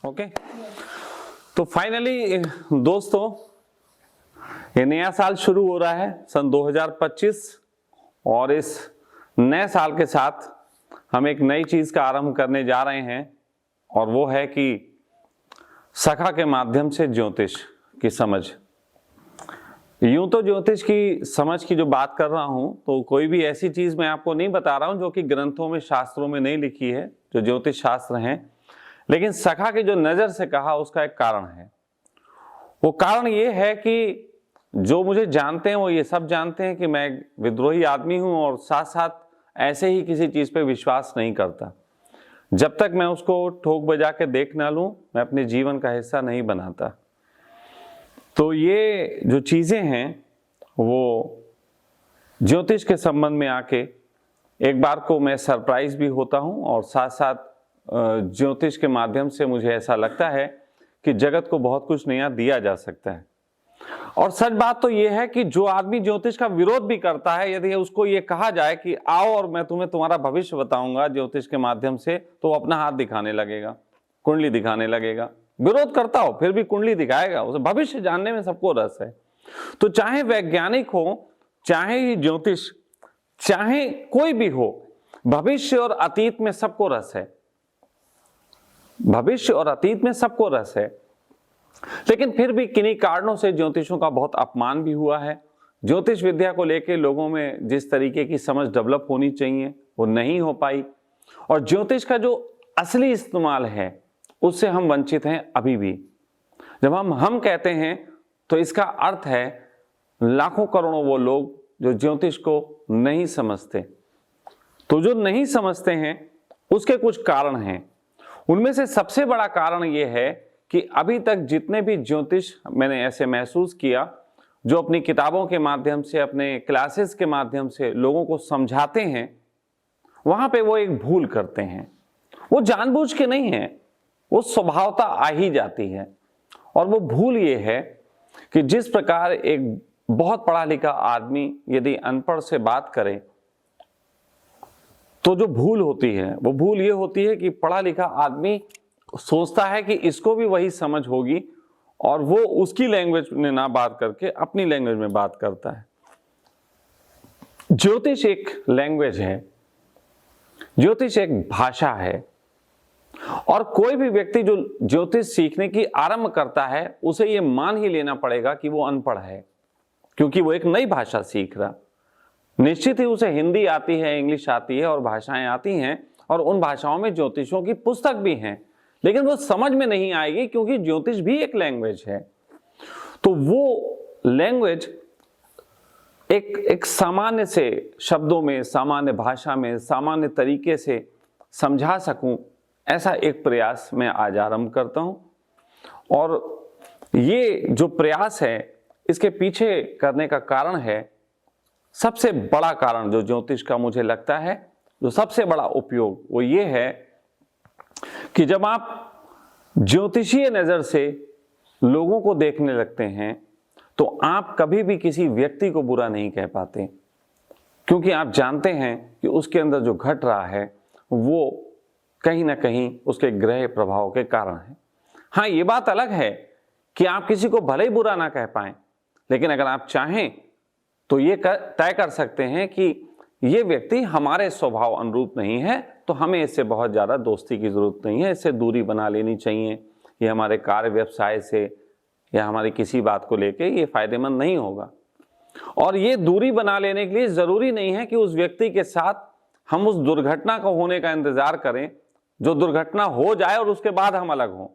Okay. तो finally दोस्तों, ये नया साल शुरू हो रहा है सन 2025 और इस नए साल के साथ हम एक नई चीज का आरंभ करने जा रहे हैं और वो है कि सखा के माध्यम से ज्योतिष की समझ। यूं तो ज्योतिष की समझ की जो बात कर रहा हूं तो कोई भी ऐसी चीज मैं आपको नहीं बता रहा हूं जो कि ग्रंथों में शास्त्रों में नहीं लिखी है, जो ज्योतिष शास्त्र हैं, लेकिन सखा की जो नजर से कहा उसका एक कारण है। वो कारण ये है कि जो मुझे जानते हैं वो ये सब जानते हैं कि मैं एक विद्रोही आदमी हूं और साथ साथ ऐसे ही किसी चीज पे विश्वास नहीं करता। जब तक मैं उसको ठोक बजा के देख ना लूं मैं अपने जीवन का हिस्सा नहीं बनाता। तो ये जो चीजें हैं वो ज्योतिष के संबंध में आके एक बार को मैं सरप्राइज भी होता हूं और साथ साथ ज्योतिष के माध्यम से मुझे ऐसा लगता है कि जगत को बहुत कुछ नया दिया जा सकता है। और सच बात तो यह है कि जो आदमी ज्योतिष का विरोध भी करता है, यदि उसको ये कहा जाए कि आओ और मैं तुम्हें तुम्हारा भविष्य बताऊंगा ज्योतिष के माध्यम से, तो वो अपना हाथ दिखाने लगेगा, कुंडली दिखाने लगेगा। विरोध करता हो फिर भी कुंडली दिखाएगा, उसे भविष्य जानने में सबको रस है। तो चाहे वैज्ञानिक हो, चाहे ही ज्योतिष, चाहे कोई भी हो, भविष्य और अतीत में सबको रस है। भविष्य और अतीत में सबको रस है। लेकिन फिर भी किन्हीं कारणों से ज्योतिषों का बहुत अपमान भी हुआ है। ज्योतिष विद्या को लेकर लोगों में जिस तरीके की समझ डेवलप होनी चाहिए वो नहीं हो पाई और ज्योतिष का जो असली इस्तेमाल है उससे हम वंचित हैं अभी भी। जब हम कहते हैं तो इसका अर्थ है लाखों करोड़ों वो लोग जो ज्योतिष को नहीं समझते। तो जो नहीं समझते हैं उसके कुछ कारण हैं। उनमें से सबसे बड़ा कारण यह है कि अभी तक जितने भी ज्योतिष मैंने ऐसे महसूस किया जो अपनी किताबों के माध्यम से, अपने क्लासेस के माध्यम से लोगों को समझाते हैं, वहां पे वो एक भूल करते हैं। वो जानबूझ के नहीं है, वो स्वभावता आ ही जाती है। और वो भूल ये है कि जिस प्रकार एक बहुत पढ़ा लिखा आदमी यदि अनपढ़ से बात करे तो जो भूल होती है वो भूल ये होती है कि पढ़ा लिखा आदमी सोचता है कि इसको भी वही समझ होगी और वो उसकी लैंग्वेज में ना बात करके अपनी लैंग्वेज में बात करता है। ज्योतिष एक लैंग्वेज है, ज्योतिष एक भाषा है और कोई भी व्यक्ति जो ज्योतिष सीखने की आरंभ करता है उसे ये मान ही लेना पड़ेगा कि वो अनपढ़ है, क्योंकि वो एक नई भाषा सीख रहा। निश्चित ही उसे हिंदी आती है, इंग्लिश आती है और भाषाएं आती हैं और उन भाषाओं में ज्योतिषों की पुस्तक भी हैं, लेकिन वो समझ में नहीं आएगी क्योंकि ज्योतिष भी एक लैंग्वेज है। तो वो लैंग्वेज एक सामान्य से शब्दों में, सामान्य भाषा में, सामान्य तरीके से समझा सकूं, ऐसा एक प्रयास मैं आज आरंभ करता हूं। और ये जो प्रयास है इसके पीछे करने का कारण है, सबसे बड़ा कारण जो ज्योतिष का मुझे लगता है, जो सबसे बड़ा उपयोग वो ये है कि जब आप ज्योतिषीय नजर से लोगों को देखने लगते हैं तो आप कभी भी किसी व्यक्ति को बुरा नहीं कह पाते, क्योंकि आप जानते हैं कि उसके अंदर जो घट रहा है वो कहीं ना कहीं उसके ग्रह प्रभाव के कारण है। हाँ, ये बात अलग है कि आप किसी को भले ही बुरा ना कह पाए, लेकिन अगर आप चाहें तो ये तय कर सकते हैं कि ये व्यक्ति हमारे स्वभाव अनुरूप नहीं है, तो हमें इससे बहुत ज़्यादा दोस्ती की ज़रूरत नहीं है, इससे दूरी बना लेनी चाहिए। ये हमारे कार्य व्यवसाय से या हमारी किसी बात को लेके ये फायदेमंद नहीं होगा। और ये दूरी बना लेने के लिए ज़रूरी नहीं है कि उस व्यक्ति के साथ हम उस दुर्घटना को होने का इंतज़ार करें, जो दुर्घटना हो जाए और उसके बाद हम अलग हों।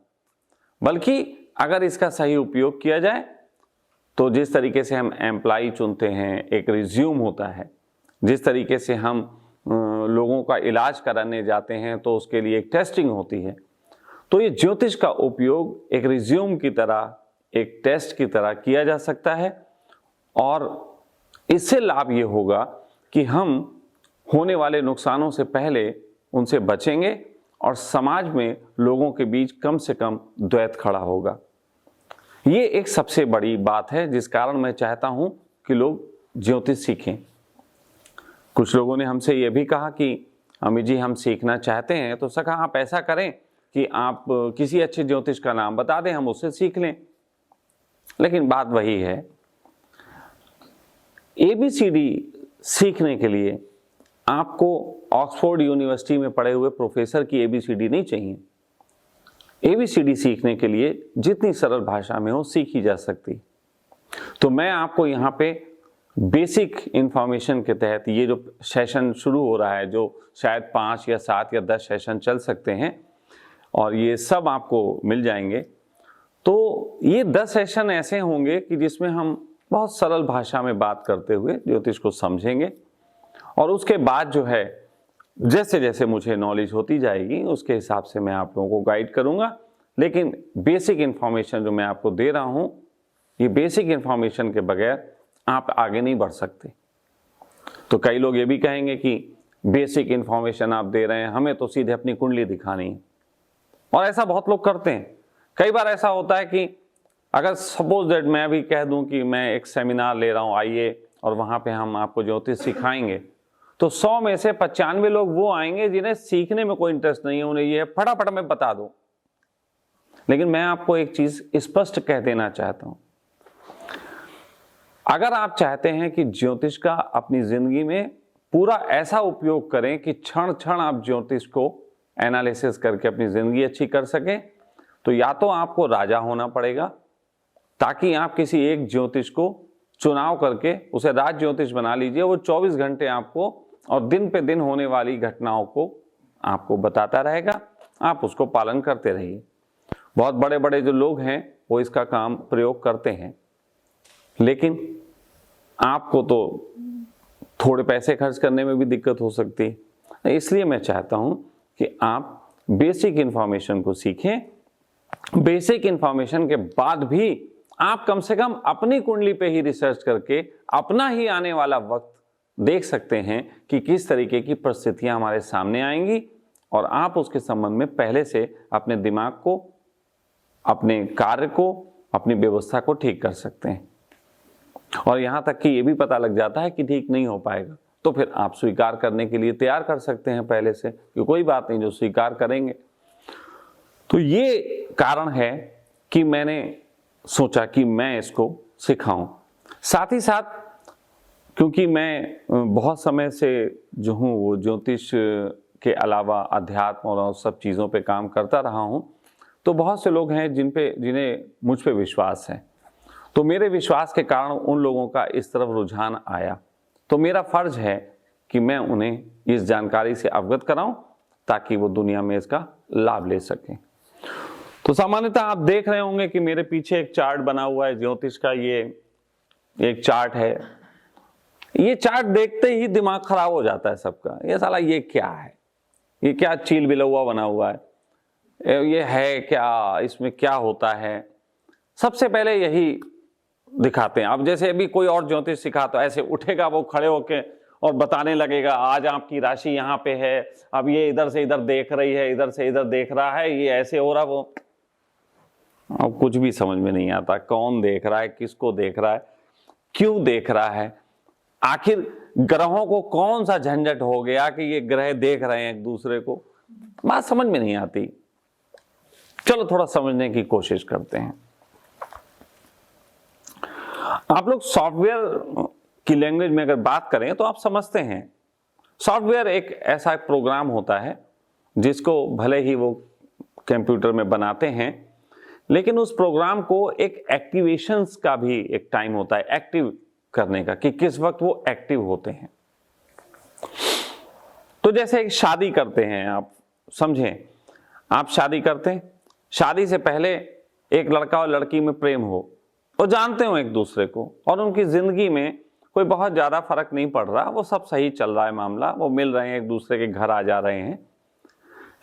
बल्कि अगर इसका सही उपयोग किया जाए तो जिस तरीके से हम एम्प्लॉय चुनते हैं, एक रिज्यूम होता है, जिस तरीके से हम लोगों का इलाज कराने जाते हैं तो उसके लिए एक टेस्टिंग होती है, तो ये ज्योतिष का उपयोग एक रिज्यूम की तरह, एक टेस्ट की तरह किया जा सकता है। और इससे लाभ ये होगा कि हम होने वाले नुकसानों से पहले उनसे बचेंगे और समाज में लोगों के बीच कम से कम द्वैत खड़ा होगा। ये एक सबसे बड़ी बात है जिस कारण मैं चाहता हूं कि लोग ज्योतिष सीखें। कुछ लोगों ने हमसे ये भी कहा कि अमित जी हम सीखना चाहते हैं, तो सका आप ऐसा करें कि आप किसी अच्छे ज्योतिष का नाम बता दें, हम उससे सीख लें। लेकिन बात वही है, ABCD सीखने के लिए आपको ऑक्सफोर्ड यूनिवर्सिटी में पढ़े हुए प्रोफेसर की ABCD नहीं चाहिए। ABCD सीखने के लिए जितनी सरल भाषा में हो सीखी जा सकती। तो मैं आपको यहाँ पे बेसिक इंफॉर्मेशन के तहत ये जो सेशन शुरू हो रहा है, जो शायद 5 या 7 या 10 सेशन चल सकते हैं और ये सब आपको मिल जाएंगे। तो ये 10 सेशन ऐसे होंगे कि जिसमें हम बहुत सरल भाषा में बात करते हुए ज्योतिष को समझेंगे, और उसके बाद जो है जैसे जैसे मुझे नॉलेज होती जाएगी उसके हिसाब से मैं आप लोगों को गाइड करूंगा। लेकिन बेसिक इन्फॉर्मेशन जो मैं आपको दे रहा हूं, ये बेसिक इन्फॉर्मेशन के बगैर आप आगे नहीं बढ़ सकते। तो कई लोग ये भी कहेंगे कि बेसिक इन्फॉर्मेशन आप दे रहे हैं, हमें तो सीधे अपनी कुंडली दिखानी है, और ऐसा बहुत लोग करते हैं। कई बार ऐसा होता है कि अगर सपोज दैट मैं भी कह दूं कि मैं एक सेमिनार ले रहा हूं, आइए और वहां पे हम आपको ज्योतिष सिखाएंगे, तो 100 में से 95 लोग वो आएंगे जिन्हें सीखने में कोई इंटरेस्ट नहीं है, उन्हें ये फटाफट मैं बता दूं। लेकिन मैं आपको एक चीज स्पष्ट कह देना चाहता हूं, अगर आप चाहते हैं कि ज्योतिष का अपनी जिंदगी में पूरा ऐसा उपयोग करें कि क्षण क्षण आप ज्योतिष को एनालिसिस करके अपनी जिंदगी अच्छी कर सकें, तो या तो आपको राजा होना पड़ेगा, ताकि आप किसी एक ज्योतिष को चुनाव करके उसे राज ज्योतिष बना लीजिए। वो 24 घंटे आपको और दिन पे दिन होने वाली घटनाओं को आपको बताता रहेगा, आप उसको पालन करते रहिए। बहुत बड़े बड़े जो लोग हैं वो इसका काम प्रयोग करते हैं, लेकिन आपको तो थोड़े पैसे खर्च करने में भी दिक्कत हो सकती है। इसलिए मैं चाहता हूं कि आप बेसिक इंफॉर्मेशन को सीखें। बेसिक इंफॉर्मेशन के बाद भी आप कम से कम अपनी कुंडली पे ही रिसर्च करके अपना ही आने वाला वक्त देख सकते हैं कि किस तरीके की परिस्थितियां हमारे सामने आएंगी, और आप उसके संबंध में पहले से अपने दिमाग को, अपने कार्य को, अपनी व्यवस्था को ठीक कर सकते हैं। और यहां तक कि ये भी पता लग जाता है कि ठीक नहीं हो पाएगा, तो फिर आप स्वीकार करने के लिए तैयार कर सकते हैं पहले से कि कोई बात नहीं, जो स्वीकार करेंगे। तो ये कारण है कि मैंने सोचा कि मैं इसको सिखाऊं। साथ ही साथ क्योंकि मैं बहुत समय से जो हूँ वो ज्योतिष के अलावा अध्यात्म और सब चीज़ों पे काम करता रहा हूँ, तो बहुत से लोग हैं जिन्हें मुझ पे विश्वास है। तो मेरे विश्वास के कारण उन लोगों का इस तरफ रुझान आया, तो मेरा फर्ज है कि मैं उन्हें इस जानकारी से अवगत कराऊं ताकि वो दुनिया में इसका लाभ ले सकें। तो सामान्यतः आप देख रहे होंगे कि मेरे पीछे एक चार्ट बना हुआ है ज्योतिष का। ये एक चार्ट है। ये चार्ट देखते ही दिमाग खराब हो जाता है सबका। ये साला ये क्या है, ये क्या चील बिलौआ बना हुआ है, ये है क्या, इसमें क्या होता है। सबसे पहले यही दिखाते हैं। अब जैसे अभी कोई और ज्योतिष सिखाता, ऐसे उठेगा वो खड़े होके और बताने लगेगा आज आपकी राशि यहाँ पे है, अब ये इधर से इधर देख रही है, इधर से इधर देख रहा है, ये ऐसे हो रहा। वो अब कुछ भी समझ में नहीं आता, कौन देख रहा है, किसको देख रहा है, क्यों देख रहा है, आखिर ग्रहों को कौन सा झंझट हो गया कि ये ग्रह देख रहे हैं एक दूसरे को। बात समझ में नहीं आती। चलो थोड़ा समझने की कोशिश करते हैं। आप लोग सॉफ्टवेयर की लैंग्वेज में अगर बात करें तो आप समझते हैं, सॉफ्टवेयर एक ऐसा प्रोग्राम होता है जिसको भले ही वो कंप्यूटर में बनाते हैं, लेकिन उस प्रोग्राम को एक एक्टिवेशंस का भी एक टाइम होता है, एक्टिव करने का, कि किस वक्त वो एक्टिव होते हैं। तो जैसे एक शादी करते हैं, आप समझें, आप शादी करते हैं, शादी से पहले एक लड़का और लड़की में प्रेम हो, वो जानते हो एक दूसरे को, और उनकी जिंदगी में कोई बहुत ज्यादा फर्क नहीं पड़ रहा, वो सब सही चल रहा है मामला, वो मिल रहे हैं, एक दूसरे के घर आ जा रहे हैं।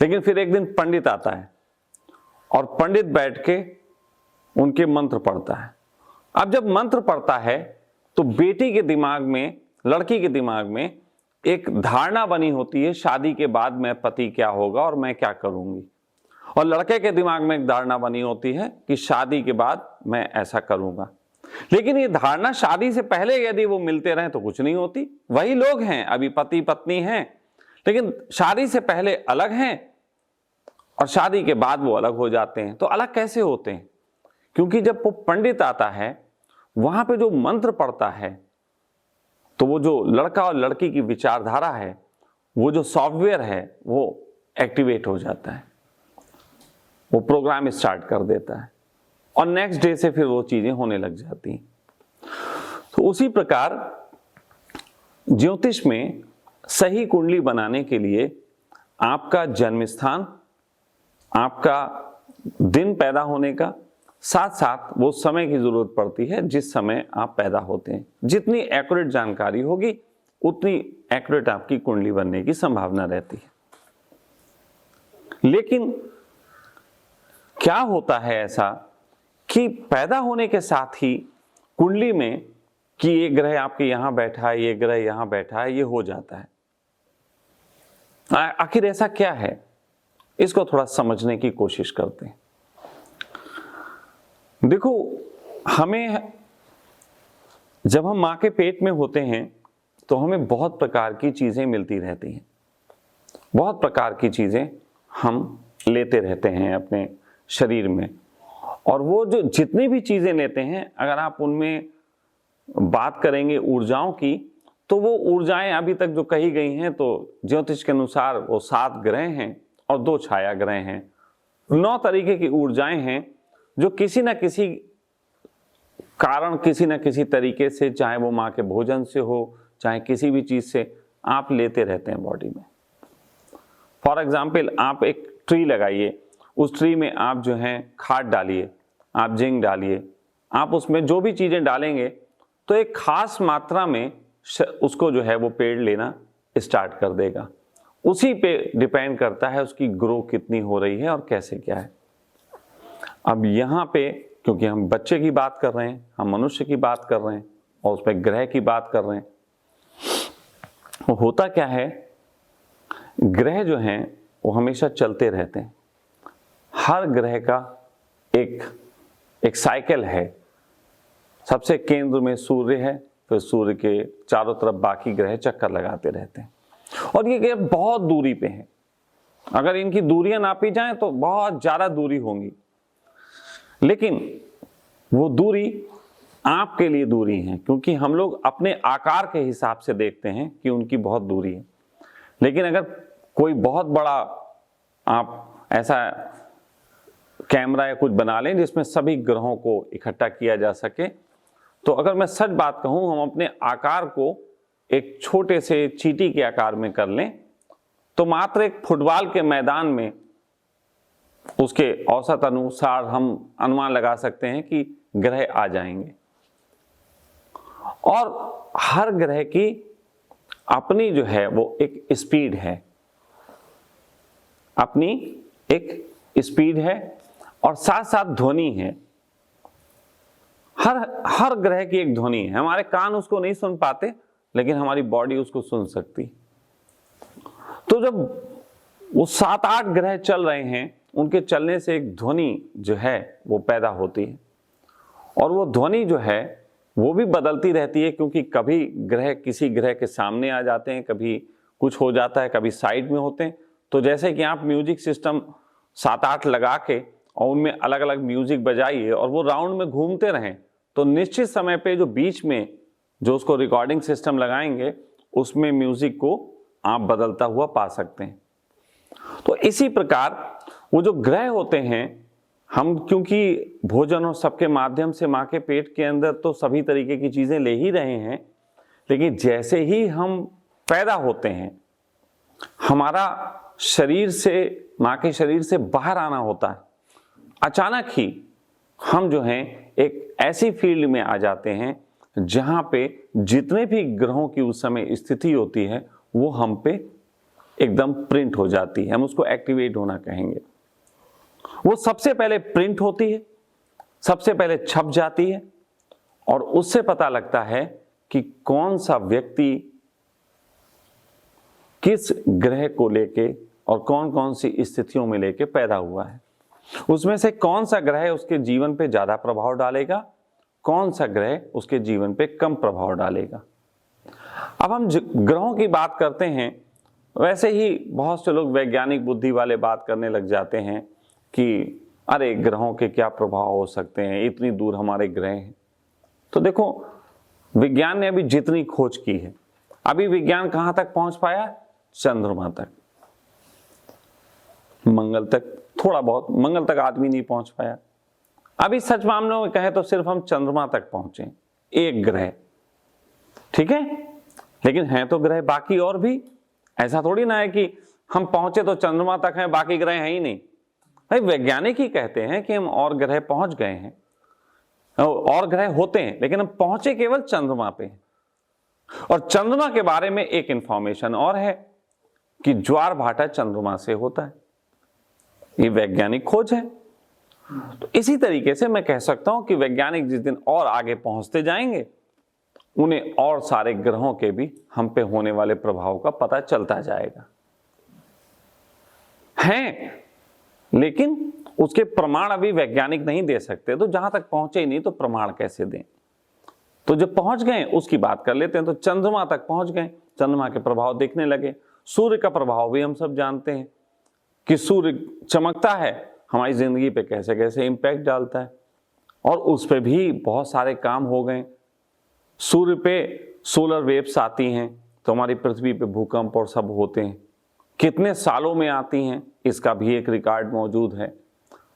लेकिन फिर एक दिन पंडित आता है और पंडित बैठ के उनके मंत्र पढ़ता है। अब जब मंत्र पढ़ता है तो बेटी के दिमाग में, लड़की के दिमाग में एक धारणा बनी होती है, शादी के बाद मैं पति क्या होगा और मैं क्या करूंगी, और लड़के के दिमाग में एक धारणा बनी होती है कि शादी के बाद मैं ऐसा करूंगा। लेकिन ये धारणा शादी से पहले यदि वो मिलते रहे तो कुछ नहीं होती, वही लोग हैं, अभी पति पत्नी हैं, लेकिन शादी से पहले अलग हैं और शादी के बाद वो अलग हो जाते हैं। तो अलग कैसे होते हैं? क्योंकि जब वो पंडित आता है वहां पे जो मंत्र पढ़ता है, तो वो जो लड़का और लड़की की विचारधारा है, वो जो सॉफ्टवेयर है वो एक्टिवेट हो जाता है, वो प्रोग्राम स्टार्ट कर देता है और नेक्स्ट डे से फिर वो चीजें होने लग जाती हैं। तो उसी प्रकार ज्योतिष में सही कुंडली बनाने के लिए आपका जन्म स्थान, आपका दिन पैदा होने का, साथ साथ वो समय की जरूरत पड़ती है जिस समय आप पैदा होते हैं। जितनी एक्यूरेट जानकारी होगी उतनी एक्यूरेट आपकी कुंडली बनने की संभावना रहती है। लेकिन क्या होता है ऐसा कि पैदा होने के साथ ही कुंडली में कि ये ग्रह आपके यहां बैठा है, ये ग्रह यहां बैठा है, ये हो जाता है। आखिर ऐसा क्या है, इसको थोड़ा समझने की कोशिश करते हैं। देखो, हमें जब हम मां के पेट में होते हैं तो हमें बहुत प्रकार की चीजें मिलती रहती हैं, बहुत प्रकार की चीजें हम लेते रहते हैं अपने शरीर में। और वो जो जितनी भी चीजें लेते हैं, अगर आप उनमें बात करेंगे ऊर्जाओं की, तो वो ऊर्जाएं अभी तक जो कही गई हैं, तो ज्योतिष के अनुसार वो 7 ग्रह हैं और 2 छाया ग्रह हैं। 9 तरीके की ऊर्जाएं हैं जो किसी न किसी कारण, किसी न किसी तरीके से, चाहे वो माँ के भोजन से हो, चाहे किसी भी चीज से, आप लेते रहते हैं बॉडी में। फॉर एग्जाम्पल, आप एक ट्री लगाइए, उस ट्री में आप जो है खाद डालिए, आप जिंक डालिए, आप उसमें जो भी चीजें डालेंगे तो एक खास मात्रा में उसको जो है वो पेड़ लेना स्टार्ट कर देगा। उसी पे डिपेंड करता है उसकी ग्रो कितनी हो रही है और कैसे क्या है। अब यहाँ पे क्योंकि हम बच्चे की बात कर रहे हैं, हम मनुष्य की बात कर रहे हैं और उसमें ग्रह की बात कर रहे हैं, वो होता क्या है, ग्रह जो हैं वो हमेशा चलते रहते हैं। हर ग्रह का एक साइकिल है। सबसे केंद्र में सूर्य है, फिर सूर्य के चारों तरफ बाकी ग्रह चक्कर लगाते रहते हैं और ये ग्रह बहुत दूरी पे हैं। अगर इनकी दूरियां नापी जाएं तो बहुत ज्यादा दूरी होंगी, लेकिन वो दूरी आपके लिए दूरी है, क्योंकि हम लोग अपने आकार के हिसाब से देखते हैं कि उनकी बहुत दूरी है। लेकिन अगर कोई बहुत बड़ा आप ऐसा कैमरा या कुछ बना लें जिसमें सभी ग्रहों को इकट्ठा किया जा सके, तो अगर मैं सच बात कहूं, हम अपने आकार को एक छोटे से चींटी के आकार में कर लें तो मात्र एक फुटबॉल के मैदान में उसके औसत अनुसार हम अनुमान लगा सकते हैं कि ग्रह आ जाएंगे। और हर ग्रह की अपनी जो है वो एक स्पीड है, अपनी एक स्पीड है और साथ साथ ध्वनि है। हर ग्रह की एक ध्वनि है। हमारे कान उसको नहीं सुन पाते, लेकिन हमारी बॉडी उसको सुन सकती। तो जब वो 7-8 ग्रह चल रहे हैं, उनके चलने से एक ध्वनि जो है वो पैदा होती है और वो ध्वनि जो है वो भी बदलती रहती है, क्योंकि कभी ग्रह किसी ग्रह के सामने आ जाते हैं, कभी कुछ हो जाता है, कभी साइड में होते हैं। तो जैसे कि आप म्यूजिक सिस्टम 7-8 लगा के और उनमें अलग अलग म्यूजिक बजाइए और वो राउंड में घूमते रहें, तो निश्चित समय पे जो बीच में जो उसको रिकॉर्डिंग सिस्टम लगाएंगे उसमें म्यूजिक को आप बदलता हुआ पा सकते हैं। तो इसी प्रकार वो जो ग्रह होते हैं, हम क्योंकि भोजन और सबके माध्यम से माँ के पेट के अंदर तो सभी तरीके की चीजें ले ही रहे हैं, लेकिन जैसे ही हम पैदा होते हैं, हमारा शरीर से, माँ के शरीर से बाहर आना होता है, अचानक ही हम जो हैं एक ऐसी फील्ड में आ जाते हैं जहां पे जितने भी ग्रहों की उस समय स्थिति होती है वो हम पे एकदम प्रिंट हो जाती है। हम उसको एक्टिवेट होना कहेंगे। वो सबसे पहले प्रिंट होती है, सबसे पहले छप जाती है और उससे पता लगता है कि कौन सा व्यक्ति किस ग्रह को लेके और कौन कौन सी स्थितियों में लेके पैदा हुआ है। उसमें से कौन सा ग्रह उसके जीवन पे ज्यादा प्रभाव डालेगा, कौन सा ग्रह उसके जीवन पे कम प्रभाव डालेगा। अब हम ग्रहों की बात करते हैं वैसे ही बहुत से लोग वैज्ञानिक बुद्धि वाले बात करने लग जाते हैं कि अरे ग्रहों के क्या प्रभाव हो सकते हैं, इतनी दूर हमारे ग्रह हैं। तो देखो, विज्ञान ने अभी जितनी खोज की है, अभी विज्ञान कहां तक पहुंच पाया? चंद्रमा तक, मंगल तक थोड़ा बहुत, मंगल तक आदमी नहीं पहुंच पाया। अभी सच मामलों में कहें तो सिर्फ हम चंद्रमा तक पहुंचे, एक ग्रह, ठीक है। लेकिन हैं तो ग्रह बाकी और भी, ऐसा थोड़ी ना है कि हम पहुंचे तो चंद्रमा तक हैं, बाकी ग्रह हैं ही नहीं। भाई वैज्ञानिक ही कहते हैं कि हम और ग्रह पहुंच गए हैं, और ग्रह होते हैं, लेकिन हम पहुंचे केवल चंद्रमा पे। और चंद्रमा के बारे में एक इंफॉर्मेशन और है कि ज्वार भाटा चंद्रमा से होता है, ये वैज्ञानिक खोज है। तो इसी तरीके से मैं कह सकता हूं कि वैज्ञानिक जिस दिन और आगे पहुंचते जाएंगे, उन्हें और सारे ग्रहों के भी हम पे होने वाले प्रभाव का पता चलता जाएगा। हैं, लेकिन उसके प्रमाण अभी वैज्ञानिक नहीं दे सकते। तो जहां तक पहुंचे ही नहीं तो प्रमाण कैसे दें? तो जब पहुंच गए उसकी बात कर लेते हैं। तो चंद्रमा तक पहुंच गए, चंद्रमा के प्रभाव देखने लगे। सूर्य का प्रभाव भी हम सब जानते हैं कि सूर्य चमकता है, हमारी जिंदगी पे कैसे कैसे इंपैक्ट डालता है, और उस पे भी बहुत सारे काम हो गए। सूर्य पे सोलर वेव्स आती हैं तो हमारी पृथ्वी पे भूकंप और सब होते हैं, कितने सालों में आती हैं इसका भी एक रिकॉर्ड मौजूद है।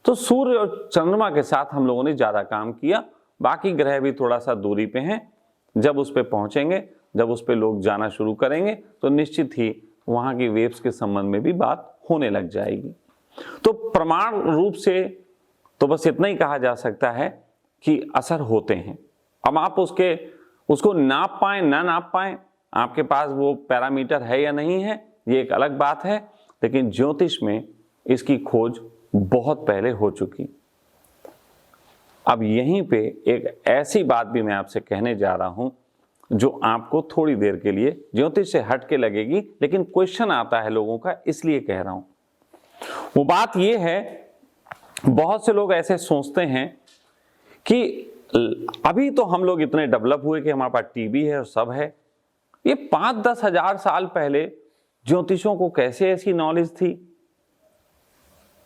तो सूर्य और चंद्रमा के साथ हम लोगों ने ज्यादा काम किया, बाकी ग्रह भी थोड़ा सा दूरी पे हैं। जब उस पे पहुंचेंगे, जब उस पे लोग जाना शुरू करेंगे, तो निश्चित ही वहां की वेव्स के संबंध में भी बात होने लग जाएगी। तो प्रमाण रूप से तो बस इतना ही कहा जा सकता है कि असर होते हैं। अब आप उसको नाप पाए ना नाप पाए, आपके पास वो पैरामीटर है या नहीं है, ये एक अलग बात है। लेकिन ज्योतिष में इसकी खोज बहुत पहले हो चुकी। अब यहीं पे एक ऐसी बात भी मैं आपसे कहने जा रहा हूं जो आपको थोड़ी देर के लिए ज्योतिष से हट के लगेगी, लेकिन क्वेश्चन आता है लोगों का, इसलिए कह रहा हूं। वो बात ये है, बहुत से लोग ऐसे सोचते हैं कि अभी तो हम लोग इतने डेवलप हुए कि हमारे पास टीवी है और सब है। ये 5-10 हजार साल पहले ज्योतिषों को कैसे ऐसी नॉलेज थी?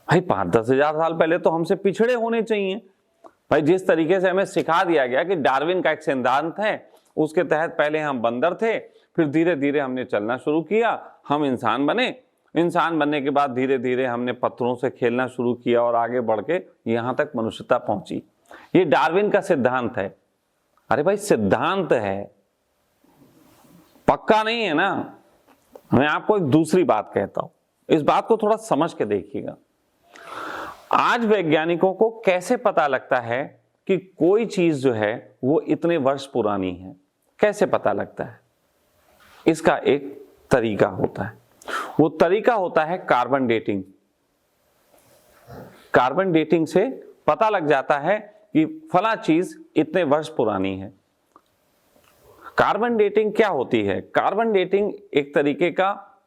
भाई 5-10 हजार साल पहले तो हमसे पिछड़े होने चाहिए। भाई जिस तरीके से हमें सिखा दिया गया कि डार्विन का एक सिद्धांत है, उसके तहत पहले हम बंदर थे, फिर धीरे धीरे हमने चलना शुरू किया, हम इंसान बने। इंसान बनने के बाद धीरे धीरे हमने पत्थरों से खेलना शुरू किया और आगे बढ़ के यहां तक मनुष्यता पहुंची। ये डार्विन का सिद्धांत है। अरे भाई सिद्धांत है, पक्का नहीं है ना। मैं आपको एक दूसरी बात कहता हूं, इस बात को थोड़ा समझ के देखिएगा। आज वैज्ञानिकों को कैसे पता लगता है कि कोई चीज जो है वो इतने वर्ष पुरानी है? कैसे पता लगता है? इसका एक तरीका होता है, वो तरीका होता है कार्बन डेटिंग। कार्बन डेटिंग से पता लग जाता है कि फला चीज इतने वर्ष पुरानी है। कार्बन डेटिंग क्या होती है? कार्बन डेटिंग एक तरीके का,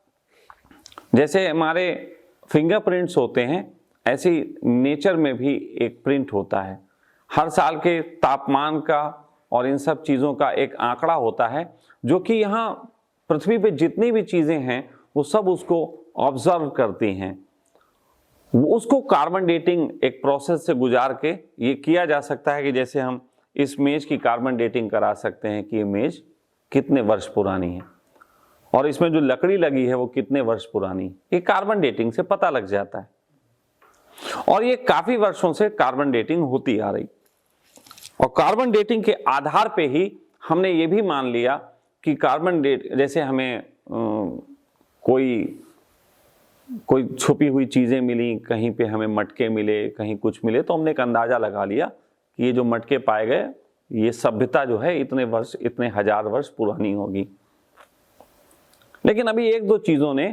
जैसे हमारे फिंगरप्रिंट्स होते हैं, ऐसे नेचर में भी एक प्रिंट होता है। हर साल के तापमान का और इन सब चीज़ों का एक आंकड़ा होता है, जो कि यहाँ पृथ्वी पे जितनी भी चीज़ें हैं वो सब उसको ऑब्जर्व करती हैं। उसको कार्बन डेटिंग एक प्रोसेस से गुजार के ये किया जा सकता है कि जैसे हम इस मेज की कार्बन डेटिंग करा सकते हैं कि ये मेज कितने वर्ष पुरानी है और इसमें जो लकड़ी लगी है वो कितने वर्ष पुरानी है। ये कार्बन डेटिंग से पता लग जाता है और ये काफी वर्षों से कार्बन डेटिंग होती आ रही। और कार्बन डेटिंग के आधार पे ही हमने ये भी मान लिया कि कार्बन डेट, जैसे हमें कोई छुपी हुई चीजें मिली, कहीं पे हमें मटके मिले, कहीं कुछ मिले, तो हमने एक अंदाजा लगा लिया कि ये जो मटके पाए गए, ये सभ्यता जो है इतने वर्ष, इतने हजार वर्ष पुरानी होगी। लेकिन अभी एक दो चीजों ने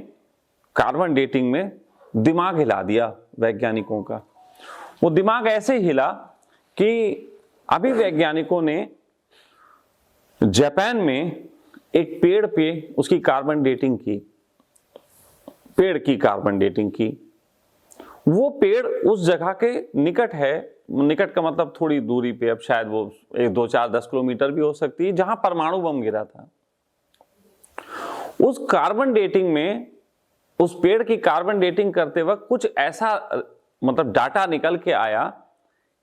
कार्बन डेटिंग में दिमाग हिला दिया वैज्ञानिकों का। वो दिमाग ऐसे हिला कि अभी वैज्ञानिकों ने जापान में एक पेड़ पे उसकी कार्बन डेटिंग की, पेड़ की कार्बन डेटिंग की। वो पेड़ उस जगह के निकट है, निकट का मतलब थोड़ी दूरी पे, अब शायद वो 1-2-4-10 किलोमीटर भी हो सकती है, जहां परमाणु बम गिरा था। उस कार्बन डेटिंग में उस पेड़ की कार्बन डेटिंग करते वक्त कुछ ऐसा मतलब डाटा निकल के आया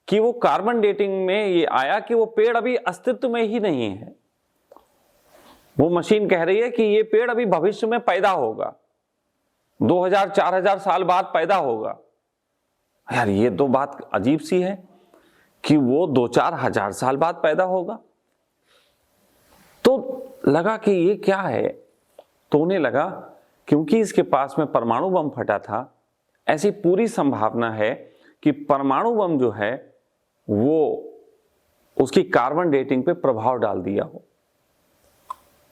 कि वो कार्बन डेटिंग में ये आया कि वो पेड़ अभी अस्तित्व में ही नहीं है। वो मशीन कह रही है कि ये पेड़ अभी भविष्य में पैदा होगा, 2000-4000 साल बाद पैदा होगा। यार ये तो बात अजीब सी है कि वो 2-4 हजार साल बाद पैदा होगा। तो लगा कि ये क्या है, तो उन्हें लगा क्योंकि इसके पास में परमाणु बम फटा था, ऐसी पूरी संभावना है कि परमाणु बम जो है वो उसकी कार्बन डेटिंग पे प्रभाव डाल दिया हो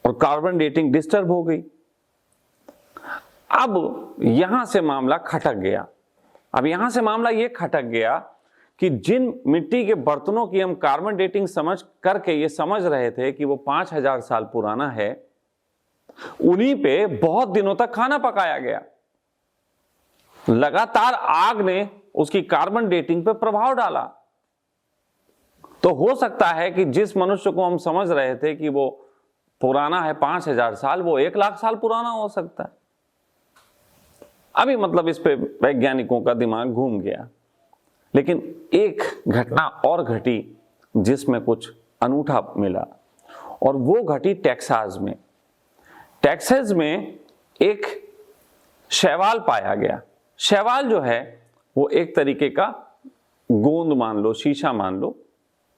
और कार्बन डेटिंग डिस्टर्ब हो गई। अब यहां से मामला खटक गया। अब यहां से मामला यह खटक गया कि जिन मिट्टी के बर्तनों की हम कार्बन डेटिंग समझ करके ये समझ रहे थे कि वो 5000 साल पुराना है, उन्हीं पे बहुत दिनों तक खाना पकाया गया। लगातार आग ने उसकी कार्बन डेटिंग पे प्रभाव डाला। तो हो सकता है कि जिस मनुष्य को हम समझ रहे थे कि वो पुराना है 5000 साल, वो 1 लाख साल पुराना हो सकता है। अभी मतलब इस पे वैज्ञानिकों का दिमाग घूम गया। लेकिन एक घटना और घटी जिसमें कुछ अनूठा मिला, और वो घटी टेक्सास में। टेक्सास में एक शैवाल पाया गया। शैवाल जो है वो एक तरीके का गोंद मान लो, शीशा मान लो,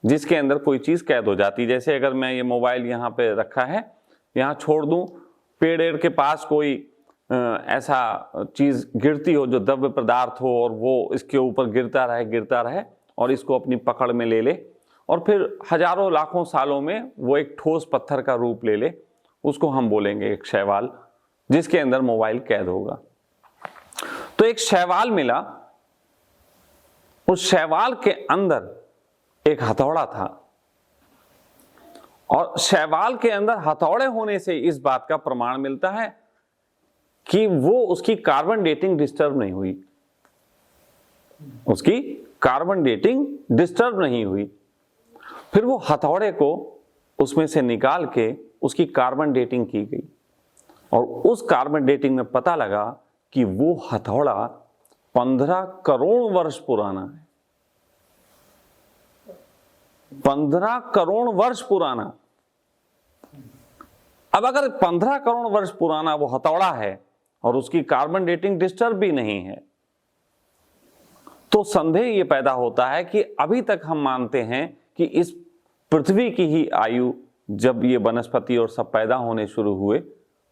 जिसके अंदर कोई चीज कैद हो जाती है। जैसे अगर मैं ये मोबाइल यहाँ पे रखा है, यहाँ छोड़ दूं, पेड़ के पास कोई ऐसा चीज गिरती हो जो द्रव्य पदार्थ हो और वो इसके ऊपर गिरता रहे और इसको अपनी पकड़ में ले ले, और फिर हजारों लाखों सालों में वो एक ठोस पत्थर का रूप ले ले, उसको हम बोलेंगे एक शैवाल, जिसके अंदर मोबाइल कैद होगा। तो एक शैवाल मिला। उस शैवाल के अंदर एक हथौड़ा था, और शैवाल के अंदर हथौड़े होने से इस बात का प्रमाण मिलता है कि वो उसकी कार्बन डेटिंग डिस्टर्ब नहीं हुई। उसकी कार्बन डेटिंग डिस्टर्ब नहीं हुई। फिर वो हथौड़े को उसमें से निकाल के उसकी कार्बन डेटिंग की गई, और उस कार्बन डेटिंग में पता लगा कि वो हथौड़ा 15 करोड़ वर्ष पुराना है। 15 करोड़ वर्ष पुराना। अब अगर 15 करोड़ वर्ष पुराना वो हथौड़ा है और उसकी कार्बन डेटिंग डिस्टर्ब भी नहीं है, तो संदेह ये पैदा होता है कि अभी तक हम मानते हैं कि इस पृथ्वी की ही आयु, जब ये वनस्पति और सब पैदा होने शुरू हुए,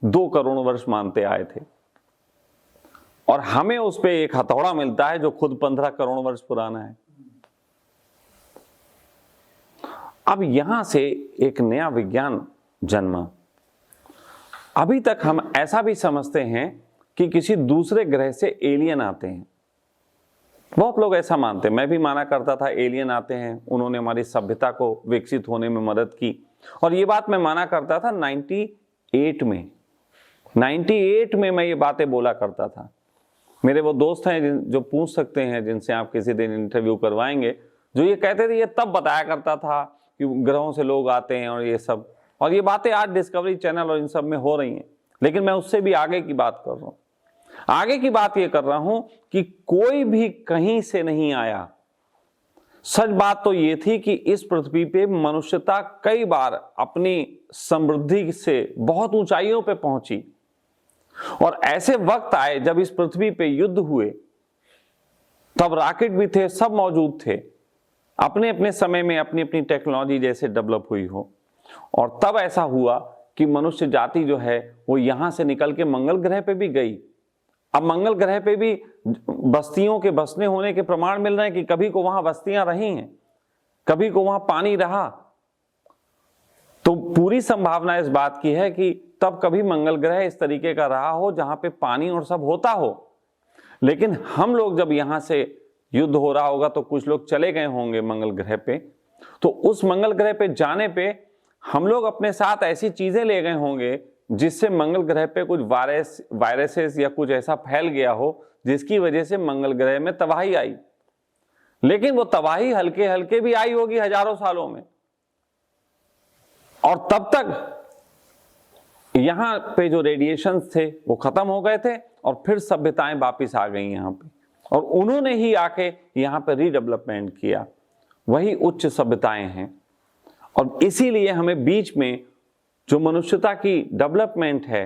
2 करोड़ वर्ष मानते आए थे, और हमें उस पे एक हथौड़ा मिलता है जो खुद 15 करोड़ वर्ष पुराना है। अब यहां से एक नया विज्ञान जन्मा। अभी तक हम ऐसा भी समझते हैं कि किसी दूसरे ग्रह से एलियन आते हैं। बहुत लोग ऐसा मानते हैं, मैं भी माना करता था एलियन आते हैं, उन्होंने हमारी सभ्यता को विकसित होने में मदद की। और ये बात मैं माना करता था 98 में मैं ये बातें बोला करता था। मेरे वो दोस्त हैं जो पूछ सकते हैं, जिनसे आप किसी दिन इंटरव्यू करवाएंगे, जो ये कहते थे, ये तब बताया करता था कि ग्रहों से लोग आते हैं और ये सब, और ये बातें आज डिस्कवरी चैनल और इन सब में हो रही हैं। लेकिन मैं उससे भी आगे की बात कर रहा हूं। आगे की बात ये कर रहा हूं कि कोई भी कहीं से नहीं आया। सच बात तो ये थी कि इस पृथ्वी पे मनुष्यता कई बार अपनी समृद्धि से बहुत ऊंचाइयों पे पहुंची, और ऐसे वक्त आए जब इस पृथ्वी पे युद्ध हुए, तब रॉकेट भी थे, सब मौजूद थे, अपने अपने समय में अपनी अपनी टेक्नोलॉजी जैसे डेवलप हुई हो। और तब ऐसा हुआ कि मनुष्य जाति जो है वो यहां से निकल के मंगल ग्रह पे भी गई। अब मंगल ग्रह पे भी बस्तियों के बसने होने के प्रमाण मिल रहे हैं कि कभी को वहां बस्तियां रही हैं, कभी को वहां पानी रहा। तो पूरी संभावना इस बात की है कि तब कभी मंगल ग्रह इस तरीके का रहा हो जहां पे पानी और सब होता हो। लेकिन हम लोग जब यहां से युद्ध हो रहा होगा तो कुछ लोग चले गए होंगे मंगल ग्रह पे, तो उस मंगल ग्रह पे जाने पे हम लोग अपने साथ ऐसी चीजें ले गए होंगे जिससे मंगल ग्रह पे कुछ वायरसेस या कुछ ऐसा फैल गया हो जिसकी वजह से मंगल ग्रह में तबाही आई। लेकिन वो तबाही हल्के हल्के भी आई होगी हजारों सालों में, और तब तक यहां पे जो रेडिएशन थे वो खत्म हो गए थे, और फिर सभ्यताएं वापिस आ गई यहाँ पे, और उन्होंने ही आके यहाँ पे रीडेवलपमेंट किया, वही उच्च सभ्यताएं हैं। और इसीलिए हमें बीच में जो मनुष्यता की डेवलपमेंट है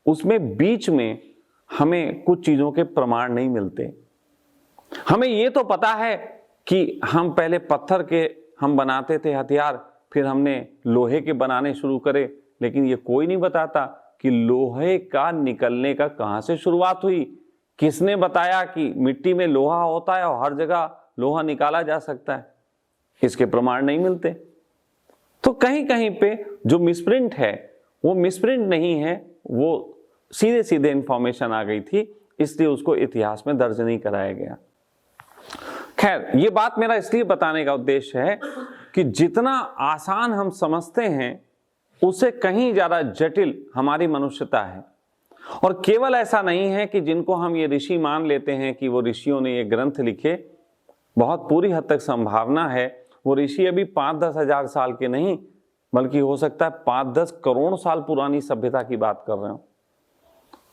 उसमें बीच में हमें कुछ चीजों के प्रमाण नहीं मिलते। हमें ये तो पता है कि हम पहले पत्थर के हम बनाते थे हथियार, फिर हमने लोहे के बनाने शुरू करे, लेकिन ये कोई नहीं बताता कि लोहे का निकलने का कहां से शुरुआत हुई। किसने बताया कि मिट्टी में लोहा होता है और हर जगह लोहा निकाला जा सकता है? इसके प्रमाण नहीं मिलते। तो कहीं कहीं पे जो मिसप्रिंट है वो मिसप्रिंट नहीं है, वो सीधे सीधे इंफॉर्मेशन आ गई थी, इसलिए उसको इतिहास में दर्ज नहीं कराया गया। खैर, ये बात मेरा इसलिए बताने का उद्देश्य है कि जितना आसान हम समझते हैं उससे कहीं ज्यादा जटिल हमारी मनुष्यता है। और केवल ऐसा नहीं है कि जिनको हम ये ऋषि मान लेते हैं कि वो ऋषियों ने ये ग्रंथ लिखे, बहुत पूरी हद तक संभावना है वो ऋषि अभी 5-10 हजार साल के नहीं, बल्कि हो सकता है 5-10 करोड़ साल पुरानी सभ्यता की बात कर रहे हो।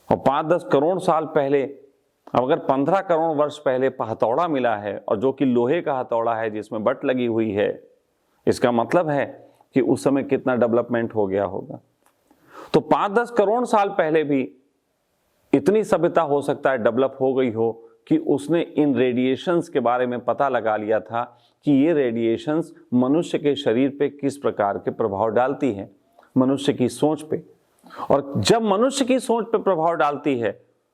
और 5-10 करोड़ साल पहले, अब अगर 15 करोड़ वर्ष पहले हथौड़ा मिला है, और जो कि लोहे का हथौड़ा है जिसमें बट लगी हुई है, इसका मतलब है कि उस समय कितना डेवलपमेंट हो गया होगा। तो 5-10 करोड़ साल पहले भी इतनी सभ्यता हो सकता है डेवलप हो गई हो कि उसने इन रेडिएशंस के बारे में पता लगा लिया था कि ये रेडिएशंस मनुष्य के शरीर पे किस प्रकार के प्रभाव डालती है, मनुष्य की सोच पे। और जब मनुष्य की सोच पे प्रभाव डालती है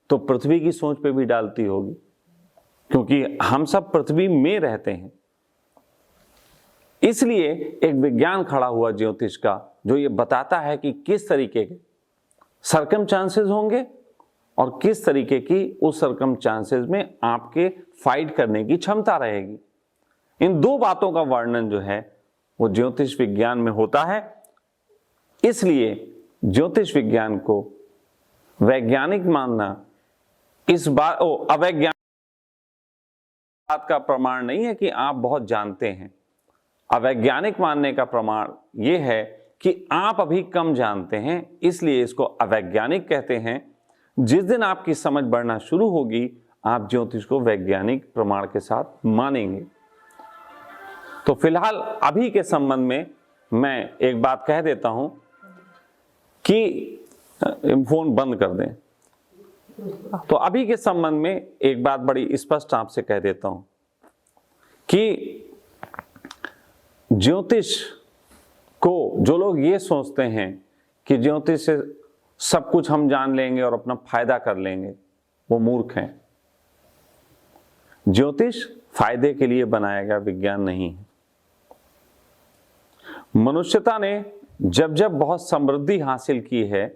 तो पृथ्वी की सोच पे भी डालती होगी, क्योंकि हम सब पृथ्वी में रहते हैं। इसलिए एक विज्ञान खड़ा हुआ ज्योतिष का, जो ये बताता है कि किस तरीके के सर्कमस्टांसेस होंगे और किस तरीके की उस सर्कमस्टांसेस में आपके फाइट करने की क्षमता रहेगी। इन दो बातों का वर्णन जो है वो ज्योतिष विज्ञान में होता है। इसलिए ज्योतिष विज्ञान को वैज्ञानिक मानना इस बात अवैज्ञानिक बात का प्रमाण नहीं है कि आप बहुत जानते हैं। अवैज्ञानिक मानने का प्रमाण यह है कि आप अभी कम जानते हैं, इसलिए इसको अवैज्ञानिक कहते हैं। जिस दिन आपकी समझ बढ़ना शुरू होगी, आप ज्योतिष को वैज्ञानिक प्रमाण के साथ मानेंगे। तो फिलहाल अभी के संबंध में मैं एक बात कह देता हूं कि फोन बंद कर दें। तो अभी के संबंध में एक बात बड़ी स्पष्ट आपसे कह देता हूं कि ज्योतिष को जो लोग ये सोचते हैं कि ज्योतिष से सब कुछ हम जान लेंगे और अपना फायदा कर लेंगे, वो मूर्ख हैं। ज्योतिष फायदे के लिए बनाया गया विज्ञान नहीं है। मनुष्यता ने जब जब बहुत समृद्धि हासिल की है,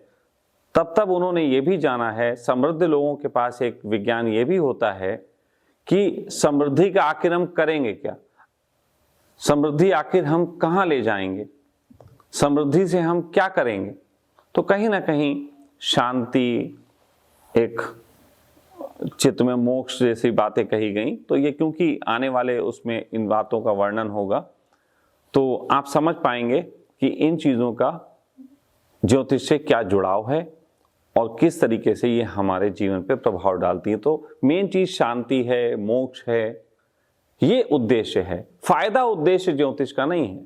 तब तब उन्होंने ये भी जाना है, समृद्ध लोगों के पास एक विज्ञान ये भी होता है कि समृद्धि का आखिर हम करेंगे क्या, समृद्धि आखिर हम कहाँ ले जाएंगे, समृद्धि से हम क्या करेंगे। तो कहीं ना कहीं शांति, एक चित्त में मोक्ष जैसी बातें कही गई। तो ये क्योंकि आने वाले उसमें इन बातों का वर्णन होगा, तो आप समझ पाएंगे कि इन चीज़ों का ज्योतिष से क्या जुड़ाव है और किस तरीके से ये हमारे जीवन पे प्रभाव डालती है। तो मेन चीज शांति है, मोक्ष है, ये उद्देश्य है। फायदा उद्देश्य ज्योतिष का नहीं है।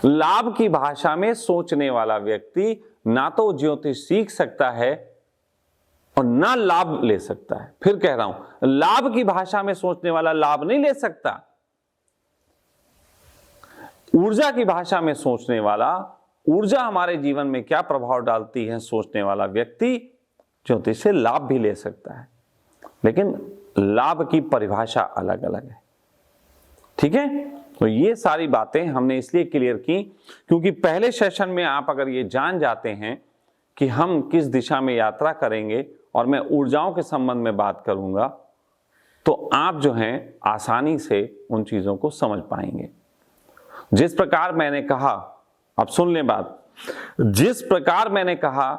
लाभ की भाषा में सोचने वाला व्यक्ति ना तो ज्योतिष सीख सकता है और ना लाभ ले सकता है। फिर कह रहा हूं, लाभ की भाषा में सोचने वाला लाभ नहीं ले सकता। ऊर्जा की भाषा में सोचने वाला, ऊर्जा हमारे जीवन में क्या प्रभाव डालती है, सोचने वाला व्यक्ति ज्योतिष से लाभ भी ले सकता है, लेकिन लाभ की परिभाषा अलग अलग है। ठीक है, तो ये सारी बातें हमने इसलिए क्लियर की क्योंकि पहले सेशन में आप अगर ये जान जाते हैं कि हम किस दिशा में यात्रा करेंगे और मैं ऊर्जाओं के संबंध में बात करूंगा, तो आप जो हैं आसानी से उन चीजों को समझ पाएंगे। जिस प्रकार मैंने कहा, अब सुन लें बात, जिस प्रकार मैंने कहा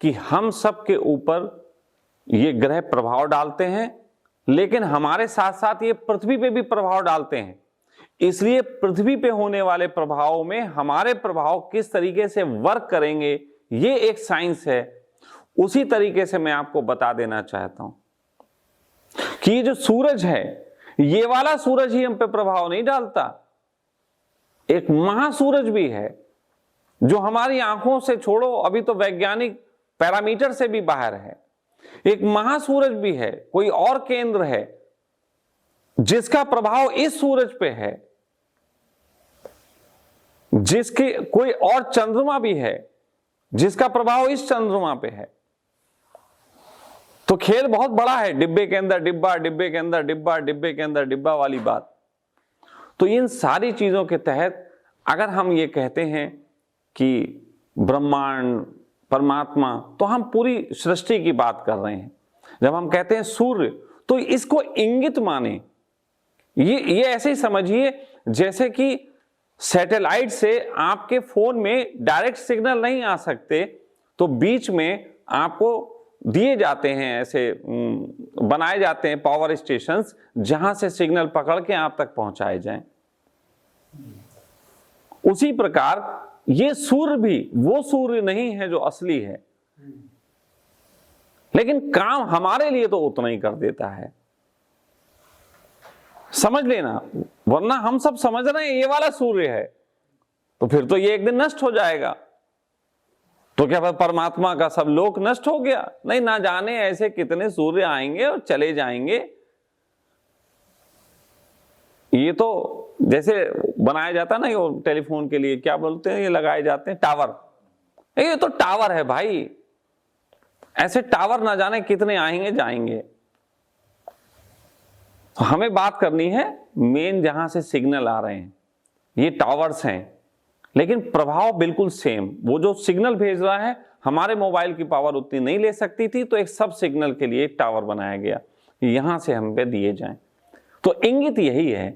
कि हम सब के ऊपर ये ग्रह प्रभाव डालते हैं, लेकिन हमारे साथ साथ ये पृथ्वी पे भी प्रभाव डालते हैं। इसलिए पृथ्वी पे होने वाले प्रभावों में हमारे प्रभाव किस तरीके से वर्क करेंगे, ये एक साइंस है। उसी तरीके से मैं आपको बता देना चाहता हूं कि ये जो सूरज है, ये वाला सूरज ही हम पे प्रभाव नहीं डालता। एक महासूरज भी है जो हमारी आंखों से छोड़ो, अभी तो वैज्ञानिक पैरामीटर से भी बाहर है। एक महासूरज भी है, कोई और केंद्र है जिसका प्रभाव इस सूरज पे है, जिसके कोई और चंद्रमा भी है जिसका प्रभाव इस चंद्रमा पे है। तो खेल बहुत बड़ा है, डिब्बे के अंदर डिब्बा, डिब्बे के अंदर डिब्बा, डिब्बे के अंदर डिब्बा वाली बात। तो इन सारी चीजों के तहत अगर हम ये कहते हैं कि ब्रह्मांड, परमात्मा, तो हम पूरी सृष्टि की बात कर रहे हैं। जब हम कहते हैं सूर्य, तो इसको इंगित माने, ये ऐसे ही समझिए जैसे कि सैटेलाइट से आपके फोन में डायरेक्ट सिग्नल नहीं आ सकते, तो बीच में आपको दिए जाते हैं, ऐसे बनाए जाते हैं पावर स्टेशंस, जहां से सिग्नल पकड़ के आप तक पहुंचाए जाएं। उसी प्रकार ये सूर्य भी वो सूर्य नहीं है जो असली है, लेकिन काम हमारे लिए तो उतना ही कर देता है। समझ लेना, वरना हम सब समझ रहे हैं ये वाला सूर्य है, तो फिर तो ये एक दिन नष्ट हो जाएगा। तो क्या परमात्मा का सब लोक नष्ट हो गया? नहीं, ना जाने ऐसे कितने सूर्य आएंगे और चले जाएंगे। ये तो जैसे बनाया जाता है ना टेलीफोन के लिए, क्या बोलते हैं, ये लगाए जाते हैं टावर। ये तो टावर है भाई, ऐसे टावर ना जाने कितने आएंगे जाएंगे। तो हमें बात करनी है मेन जहां से सिग्नल आ रहे हैं, ये टावर्स हैं, लेकिन प्रभाव बिल्कुल सेम। वो जो सिग्नल भेज रहा है, हमारे मोबाइल की पावर उतनी नहीं ले सकती थी, तो एक सब सिग्नल के लिए एक टावर बनाया गया, यहां से हम पे दिए जाएं। तो इंगित यही है।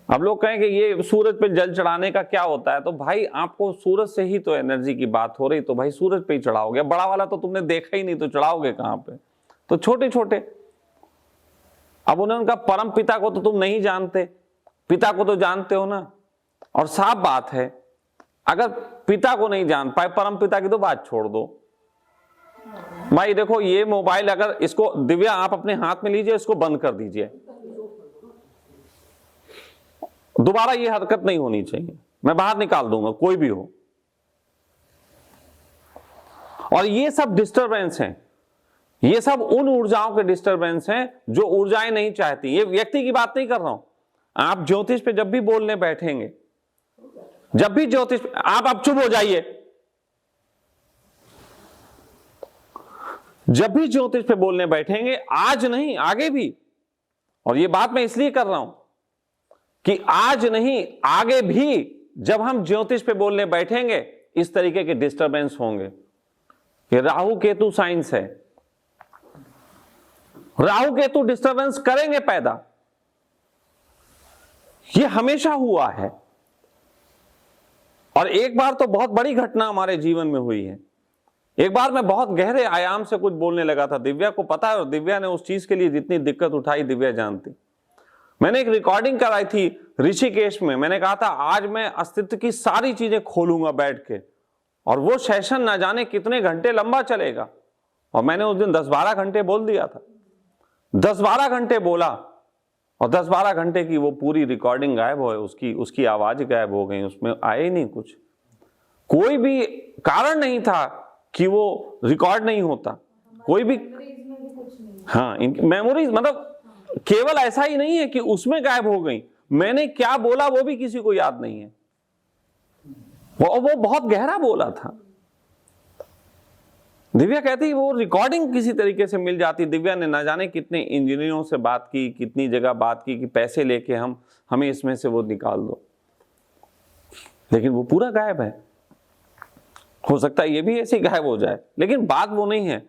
अब लोग कहें कि ये सूरज पे जल चढ़ाने का क्या होता है, तो भाई आपको सूरज से ही तो एनर्जी की बात हो रही, तो भाई सूरज पे ही चढ़ाओगे। बड़ा वाला तो तुमने देखा ही नहीं, तो चढ़ाओगे कहां पे? तो छोटे छोटे। अब उन्होंने उनका परम पिता को तो तुम नहीं जानते, पिता को तो जानते हो ना। और साफ बात है, अगर पिता को नहीं जान पाए, परम पिता की तो बात छोड़ दो। भाई देखो, ये मोबाइल अगर इसको दिव्या आप अपने हाथ में लीजिए, इसको बंद कर दीजिए, दोबारा ये हरकत नहीं होनी चाहिए, मैं बाहर निकाल दूंगा, कोई भी हो। और ये सब डिस्टरबेंस हैं, ये सब उन ऊर्जाओं के डिस्टरबेंस हैं जो ऊर्जाएं नहीं चाहती। ये व्यक्ति की बात नहीं कर रहा हूं। आप ज्योतिष पे जब भी बोलने बैठेंगे, जब भी ज्योतिष, आप अब चुप हो जाइए, जब भी ज्योतिष पे बोलने बैठेंगे, आज नहीं आगे भी, और ये बात मैं इसलिए कर रहा हूं कि आज नहीं आगे भी जब हम ज्योतिष पे बोलने बैठेंगे, इस तरीके के डिस्टरबेंस होंगे। कि राहु केतु साइंस है, राहु केतु डिस्टरबेंस करेंगे पैदा, ये हमेशा हुआ है। और एक बार तो बहुत बड़ी घटना हमारे जीवन में हुई है। एक बार मैं बहुत गहरे आयाम से कुछ बोलने लगा था, दिव्या को पता है, और दिव्या ने उस चीज के लिए जितनी दिक्कत उठाई दिव्या जानती। मैंने एक रिकॉर्डिंग कराई थी ऋषिकेश में। मैंने कहा था आज मैं अस्तित्व की सारी चीजें खोलूंगा बैठ के, और वो सेशन ना जाने कितने घंटे लंबा चलेगा। और मैंने उस दिन 10-12 घंटे बोल दिया था, 10-12 घंटे बोला, और 10-12 घंटे की वो पूरी रिकॉर्डिंग गायब हो, उसकी आवाज गायब हो गई, उसमें आए ही नहीं कुछ। कोई भी कारण नहीं था कि वो रिकॉर्ड नहीं होता, कोई भी। हाँ, मेमोरीज मतलब केवल ऐसा ही नहीं है कि उसमें गायब हो गई, मैंने क्या बोला वो भी किसी को याद नहीं है। वो बहुत गहरा बोला था। दिव्या कहती वो रिकॉर्डिंग किसी तरीके से मिल जाती। दिव्या ने ना जाने कितने इंजीनियरों से बात की, कितनी जगह बात की कि पैसे लेके हमें इसमें से वो निकाल दो, लेकिन वो पूरा गायब है। हो सकता है ये भी ऐसे गायब हो जाए, लेकिन बात वो नहीं है।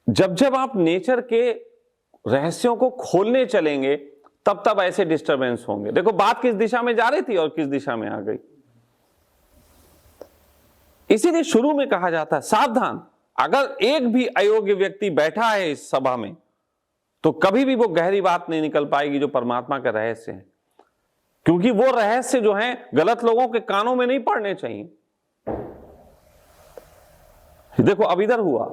जब जब आप नेचर के रहस्यों को खोलने चलेंगे, तब तब ऐसे डिस्टरबेंस होंगे। देखो बात किस दिशा में जा रही थी और किस दिशा में आ गई। इसीलिए शुरू में कहा जाता है सावधान, अगर एक भी अयोग्य व्यक्ति बैठा है इस सभा में, तो कभी भी वो गहरी बात नहीं निकल पाएगी जो परमात्मा का रहस्य है। क्योंकि वो रहस्य जो है गलत लोगों के कानों में नहीं पड़ने चाहिए। देखो अब इधर हुआ,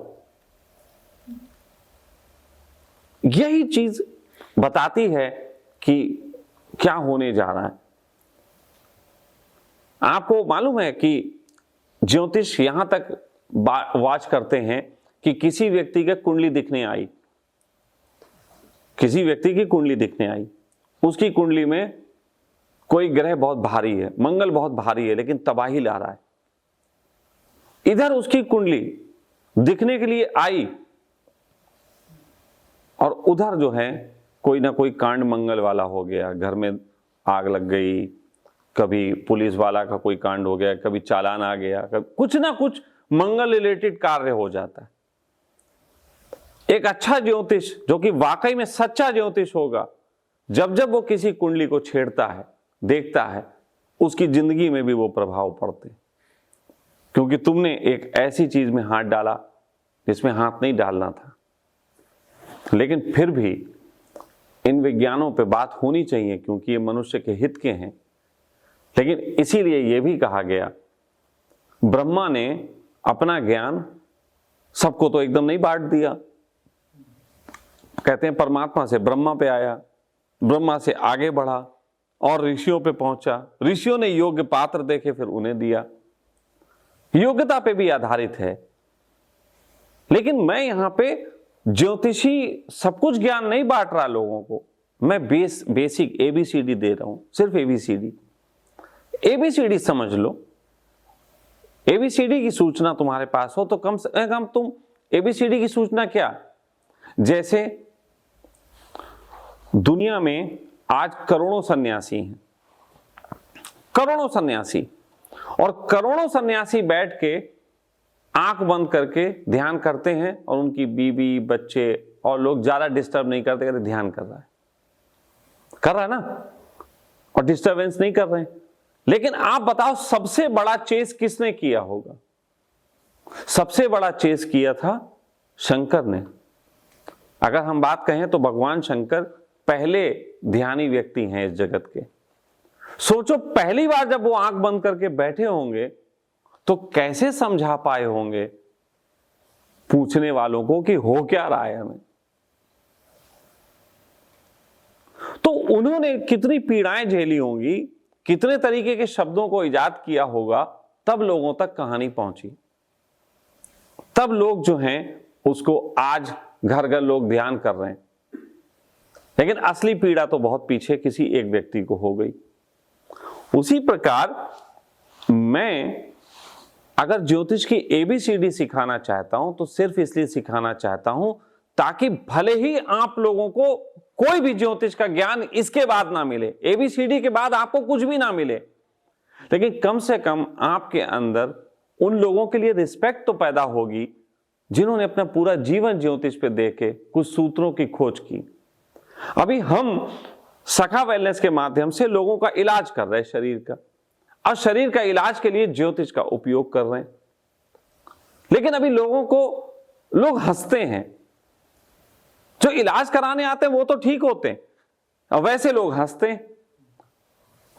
यही चीज बताती है कि क्या होने जा रहा है। आपको मालूम है कि ज्योतिष यहां तक वाच करते हैं कि किसी व्यक्ति की कुंडली दिखने आई, किसी व्यक्ति की कुंडली दिखने आई, उसकी कुंडली में कोई ग्रह बहुत भारी है, मंगल बहुत भारी है, लेकिन तबाही ला रहा है। इधर उसकी कुंडली दिखने के लिए आई और उधर जो है कोई ना कोई कांड मंगल वाला हो गया, घर में आग लग गई, कभी पुलिस वाला का कोई कांड हो गया, कभी चालान आ गया, कभी कुछ ना कुछ मंगल रिलेटेड कार्य हो जाता है। एक अच्छा ज्योतिष जो कि वाकई में सच्चा ज्योतिष होगा, जब जब वो किसी कुंडली को छेड़ता है, देखता है, उसकी जिंदगी में भी वो प्रभाव पड़ते, क्योंकि तुमने एक ऐसी चीज में हाथ डाला जिसमें हाथ नहीं डालना था। लेकिन फिर भी इन विज्ञानों पे बात होनी चाहिए, क्योंकि ये मनुष्य के हित के हैं। लेकिन इसीलिए ये भी कहा गया, ब्रह्मा ने अपना ज्ञान सबको तो एकदम नहीं बांट दिया। कहते हैं परमात्मा से ब्रह्मा पे आया, ब्रह्मा से आगे बढ़ा और ऋषियों पे पहुंचा, ऋषियों ने योग्य पात्र देखे, फिर उन्हें दिया। योग्यता पे भी आधारित है। लेकिन मैं यहां पे ज्योतिषी सब कुछ ज्ञान नहीं बांट रहा लोगों को, मैं बेसिक ABCD दे रहा हूं, सिर्फ ABCD समझ लो। ABCD की सूचना तुम्हारे पास हो तो कम से कम तुम ABCD की सूचना क्या, जैसे दुनिया में आज करोड़ों सन्यासी हैं, करोड़ों सन्यासी, और करोड़ों सन्यासी बैठ के आंख बंद करके ध्यान करते हैं, और उनकी बीवी बच्चे और लोग ज्यादा डिस्टर्ब नहीं करते, कहते ध्यान कर रहा है ना, और डिस्टरबेंस नहीं कर रहे हैं। लेकिन आप बताओ सबसे बड़ा चेस किसने किया होगा? सबसे बड़ा चेस किया था शंकर ने। अगर हम बात कहें तो भगवान शंकर पहले ध्यानी व्यक्ति हैं इस जगत के। सोचो पहली बार जब वो आंख बंद करके बैठे होंगे तो कैसे समझा पाए होंगे पूछने वालों को कि हो क्या रहा है हमें। तो उन्होंने कितनी पीड़ाएं झेली होंगी, कितने तरीके के शब्दों को इजाद किया होगा, तब लोगों तक कहानी पहुंची। तब लोग जो हैं उसको आज घर घर लोग ध्यान कर रहे हैं। लेकिन असली पीड़ा तो बहुत पीछे किसी एक व्यक्ति को हो गई। उसी प्रकार मैं अगर ज्योतिष की ABCD सिखाना चाहता हूं तो सिर्फ इसलिए सिखाना चाहता हूं ताकि भले ही आप लोगों को कोई भी ज्योतिष का ज्ञान इसके बाद ना मिले, ABCD के बाद आपको कुछ भी ना मिले, लेकिन कम से कम आपके अंदर उन लोगों के लिए रिस्पेक्ट तो पैदा होगी जिन्होंने अपना पूरा जीवन ज्योतिष पे देके कुछ सूत्रों की खोज की। अभी हम सखा वेलनेस के माध्यम से लोगों का इलाज कर रहे हैं शरीर का, और शरीर का इलाज के लिए ज्योतिष का उपयोग कर रहे हैं। लेकिन अभी लोग हंसते हैं, जो इलाज कराने आते हैं वो तो ठीक होते हैं, और वैसे लोग हंसते हैं।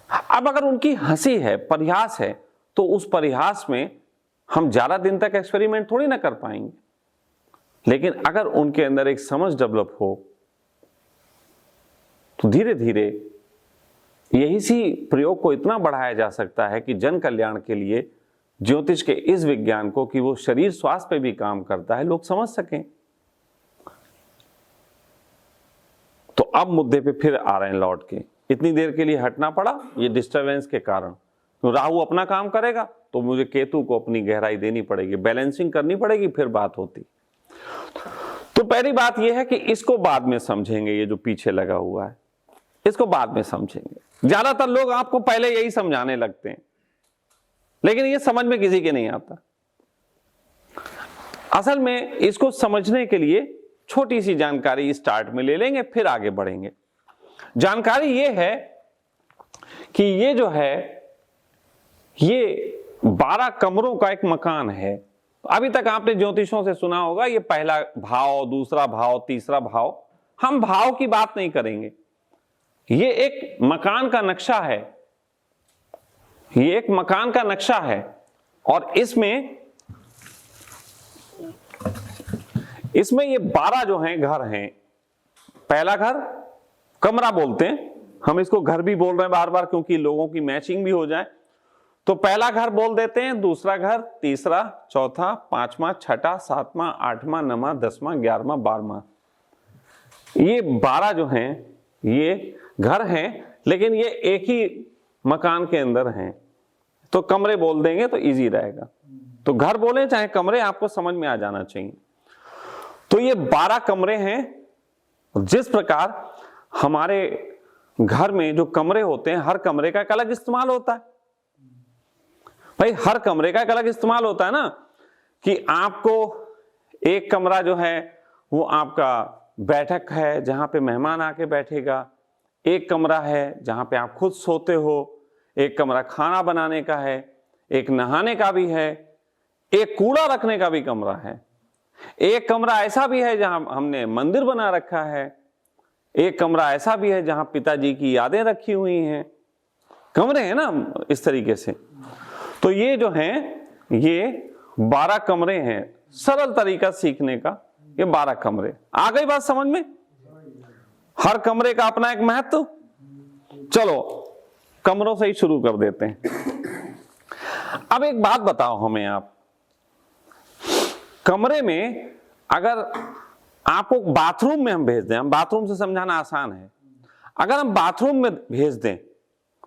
अब अगर उनकी हंसी है, परिहास है, तो उस परिहास में हम ज्यादा दिन तक एक्सपेरिमेंट थोड़ी ना कर पाएंगे। लेकिन अगर उनके अंदर एक समझ डेवलप हो तो धीरे धीरे यही सी प्रयोग को इतना बढ़ाया जा सकता है कि जन कल्याण के लिए ज्योतिष के इस विज्ञान को, कि वो शरीर स्वास्थ्य पे भी काम करता है, लोग समझ सकें। तो अब मुद्दे पे फिर आ रहे हैं लौट के। इतनी देर के लिए हटना पड़ा ये डिस्टरबेंस के कारण। तो राहु अपना काम करेगा तो मुझे केतु को अपनी गहराई देनी पड़ेगी, बैलेंसिंग करनी पड़ेगी, फिर बात होती। तो पहली बात यह है कि इसको बाद में समझेंगे, ये जो पीछे लगा हुआ है इसको बाद में समझेंगे। ज्यादातर लोग आपको पहले यही समझाने लगते हैं, लेकिन ये समझ में किसी के नहीं आता। असल में इसको समझने के लिए छोटी सी जानकारी स्टार्ट में ले लेंगे, फिर आगे बढ़ेंगे। जानकारी ये है कि ये जो है ये 12 कमरों का एक मकान है। अभी तक आपने ज्योतिषों से सुना होगा ये पहला भाव, दूसरा भाव, तीसरा भाव। हम भाव की बात नहीं करेंगे। ये एक मकान का नक्शा है, ये एक मकान का नक्शा है, और इसमें इसमें ये 12 जो हैं घर हैं। पहला घर कमरा बोलते हैं, हम इसको घर भी बोल रहे हैं बार बार क्योंकि लोगों की मैचिंग भी हो जाए। तो पहला घर बोल देते हैं, दूसरा घर, तीसरा, चौथा, पांचवा, छठा, सातवां, आठवां, नौवां, 10वां, 11वां, 12वां। ये 12 जो हैं ये घर हैं, लेकिन ये एक ही मकान के अंदर हैं, तो कमरे बोल देंगे तो इजी रहेगा। तो घर बोले चाहे कमरे, आपको समझ में आ जाना चाहिए। तो ये 12 कमरे हैं। जिस प्रकार हमारे घर में जो कमरे होते हैं, हर कमरे का एक अलग इस्तेमाल होता है। भाई हर कमरे का एक अलग इस्तेमाल होता है ना, कि आपको एक कमरा जो है वो आपका बैठक है जहां पे मेहमान आके बैठेगा, एक कमरा है जहां पे आप खुद सोते हो, एक कमरा खाना बनाने का है, एक नहाने का भी है, एक कूड़ा रखने का भी कमरा है, एक कमरा ऐसा भी है जहां हमने मंदिर बना रखा है, एक कमरा ऐसा भी है जहां पिताजी की यादें रखी हुई हैं। कमरे हैं ना इस तरीके से। तो ये जो हैं ये 12 कमरे हैं। सरल तरीका सीखने का, ये 12 कमरे। आ गई बात समझ में? हर कमरे का अपना एक महत्व। चलो कमरों से ही शुरू कर देते हैं। अब एक बात बताओ हमें आप, कमरे में अगर आपको बाथरूम में हम भेज दें, हम बाथरूम से समझाना आसान है, अगर हम बाथरूम में भेज दें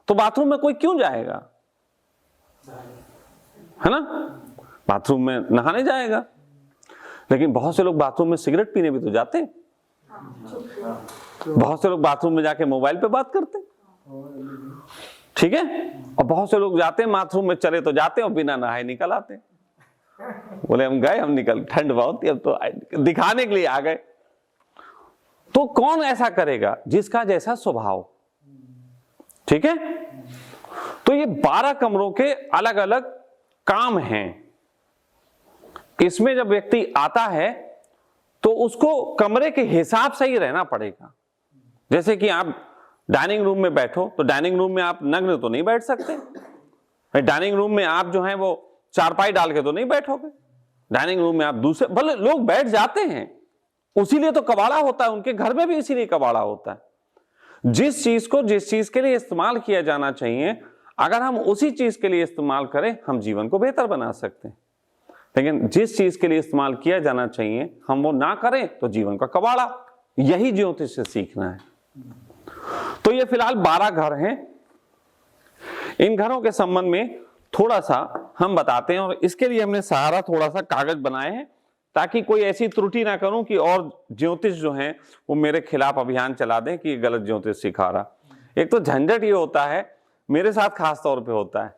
तो बाथरूम में कोई क्यों जाएगा? है ना, बाथरूम में नहाने जाएगा। लेकिन बहुत से लोग बाथरूम में सिगरेट पीने भी तो जाते हैं, बहुत से लोग बाथरूम में जाके मोबाइल पे बात करते हैं, ठीक है, और बहुत से लोग जाते हैं बाथरूम में, चले तो जाते हैं और बिना नहाए निकल आते हैं। बोले हम गए, हम निकल, ठंड बहुत थी, अब तो दिखाने के लिए आ गए। तो कौन ऐसा करेगा? जिसका जैसा स्वभाव, ठीक है। तो ये 12 कमरों के अलग अलग काम हैं। इसमें जब व्यक्ति आता है तो उसको कमरे के हिसाब से ही रहना पड़ेगा। जैसे कि आप डाइनिंग रूम में बैठो तो डाइनिंग रूम में आप नग्न तो नहीं बैठ सकते, डाइनिंग रूम में आप जो है वो चारपाई डाल के तो नहीं बैठोगे, डाइनिंग रूम में आप दूसरे, भले लोग बैठ जाते हैं, उसीलिए तो कबाड़ा होता है, उनके घर में भी इसीलिए कबाड़ा होता है। जिस चीज को जिस चीज के लिए इस्तेमाल किया जाना चाहिए, अगर हम उसी चीज के लिए इस्तेमाल करें, हम जीवन को बेहतर बना सकते हैं। लेकिन जिस चीज के लिए इस्तेमाल किया जाना चाहिए हम वो ना करें तो जीवन का कबाड़ा। यही ज्योतिष से सीखना है। तो ये फिलहाल 12 घर हैं। इन घरों के संबंध में थोड़ा सा हम बताते हैं, और इसके लिए हमने सहारा थोड़ा सा कागज बनाए हैं ताकि कोई ऐसी त्रुटि ना करूं कि और ज्योतिष जो हैं वो मेरे खिलाफ अभियान चला दें कि गलत ज्योतिष सिखा रहा। एक तो झंझट ये होता है, मेरे साथ खास तौर पे होता है,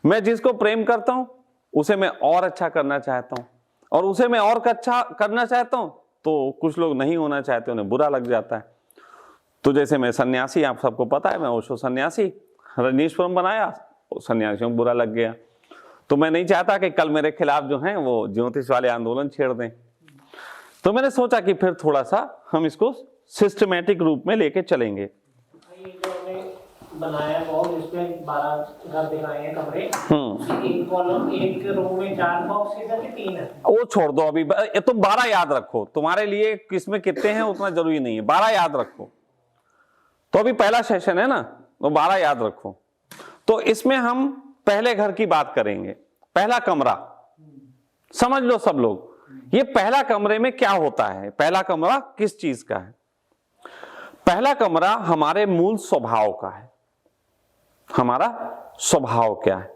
मैं जिसको प्रेम करता हूं उसे मैं और अच्छा करना चाहता हूं, और उसे मैं और अच्छा करना चाहता हूं तो कुछ लोग नहीं होना चाहते, उन्हें बुरा लग जाता है। तो जैसे मैं सन्यासी, आप सबको पता है मैं ओशो सन्यासी, रजनीश्वरम बनाया, सन्यासियों को बुरा लग गया। तो मैं नहीं चाहता कि कल मेरे खिलाफ जो हैं वो ज्योतिष वाले आंदोलन छेड़ दें। तो मैंने सोचा कि फिर थोड़ा सा हम इसको सिस्टमैटिक रूप में लेके चलेंगे। बनाया बहुत, इसमें 12 घर दिखाए हैं कमरे। एक कॉलम, एक रो में 4 बॉक्सेस है कि 3 है? वो छोड़ दो अभी, तुम 12 याद रखो, तुम्हारे लिए किसमें कितने हैं उतना जरूरी नहीं है, 12 याद रखो। तो अभी पहला सेशन है ना, तो 12 याद रखो। तो इसमें हम पहले घर की बात करेंगे। पहला कमरा समझ लो सब लोग, ये पहला कमरे में क्या होता है, पहला कमरा किस चीज का है? पहला कमरा हमारे मूल स्वभाव का है। हमारा स्वभाव क्या है,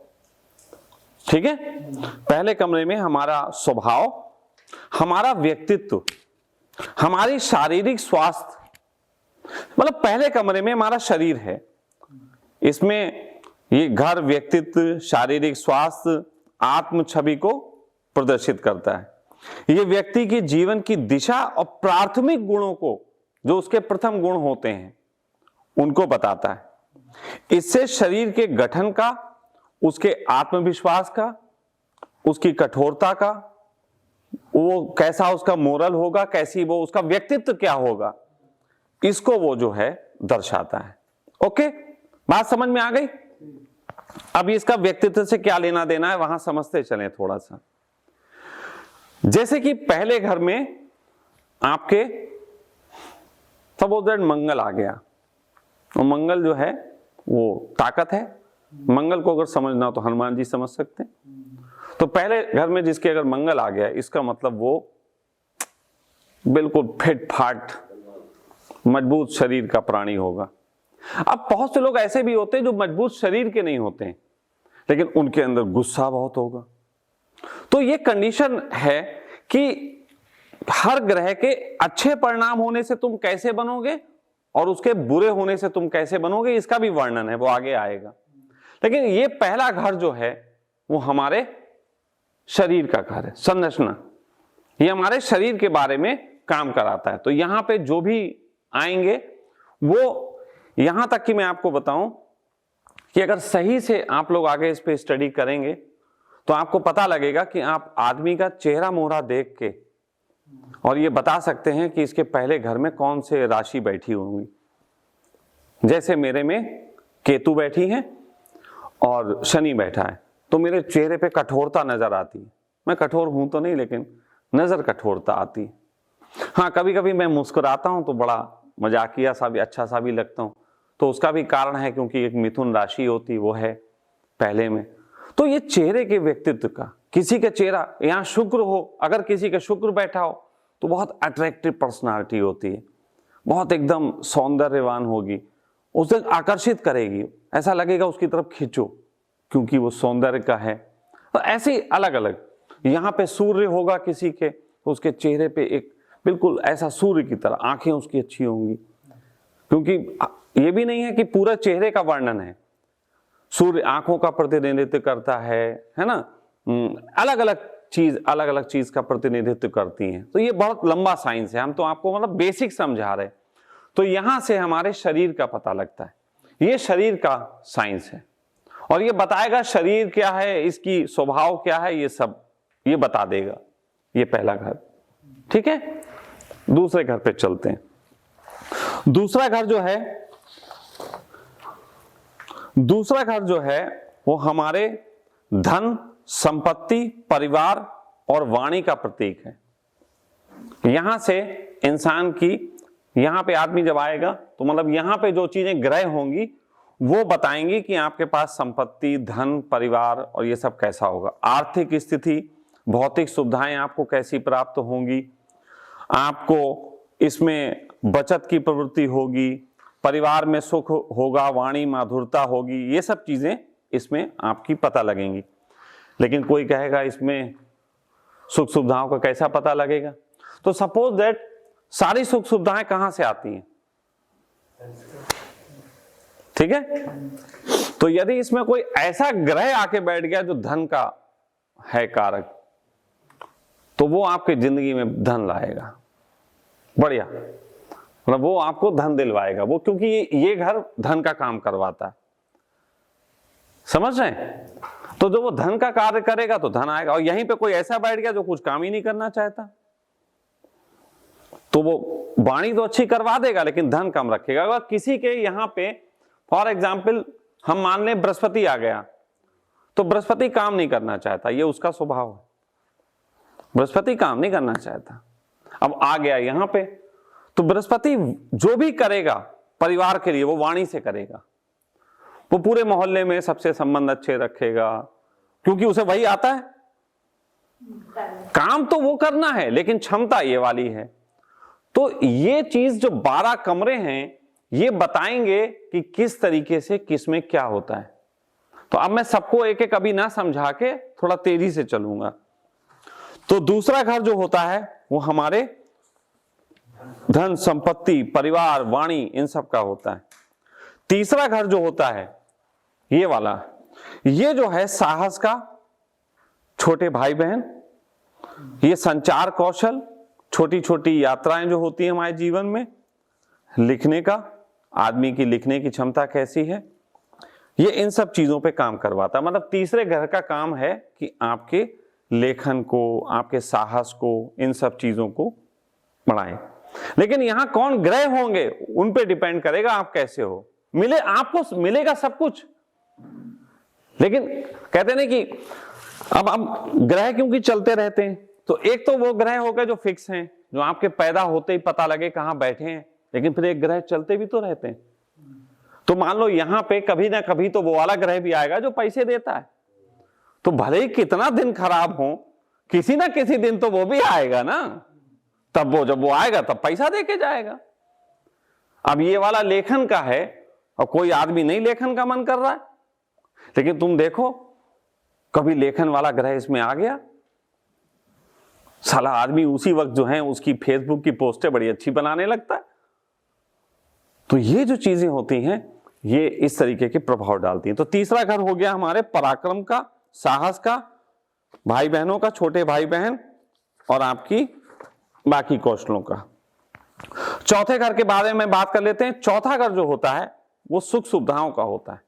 ठीक है। पहले कमरे में हमारा स्वभाव, हमारा व्यक्तित्व, हमारी शारीरिक स्वास्थ्य, मतलब पहले कमरे में हमारा शरीर है। इसमें ये घर व्यक्तित्व, शारीरिक स्वास्थ्य, आत्म छवि को प्रदर्शित करता है। ये व्यक्ति की जीवन की दिशा और प्राथमिक गुणों को, जो उसके प्रथम गुण होते हैं, उनको बताता है। इससे शरीर के गठन का, उसके आत्मविश्वास का, उसकी कठोरता का, वो कैसा उसका मोरल होगा, कैसी वो उसका व्यक्तित्व क्या होगा, इसको वो जो है दर्शाता है। ओके, बात समझ में आ गई? अब इसका व्यक्तित्व से क्या लेना देना है वहां समझते चलें थोड़ा सा। जैसे कि पहले घर में आपके सपोज दैट मंगल आ गया, और मंगल जो है वो ताकत है। मंगल को अगर समझना हो तो हनुमान जी समझ सकते हैं। तो पहले घर में जिसके अगर मंगल आ गया, इसका मतलब वो बिल्कुल फिट फाट मजबूत शरीर का प्राणी होगा। अब बहुत से लोग ऐसे भी होते हैं जो मजबूत शरीर के नहीं होते हैं, लेकिन उनके अंदर गुस्सा बहुत होगा। तो ये कंडीशन है कि हर ग्रह के अच्छे परिणाम होने से तुम कैसे बनोगे और उसके बुरे होने से तुम कैसे बनोगे, इसका भी वर्णन है, वो आगे आएगा। लेकिन ये पहला घर जो है वो हमारे शरीर का घर है, संरचना। ये हमारे शरीर के बारे में काम कराता है। तो यहां पे जो भी आएंगे वो, यहां तक कि मैं आपको बताऊं कि अगर सही से आप लोग आगे इस पे स्टडी करेंगे तो आपको पता लगेगा कि आप आदमी का चेहरा मोहरा देख के और ये बता सकते हैं कि इसके पहले घर में कौन से राशि बैठी होंगी। जैसे मेरे में केतु बैठी है और शनि बैठा है, तो मेरे चेहरे पे कठोरता नजर आती है। मैं कठोर हूं तो नहीं, लेकिन नजर कठोरता आती है। हाँ, कभी कभी मैं मुस्कुराता हूं तो बड़ा मजाकिया सा भी, अच्छा सा भी लगता हूं, तो उसका भी कारण है क्योंकि एक मिथुन राशि होती वो है पहले में। तो ये चेहरे के व्यक्तित्व का, किसी का चेहरा, यहाँ शुक्र हो, अगर किसी का शुक्र बैठा हो तो बहुत अट्रैक्टिव पर्सनालिटी होती है, बहुत एकदम सौंदर्यवान होगी, उसे आकर्षित करेगी, ऐसा लगेगा उसकी तरफ खींचो क्योंकि वो सौंदर्य का है। तो ऐसे अलग अलग, यहाँ पे सूर्य होगा किसी के तो उसके चेहरे पे एक बिल्कुल ऐसा सूर्य की तरह आंखें उसकी अच्छी होंगी, क्योंकि ये भी नहीं है कि पूरा चेहरे का वर्णन है, सूर्य आंखों का प्रतिनिधित्व करता है ना, अलग अलग चीज का प्रतिनिधित्व करती हैं। तो ये बहुत लंबा साइंस है, हम तो आपको मतलब बेसिक समझा रहे। तो यहां से हमारे शरीर का पता लगता है, ये शरीर का साइंस है, और ये बताएगा शरीर क्या है, इसकी स्वभाव क्या है, ये सब ये बता देगा। ये पहला घर, ठीक है। दूसरे घर पे चलते हैं। दूसरा घर जो है वो हमारे धन, संपत्ति, परिवार और वाणी का प्रतीक है। यहां से इंसान की, यहां पे आदमी जब आएगा तो मतलब यहां पे जो चीजें ग्रह होंगी वो बताएंगी कि आपके पास संपत्ति, धन, परिवार और ये सब कैसा होगा। आर्थिक स्थिति, भौतिक सुविधाएं आपको कैसी प्राप्त होंगी, आपको इसमें बचत की प्रवृत्ति होगी, परिवार में सुख होगा, वाणी माधुरता होगी, ये सब चीजें इसमें आपकी पता लगेंगी। लेकिन कोई कहेगा इसमें सुख सुविधाओं का कैसा पता लगेगा? तो सपोज दैट सारी सुख सुविधाएं कहां से आती हैं? ठीक है। तो यदि इसमें कोई ऐसा ग्रह आके बैठ गया जो धन का है कारक, तो वो आपकी जिंदगी में धन लाएगा, बढ़िया, मतलब वो आपको धन दिलवाएगा, वो क्योंकि ये घर धन का काम करवाता है, समझ रहे हैं? तो जो वो धन का कार्य करेगा तो धन आएगा। और यहीं पे कोई ऐसा बैठ गया जो कुछ काम ही नहीं करना चाहता, तो वो वाणी तो अच्छी करवा देगा लेकिन धन कम रखेगा। अगर किसी के यहाँ पे फॉर एग्जाम्पल हम मान लें बृहस्पति आ गया, तो बृहस्पति काम नहीं करना चाहता, ये उसका स्वभाव है, बृहस्पति काम नहीं करना चाहता। अब आ गया यहाँ पे, तो बृहस्पति जो भी करेगा परिवार के लिए वो वाणी से करेगा, वो पूरे मोहल्ले में सबसे संबंध अच्छे रखेगा, क्योंकि उसे वही आता है। काम तो वो करना है लेकिन क्षमता ये वाली है। तो ये चीज जो 12 कमरे हैं ये बताएंगे कि किस तरीके से किसमें क्या होता है। तो अब मैं सबको एक एक अभी ना समझा के थोड़ा तेजी से चलूंगा। तो दूसरा घर जो होता है वो हमारे धन, संपत्ति, परिवार, वाणी, इन सब का होता है। तीसरा घर जो होता है ये वाला, ये जो है साहस का, छोटे भाई बहन, ये संचार कौशल, छोटी छोटी यात्राएं जो होती हैं हमारे जीवन में, लिखने का, आदमी की लिखने की क्षमता कैसी है, ये इन सब चीजों पे काम करवाता है। मतलब तीसरे घर का काम है कि आपके लेखन को, आपके साहस को, इन सब चीजों को बढ़ाएं। लेकिन यहां कौन ग्रह होंगे उन पे डिपेंड करेगा आप कैसे हो। मिले, आपको मिलेगा सब कुछ, लेकिन कहते नहीं कि अब ग्रह क्योंकि चलते रहते हैं, तो एक तो वो ग्रह हो गए जो फिक्स हैं, जो आपके पैदा होते ही पता लगे कहां बैठे हैं, लेकिन फिर एक ग्रह चलते भी तो रहते हैं। तो मान लो यहां पे कभी ना कभी तो वो वाला ग्रह भी आएगा जो पैसे देता है, तो भले ही कितना दिन खराब हो, किसी ना किसी दिन तो वो भी आएगा ना, तब वो जब वो आएगा तब पैसा देके जाएगा। अब ये वाला लेखन का है और कोई आदमी नहीं लेखन का मन कर रहा है, लेकिन तुम देखो कभी लेखन वाला ग्रह इसमें आ गया, साला आदमी उसी वक्त जो है उसकी फेसबुक की पोस्टें बड़ी अच्छी बनाने लगता है। तो ये जो चीजें होती हैं ये इस तरीके के प्रभाव डालती हैं। तो तीसरा घर हो गया हमारे पराक्रम का, साहस का, भाई बहनों का, छोटे भाई बहन और आपकी बाकी कौशलों का। चौथे घर के बारे में बात कर लेते हैं। चौथा घर जो होता है वो सुख सुविधाओं का होता है,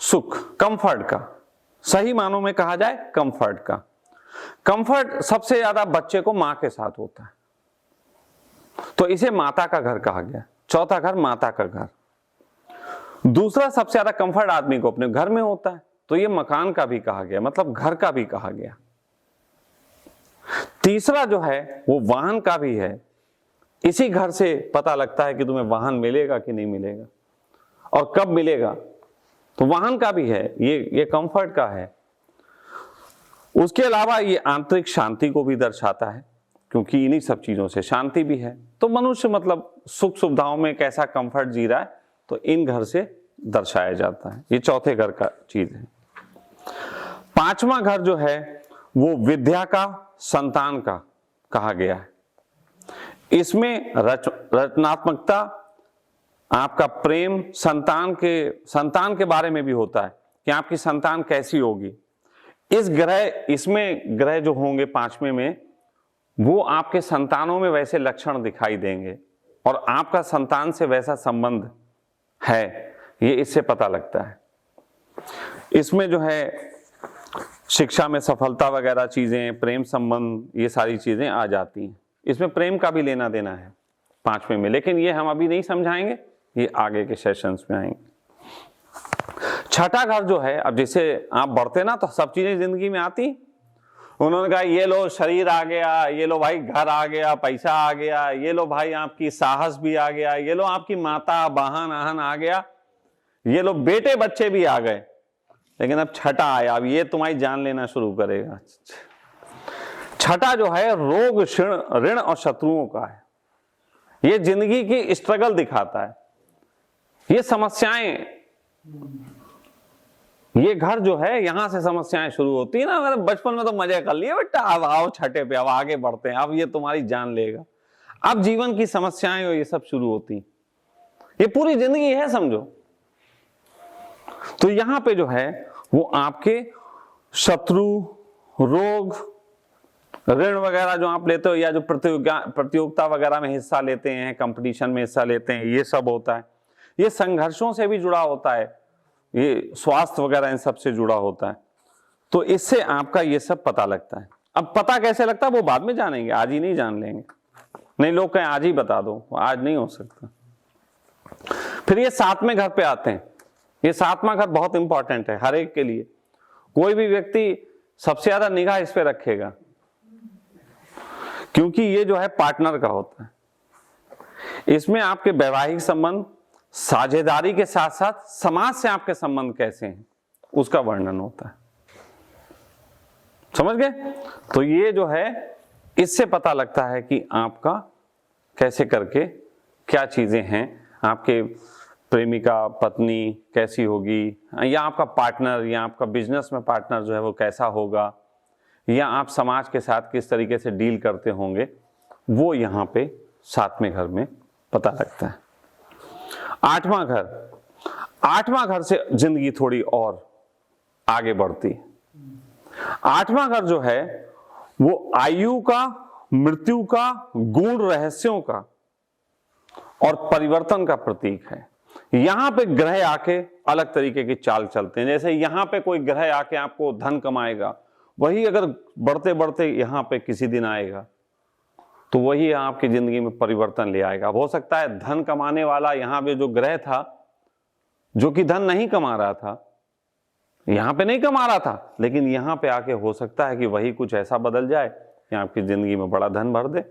सुख, कंफर्ट का, सही मानों में कहा जाए कंफर्ट का। कंफर्ट सबसे ज्यादा बच्चे को मां के साथ होता है, तो इसे माता का घर कहा गया। चौथा घर माता का घर। दूसरा सबसे ज्यादा कंफर्ट आदमी को अपने घर में होता है, तो ये मकान का भी कहा गया, मतलब घर का भी कहा गया। तीसरा जो है वो वाहन का भी है, इसी घर से पता लगता है कि तुम्हें वाहन मिलेगा कि नहीं मिलेगा और कब मिलेगा, तो वाहन का भी है, ये कंफर्ट का है। उसके अलावा ये आंतरिक शांति को भी दर्शाता है, क्योंकि इन्हीं सब चीजों से शांति भी है। तो मनुष्य मतलब सुख सुविधाओं में कैसा कंफर्ट जी रहा है, तो इन घर से दर्शाया जाता है। ये चौथे घर का चीज है। पांचवा घर जो है वो विद्या का, संतान का कहा गया है। इसमें रचनात्मकता, आपका प्रेम, संतान के बारे में भी होता है कि आपकी संतान कैसी होगी। इसमें ग्रह जो होंगे पांचवें में, वो आपके संतानों में वैसे लक्षण दिखाई देंगे और आपका संतान से वैसा संबंध है, ये इससे पता लगता है। इसमें जो है शिक्षा में सफलता वगैरह चीजें, प्रेम संबंध, ये सारी चीजें आ जाती हैं। इसमें प्रेम का भी लेना देना है पांचवें में, लेकिन ये हम अभी नहीं समझाएंगे, ये आगे के सेशंस में आएंगे। छठा घर जो है, अब जैसे आप बढ़ते ना तो सब चीजें जिंदगी में आती। उन्होंने कहा ये लो शरीर आ गया, ये लो भाई घर आ गया, पैसा आ गया, ये लो भाई आपकी साहस भी आ गया, ये लो आपकी माता बहन आहन आ गया, ये लो बेटे बच्चे भी आ गए, लेकिन अब छठा आया, अब ये तुम्हारी जान लेना शुरू करेगा। छठा जो है रोग, ऋण और शत्रुओं का है। ये जिंदगी की स्ट्रगल दिखाता है, ये समस्याएं, ये घर जो है यहां से समस्याएं शुरू होती है ना। अगर बचपन में तो मजे कर लिए बेटा, अब आओ छठे पे, अब आगे बढ़ते हैं, अब ये तुम्हारी जान लेगा। अब जीवन की समस्याएं और ये सब शुरू होती, ये पूरी जिंदगी है समझो। तो यहां पे जो है वो आपके शत्रु, रोग, ऋण वगैरह जो आप लेते हो, या जो प्रतियोगिता वगैरह में हिस्सा लेते हैं, कंपटीशन में हिस्सा लेते हैं, ये सब होता है। ये संघर्षों से भी जुड़ा होता है, ये स्वास्थ्य वगैरह इन सब से जुड़ा होता है। तो इससे आपका ये सब पता लगता है। अब पता कैसे लगता है वो बाद में जानेंगे, आज ही नहीं जान लेंगे। नहीं, लोग कहें आज ही बता दो, आज नहीं हो सकता। फिर ये सातवें घर पे आते हैं। ये सातवां घर बहुत इंपॉर्टेंट है हर एक के लिए। कोई भी व्यक्ति सबसे ज्यादा निगाह इस पे रखेगा, क्योंकि ये जो है पार्टनर का होता है। इसमें आपके वैवाहिक संबंध, साझेदारी के साथ साथ समाज से आपके संबंध कैसे हैं उसका वर्णन होता है। समझ गए? तो ये जो है इससे पता लगता है कि आपका कैसे करके क्या चीजें हैं, आपके प्रेमिका पत्नी कैसी होगी, या आपका पार्टनर या आपका बिजनेस में पार्टनर जो है वो कैसा होगा, या आप समाज के साथ किस तरीके से डील करते होंगे, वो यहाँ पे सातवें घर में पता लगता है। आठवां घर, आठवां घर से जिंदगी थोड़ी और आगे बढ़ती है। आठवां घर जो है वो आयु का, मृत्यु का, गूढ़ रहस्यों का और परिवर्तन का प्रतीक है। यहां पे ग्रह आके अलग तरीके की चाल चलते हैं। जैसे यहां पे कोई ग्रह आके आपको धन कमाएगा, वही अगर बढ़ते बढ़ते यहां पे किसी दिन आएगा तो वही आपकी जिंदगी में परिवर्तन ले आएगा। हो सकता है धन कमाने वाला यहां पे जो ग्रह था, जो कि धन नहीं कमा रहा था, यहां पे नहीं कमा रहा था, लेकिन यहां पे आके हो सकता है कि वही कुछ ऐसा बदल जाए कि आपकी जिंदगी में बड़ा धन भर दे।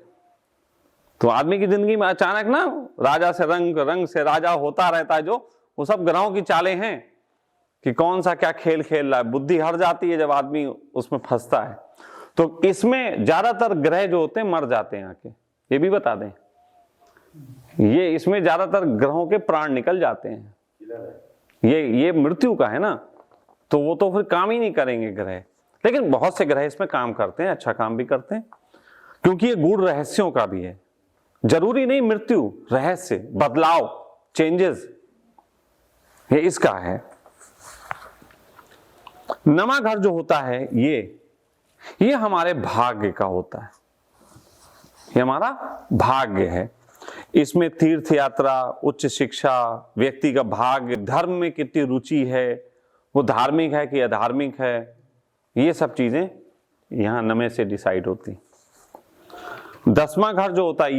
तो आदमी की जिंदगी में अचानक ना राजा से रंग, रंग से राजा होता रहता है, जो वो सब ग्रहों की चालें हैं कि कौन सा क्या खेल खेल रहा है। बुद्धि हट जाती है जब आदमी उसमें फंसता है। तो इसमें ज्यादातर ग्रह जो होते हैं मर जाते हैं आके, ये भी बता दें। ये इसमें ज्यादातर ग्रहों के प्राण निकल जाते हैं। ये मृत्यु का है ना, तो वो तो फिर काम ही नहीं करेंगे ग्रह। लेकिन बहुत से ग्रह इसमें काम करते हैं, अच्छा काम भी करते हैं, क्योंकि ये गूढ़ रहस्यों का भी है। जरूरी नहीं मृत्यु, रहस्य, बदलाव, चेंजेस, ये इसका है। नमा घर जो होता है ये हमारे भाग्य का होता है, ये हमारा भाग्य है। इसमें तीर्थ यात्रा, उच्च शिक्षा, व्यक्ति का भाग्य, धर्म में कितनी रुचि है, वो धार्मिक है कि अधार्मिक है, ये सब चीजें यहां नमे से डिसाइड होती। 10वां घर जो होता है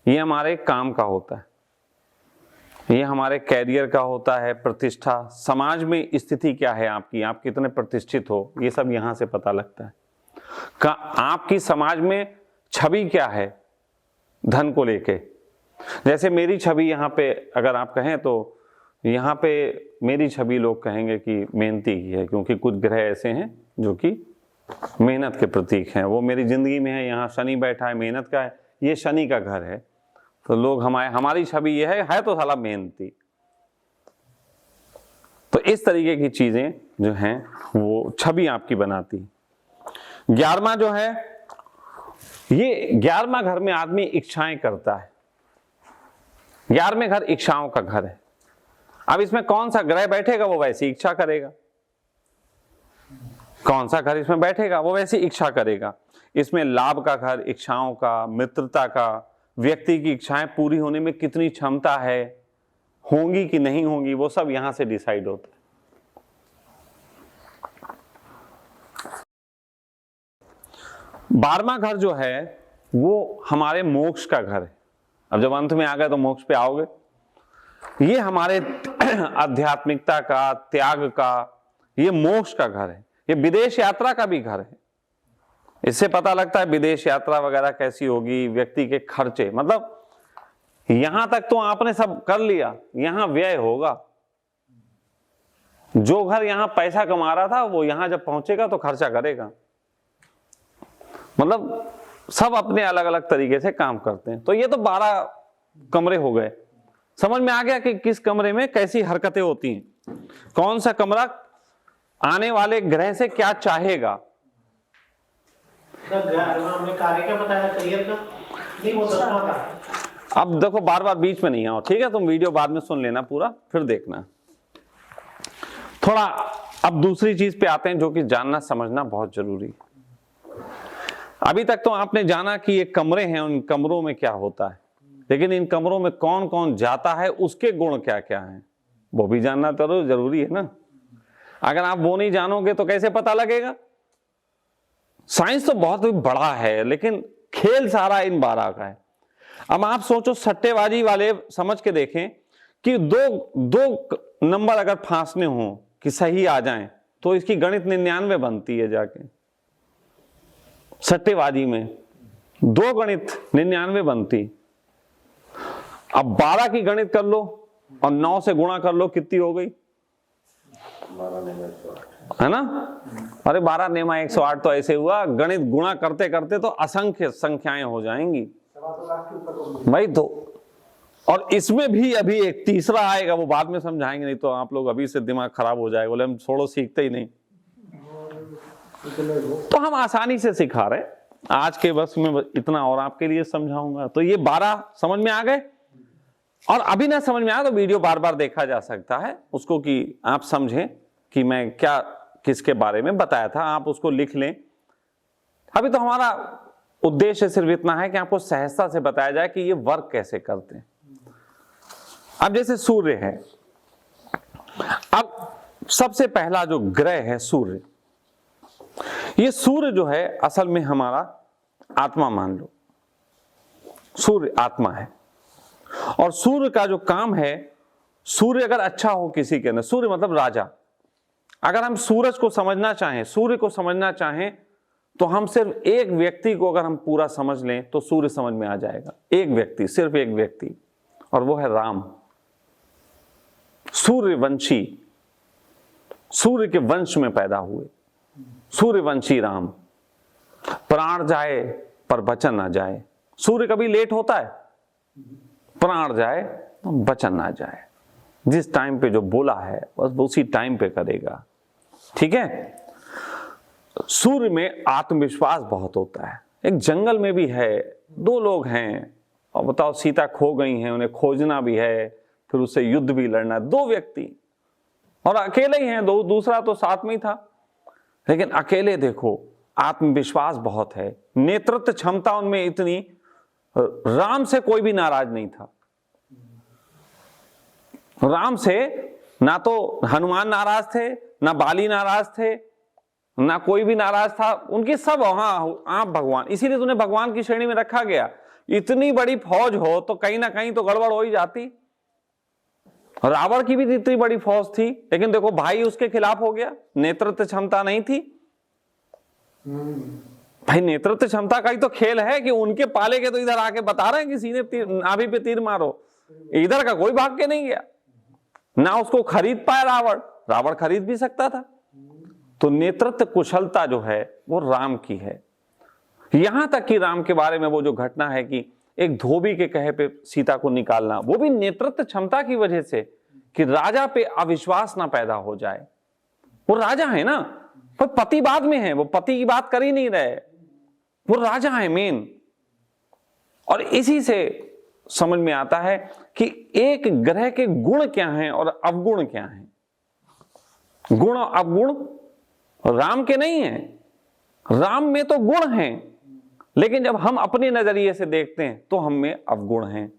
ये हमारे काम का होता है, ये हमारे कैरियर का होता है, प्रतिष्ठा, समाज में स्थिति क्या है आपकी, आप कितने प्रतिष्ठित हो, ये सब यहां से पता लगता है। आपकी समाज में छवि क्या है धन को लेके। जैसे मेरी छवि यहाँ पे अगर आप कहें तो यहाँ पे मेरी छवि लोग कहेंगे कि मेहनती ही है, क्योंकि कुछ ग्रह ऐसे हैं जो कि मेहनत के प्रतीक हैं। वो मेरी जिंदगी में है, यहाँ शनि बैठा है, मेहनत का है, ये शनि का घर है, तो लोग हमारी छवि ये है तो साला मेहनती। तो इस तरीके की चीजें जो हैं वो छवि आपकी बनाती। 11वां जो है ये 11वां घर में आदमी इच्छाएं करता है। 11वें घर इच्छाओं का घर है। अब इसमें कौन सा ग्रह बैठेगा वो वैसी इच्छा करेगा, कौन सा घर इसमें बैठेगा वो वैसी इच्छा करेगा। इसमें लाभ का घर, इच्छाओं का, मित्रता का, व्यक्ति की इच्छाएं पूरी होने में कितनी क्षमता है, होंगी कि नहीं होंगी, वो सब यहां से डिसाइड होता है। 12वां घर जो है वो हमारे मोक्ष का घर है। अब जब अंत में आ गए तो मोक्ष पे आओगे। ये हमारे आध्यात्मिकता का, त्याग का, ये मोक्ष का घर है। ये विदेश यात्रा का भी घर है। इससे पता लगता है विदेश यात्रा वगैरह कैसी होगी, व्यक्ति के खर्चे, मतलब यहां तक तो आपने सब कर लिया, यहां व्यय होगा। जो घर यहां पैसा कमा रहा था वो यहां जब पहुंचेगा तो खर्चा करेगा। मतलब सब अपने अलग अलग तरीके से काम करते हैं। तो ये तो 12 कमरे हो गए। समझ में आ गया कि किस कमरे में कैसी हरकतें होती हैं, कौन सा कमरा आने वाले ग्रह से क्या चाहेगा। कार्य क्या बताया, करियर का नहीं, वो 10वां था। अब देखो बार बार बीच में नहीं आओ, ठीक है, तुम वीडियो बाद में सुन लेना पूरा, फिर देखना थोड़ा। अब दूसरी चीज पे आते हैं जो कि जानना समझना बहुत जरूरी है। अभी तक तो आपने जाना कि ये कमरे हैं, उन कमरों में क्या होता है, लेकिन इन कमरों में कौन कौन जाता है, उसके गुण क्या क्या हैं, वो भी जानना तो जरूरी है ना। अगर आप वो नहीं जानोगे तो कैसे पता लगेगा। साइंस तो बहुत बड़ा है, लेकिन खेल सारा इन 12 का है। अब आप सोचो, सट्टेबाजी वाले समझ के देखें कि दो नंबर अगर फांसने हो कि सही आ जाएं, तो इसकी गणित 99 बनती है जाके। सट्टेबाजी में 2 गणित 99 बनती। अब 12 की गणित कर लो और 9 से गुणा कर लो, कितनी हो गई, है ना। अरे 12 नेमा 108 तो ऐसे हुआ, गणित गुणा करते करते तो असंख्य संख्याएं हो जाएंगी भाई। तो और इसमें भी अभी एक तीसरा आएगा, वो बाद में समझाएंगे, नहीं तो आप लोग अभी से दिमाग खराब हो जाएगा, बोले हम छोड़ो सीखते ही नहीं। तो हम आसानी से सिखा रहे, आज के बस में इतना और आपके लिए समझाऊंगा। तो ये 12 समझ में आ गए। और अभी ना समझ में आया तो वीडियो बार बार देखा जा सकता है उसको, कि आप समझें कि मैं क्या किसके बारे में बताया था, आप उसको लिख लें। अभी तो हमारा उद्देश्य सिर्फ इतना है कि आपको सहजता से बताया जाए कि ये वर्क कैसे करते हैं। अब जैसे सूर्य है, अब सबसे पहला जो ग्रह है सूर्य, ये सूर्य जो है असल में हमारा आत्मा मान लो, सूर्य आत्मा है। और सूर्य का जो काम है, सूर्य अगर अच्छा हो किसी के अंदर, सूर्य मतलब राजा, अगर हम सूरज को समझना चाहें, सूर्य को समझना चाहें, तो हम सिर्फ एक व्यक्ति को अगर हम पूरा समझ लें तो सूर्य समझ में आ जाएगा। एक व्यक्ति, सिर्फ एक व्यक्ति, और वो है राम। सूर्यवंशी, सूर्य के वंश में पैदा हुए सूर्यवंशी राम। प्राण जाए पर वचन ना जाए। सूर्य कभी लेट होता है? प्राण जाए वचन ना जाए। जिस टाइम पे जो बोला है बस उसी टाइम पे करेगा। ठीक है। सूर्य में आत्मविश्वास बहुत होता है। एक जंगल में भी है, दो लोग हैं और बताओ सीता खो गई हैं, उन्हें खोजना भी है, फिर उससे युद्ध भी लड़ना, दो व्यक्ति, और अकेले ही हैं, दो, दूसरा तो साथ में ही था, लेकिन अकेले देखो आत्मविश्वास बहुत है, नेतृत्व क्षमता उनमें इतनी। राम से कोई भी नाराज नहीं था। राम से ना तो हनुमान नाराज थे, ना बाली नाराज थे, ना कोई भी नाराज था। उनकी सब, हाँ आप भगवान, इसीलिए उन्हें भगवान की श्रेणी में रखा गया। इतनी बड़ी फौज हो तो कहीं ना कहीं तो गड़बड़ हो ही जाती। रावण की भी इतनी बड़ी फौज थी, लेकिन देखो भाई उसके खिलाफ हो गया। नेतृत्व क्षमता नहीं थी। भाई नेतृत्व क्षमता का ही तो खेल है कि उनके पाले के तो इधर आके बता रहे हैं कि सीधे तीर, नाभि पे तीर मारो। इधर का कोई भाग के नहीं गया, ना उसको खरीद पाया रावण। रावण खरीद भी सकता था। तो नेतृत्व कुशलता जो है वो राम की है। यहां तक कि राम के बारे में वो जो घटना है कि एक धोबी के कहे पे सीता को निकालना, वो भी नेतृत्व क्षमता की वजह से, कि राजा पे अविश्वास ना पैदा हो जाए। वो राजा है ना, पर पति बाद में है, वो पति की बात कर ही नहीं रहे, वो राजा है मेन। और इसी से समझ में आता है कि एक ग्रह के गुण क्या हैं और अवगुण क्या हैं। गुण और अवगुण राम के नहीं है। राम में तो गुण हैं, लेकिन जब हम अपने नजरिए से देखते हैं तो हम में अवगुण हैं।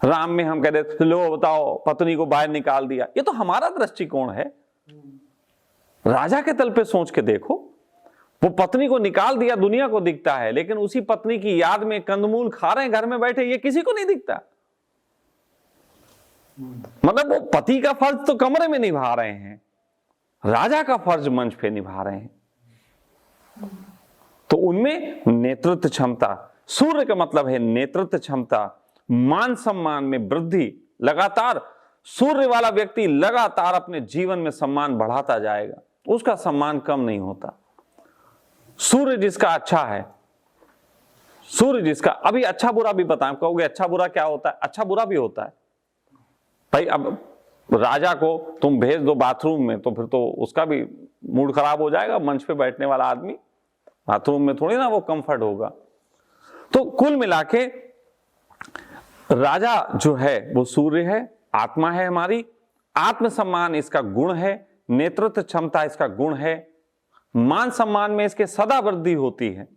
राम में हम कहते हैं लो बताओ पत्नी को बाहर निकाल दिया, ये तो हमारा दृष्टिकोण है। राजा के तल पे सोच के देखो, वो पत्नी को निकाल दिया दुनिया को दिखता है, लेकिन उसी पत्नी की याद में कंदमूल खा रहे हैं घर में बैठे, ये किसी को नहीं दिखता। मतलब वो पति का फर्ज तो कमरे में निभा रहे हैं, राजा का फर्ज मंच पे निभा रहे हैं। तो उनमें नेतृत्व क्षमता, सूर्य का मतलब है नेतृत्व क्षमता, मान सम्मान में वृद्धि। लगातार सूर्य वाला व्यक्ति लगातार अपने जीवन में सम्मान बढ़ाता जाएगा, उसका सम्मान कम नहीं होता। सूर्य जिसका अच्छा है, सूर्य जिसका, अभी अच्छा बुरा भी बताएं, कहोगे अच्छा बुरा क्या होता है? अच्छा बुरा भी होता है भाई। अब राजा को तुम भेज दो बाथरूम में तो फिर तो उसका भी मूड खराब हो जाएगा। मंच पे बैठने वाला आदमी बाथरूम में थोड़ी ना वो कंफर्ट होगा। तो कुल मिलाके राजा जो है वो सूर्य है, आत्मा है हमारी। आत्मसम्मान इसका गुण है, नेतृत्व क्षमता इसका गुण है, मान सम्मान में इसके सदा वृद्धि होती है।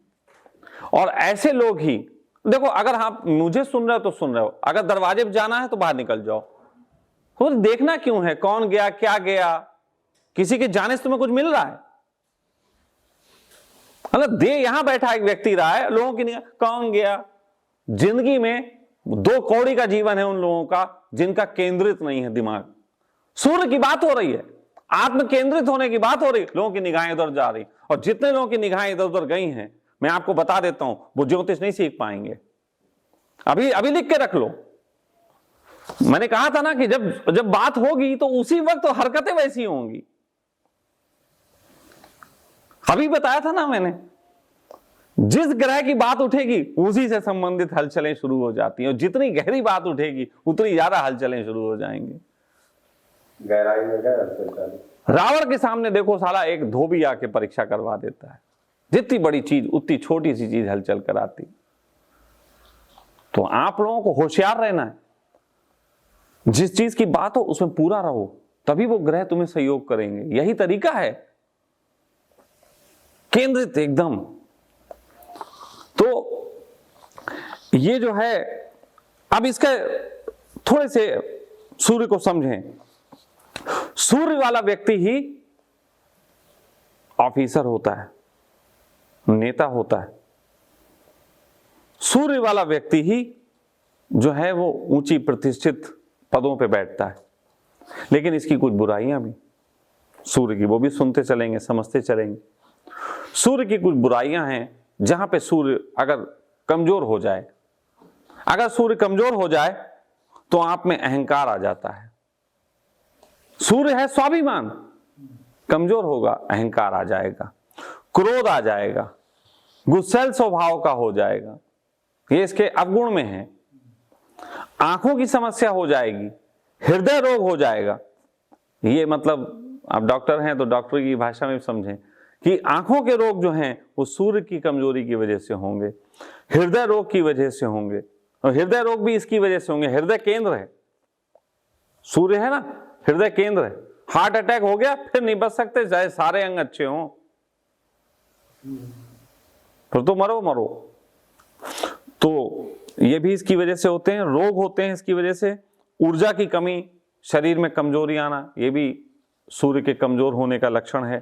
और ऐसे लोग ही देखो, अगर आप मुझे सुन रहे हो तो सुन रहे हो, अगर दरवाजे पे जाना है तो बाहर निकल जाओ। तो देखना क्यों है कौन गया क्या गया? किसी के जाने से तुम्हें कुछ मिल रहा है? मतलब दे यहां बैठा एक व्यक्ति रहा है, लोगों की नहीं, कौन गया? जिंदगी में 2 कौड़ी का जीवन है उन लोगों का जिनका केंद्रित नहीं है दिमाग। सूर्य की बात हो रही है, आत्म केंद्रित होने की बात हो रही, लोगों की निगाहें इधर जा रही। और जितने लोगों की निगाहें इधर उधर गई हैं, मैं आपको बता देता हूं, वो ज्योतिष नहीं सीख पाएंगे। अभी लिख के रख लो। मैंने कहा था ना कि जब बात होगी तो उसी वक्त तो हरकतें वैसी होंगी। अभी बताया था ना मैंने, जिस ग्रह की बात उठेगी उसी से संबंधित हलचलें शुरू हो जाती हैं, और जितनी गहरी बात उठेगी उतनी ज्यादा हलचलें शुरू हो जाएंगी। गहराई में गए। रावण के सामने देखो, साला एक धोबी आके परीक्षा करवा देता है। जितनी बड़ी चीज उतनी छोटी सी चीज हलचल कराती। तो आप लोगों को होशियार रहना है। जिस चीज की बात हो उसमें पूरा रहो, तभी वो ग्रह तुम्हें सहयोग करेंगे। यही तरीका है, केंद्रित एकदम। तो ये जो है, अब इसके थोड़े से सूर्य को समझें। सूर्य वाला व्यक्ति ही ऑफिसर होता है, नेता होता है। सूर्य वाला व्यक्ति ही जो है वो ऊंची प्रतिष्ठित पदों पे बैठता है। लेकिन इसकी कुछ बुराइयां भी सूर्य की, वो भी सुनते चलेंगे, समझते चलेंगे। सूर्य की कुछ बुराइयां हैं जहां पे सूर्य अगर कमजोर हो जाए, अगर सूर्य कमजोर हो जाए तो आप में अहंकार आ जाता है। सूर्य है स्वाभिमान, कमजोर होगा अहंकार आ जाएगा, क्रोध आ जाएगा, गुस्सैल स्वभाव का हो जाएगा, ये इसके अवगुण में है। आंखों की समस्या हो जाएगी, हृदय रोग हो जाएगा। ये मतलब आप डॉक्टर हैं तो डॉक्टर की भाषा में समझें कि आंखों के रोग जो हैं वो सूर्य की कमजोरी की वजह से होंगे, हृदय रोग की वजह से होंगे, और हृदय रोग भी इसकी वजह से होंगे। हृदय केंद्र है, सूर्य है ना, हृदय केंद्र है। हार्ट अटैक हो गया फिर नहीं बच सकते, चाहे सारे अंग अच्छे हों, फिर तो मरो मरो। तो ये भी इसकी वजह से होते हैं, रोग होते हैं इसकी वजह से। ऊर्जा की कमी, शरीर में कमजोरी आना, ये भी सूर्य के कमजोर होने का लक्षण है।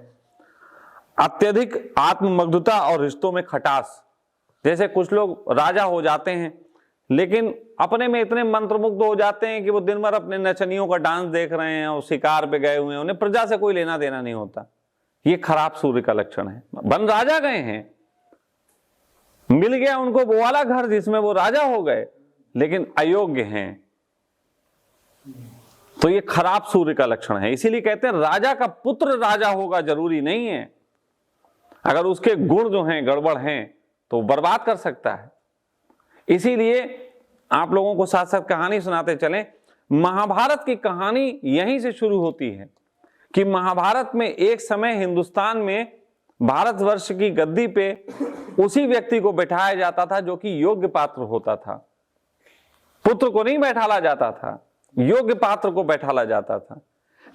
अत्यधिक आत्ममग्धता और रिश्तों में खटास, जैसे कुछ लोग राजा हो जाते हैं लेकिन अपने में इतने मंत्रमुग्ध हो जाते हैं कि वो दिन भर अपने नचनियों का डांस देख रहे हैं और शिकार पे गए हुए हैं, उन्हें प्रजा से कोई लेना देना नहीं होता। ये खराब सूर्य का लक्षण है। बन राजा गए हैं, मिल गया उनको वो वाला घर जिसमें वो राजा हो गए, लेकिन अयोग्य हैं, तो ये खराब सूर्य का लक्षण है। इसीलिए कहते हैं राजा का पुत्र राजा होगा जरूरी नहीं है, अगर उसके गुण जो हैं गड़बड़ हैं तो बर्बाद कर सकता है। इसीलिए आप लोगों को साथ साथ कहानी सुनाते चलें। महाभारत की कहानी यहीं से शुरू होती है कि महाभारत में एक समय हिंदुस्तान में भारतवर्ष की गद्दी पे उसी व्यक्ति को बैठाया जाता था जो कि योग्य पात्र होता था। पुत्र को नहीं बैठाला जाता था, योग्य पात्र को बैठाला जाता था।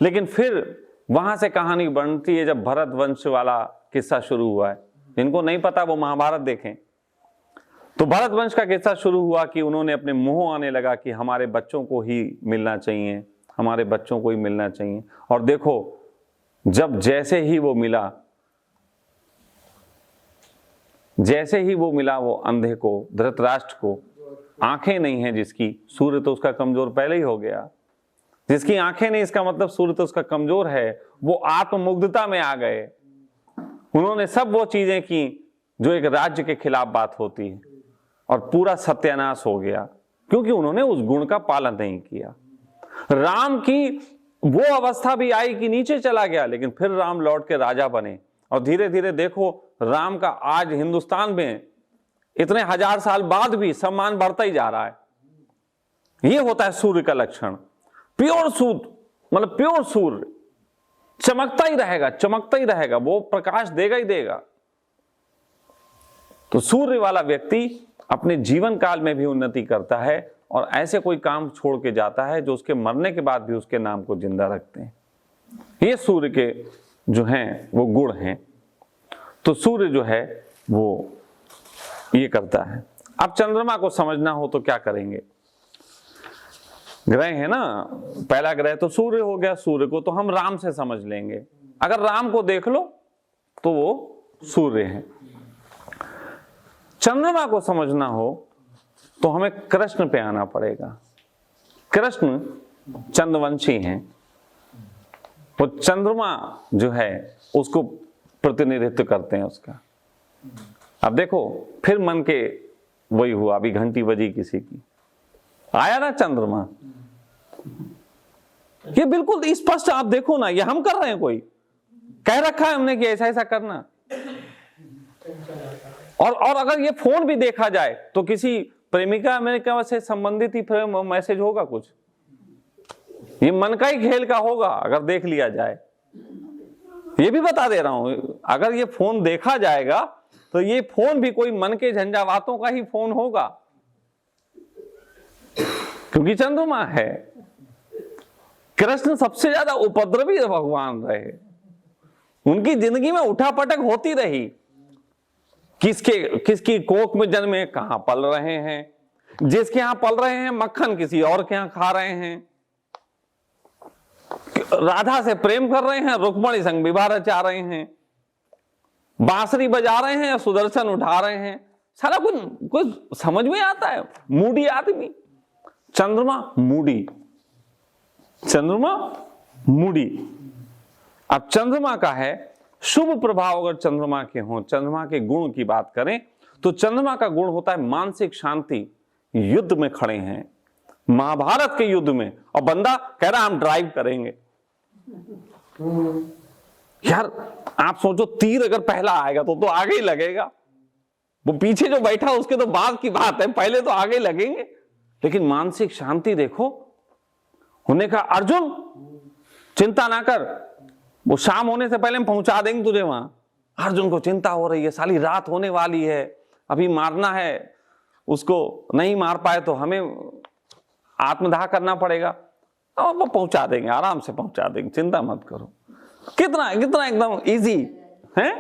लेकिन फिर वहां से कहानी बनती है जब भरत वंश वाला किस्सा शुरू हुआ है। जिनको नहीं पता वो महाभारत देखें। तो भरत वंश का किस्सा शुरू हुआ कि उन्होंने अपने मुंह आने लगा कि हमारे बच्चों को ही मिलना चाहिए, हमारे बच्चों को ही मिलना चाहिए। और देखो जब जैसे ही वो मिला, जैसे ही वो मिला वो अंधे को, धृतराष्ट्र को, आंखें नहीं है जिसकी, सूर्य तो उसका कमजोर पहले ही हो गया। जिसकी आंखें नहीं इसका मतलब सूर्य तो उसका कमजोर है। वो आत्ममुग्धता में आ गए, उन्होंने सब वो चीजें की जो एक राज्य के खिलाफ बात होती है, और पूरा सत्यानाश हो गया क्योंकि उन्होंने उस गुण का पालन नहीं किया। राम की वो अवस्था भी आई कि नीचे चला गया, लेकिन फिर राम लौट के राजा बने। और धीरे धीरे देखो राम का आज हिंदुस्तान में इतने हजार साल बाद भी सम्मान बढ़ता ही जा रहा है। ये होता है सूर्य का लक्षण। प्योर सूर्य मतलब प्योर सूर्य चमकता ही रहेगा, चमकता ही रहेगा, वो प्रकाश देगा ही देगा। तो सूर्य वाला व्यक्ति अपने जीवन काल में भी उन्नति करता है और ऐसे कोई काम छोड़ के जाता है जो उसके मरने के बाद भी उसके नाम को जिंदा रखते हैं। ये सूर्य के जो हैं वो गुण हैं। तो सूर्य जो है वो ये करता है। अब चंद्रमा को समझना हो तो क्या करेंगे? ग्रह है ना, पहला ग्रह तो सूर्य हो गया। सूर्य को तो हम राम से समझ लेंगे। अगर राम को देख लो तो वो सूर्य है। चंद्रमा को समझना हो तो हमें कृष्ण पे आना पड़ेगा। कृष्ण चंद्रवंशी हैं। वो चंद्रमा जो है उसको प्रतिनिधित्व करते हैं उसका। अब देखो फिर मन के वही हुआ, अभी घंटी बजी किसी की, आया ना चंद्रमा। ये बिल्कुल स्पष्ट आप देखो ना, ये हम कर रहे हैं, कोई कह रखा है हमने कि ऐसा ऐसा करना। और अगर ये फोन भी देखा जाए तो किसी प्रेमिका अमेरिका से संबंधित ही मैसेज होगा कुछ। ये मन का ही खेल का होगा अगर देख लिया जाए। ये भी बता दे रहा हूं, अगर ये फोन देखा जाएगा तो ये फोन भी कोई मन के झंझावातों का ही फोन होगा, क्योंकि चंद्रमा है। कृष्ण सबसे ज्यादा उपद्रवी भगवान रहे। उनकी जिंदगी में उठापटक होती रही। किसकी कोख में जन्मे, कहां पल रहे हैं, जिसके यहां पल रहे हैं मक्खन किसी और के यहां खा रहे हैं, राधा से प्रेम कर रहे हैं, रुक्मणी संग विवाह रचा रहे हैं, बांसुरी बजा रहे हैं, सुदर्शन उठा रहे हैं। सारा कुछ समझ में आता है। मूडी आदमी। चंद्रमा मूडी, चंद्रमा मूडी। अब चंद्रमा का है शुभ प्रभाव अगर चंद्रमा के हों, चंद्रमा के गुण की बात करें तो चंद्रमा का गुण होता है मानसिक शांति। युद्ध में खड़े हैं, महाभारत के युद्ध में, और बंदा कह रहा हम ड्राइव करेंगे। यार आप सोचो, तीर अगर पहला आएगा तो आगे ही लगेगा। वो पीछे जो बैठा उसके तो बाद की बात है, पहले तो आगे लगेंगे। लेकिन मानसिक शांति देखो, होने का अर्जुन चिंता ना कर, वो शाम होने से पहले हम पहुंचा देंगे तुझे वहां। अर्जुन को चिंता हो रही है, साली रात होने वाली है, अभी मारना है उसको, नहीं मार पाए तो हमें आत्मदाह करना पड़ेगा। और वो पहुंचा देंगे, आराम से पहुंचा देंगे, चिंता मत करो। कितना कितना एकदम इजी है।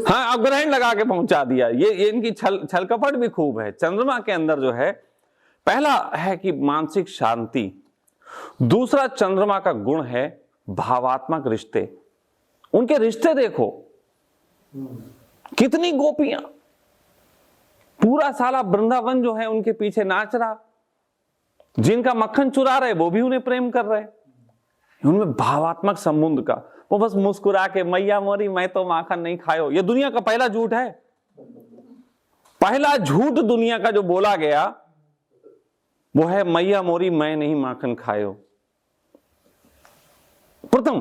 हाँ, अब ग्रहण लगा के पहुंचा दिया। ये इनकी छल कपट भी खूब है। चंद्रमा के अंदर जो है, पहला है कि मानसिक शांति, दूसरा चंद्रमा का गुण है भावात्मक रिश्ते। उनके रिश्ते देखो, कितनी गोपियां, पूरा साला वृंदावन जो है उनके पीछे नाच रहा, जिनका मक्खन चुरा रहे वो भी उन्हें प्रेम कर रहे। उनमें भावात्मक संबंध का, वो बस मुस्कुरा के मैया मोरी मैं तो माखन नहीं खायो। ये दुनिया का पहला झूठ है। पहला झूठ दुनिया का जो बोला गया वो है मैया मोरी मैं नहीं माखन खायो, प्रथम।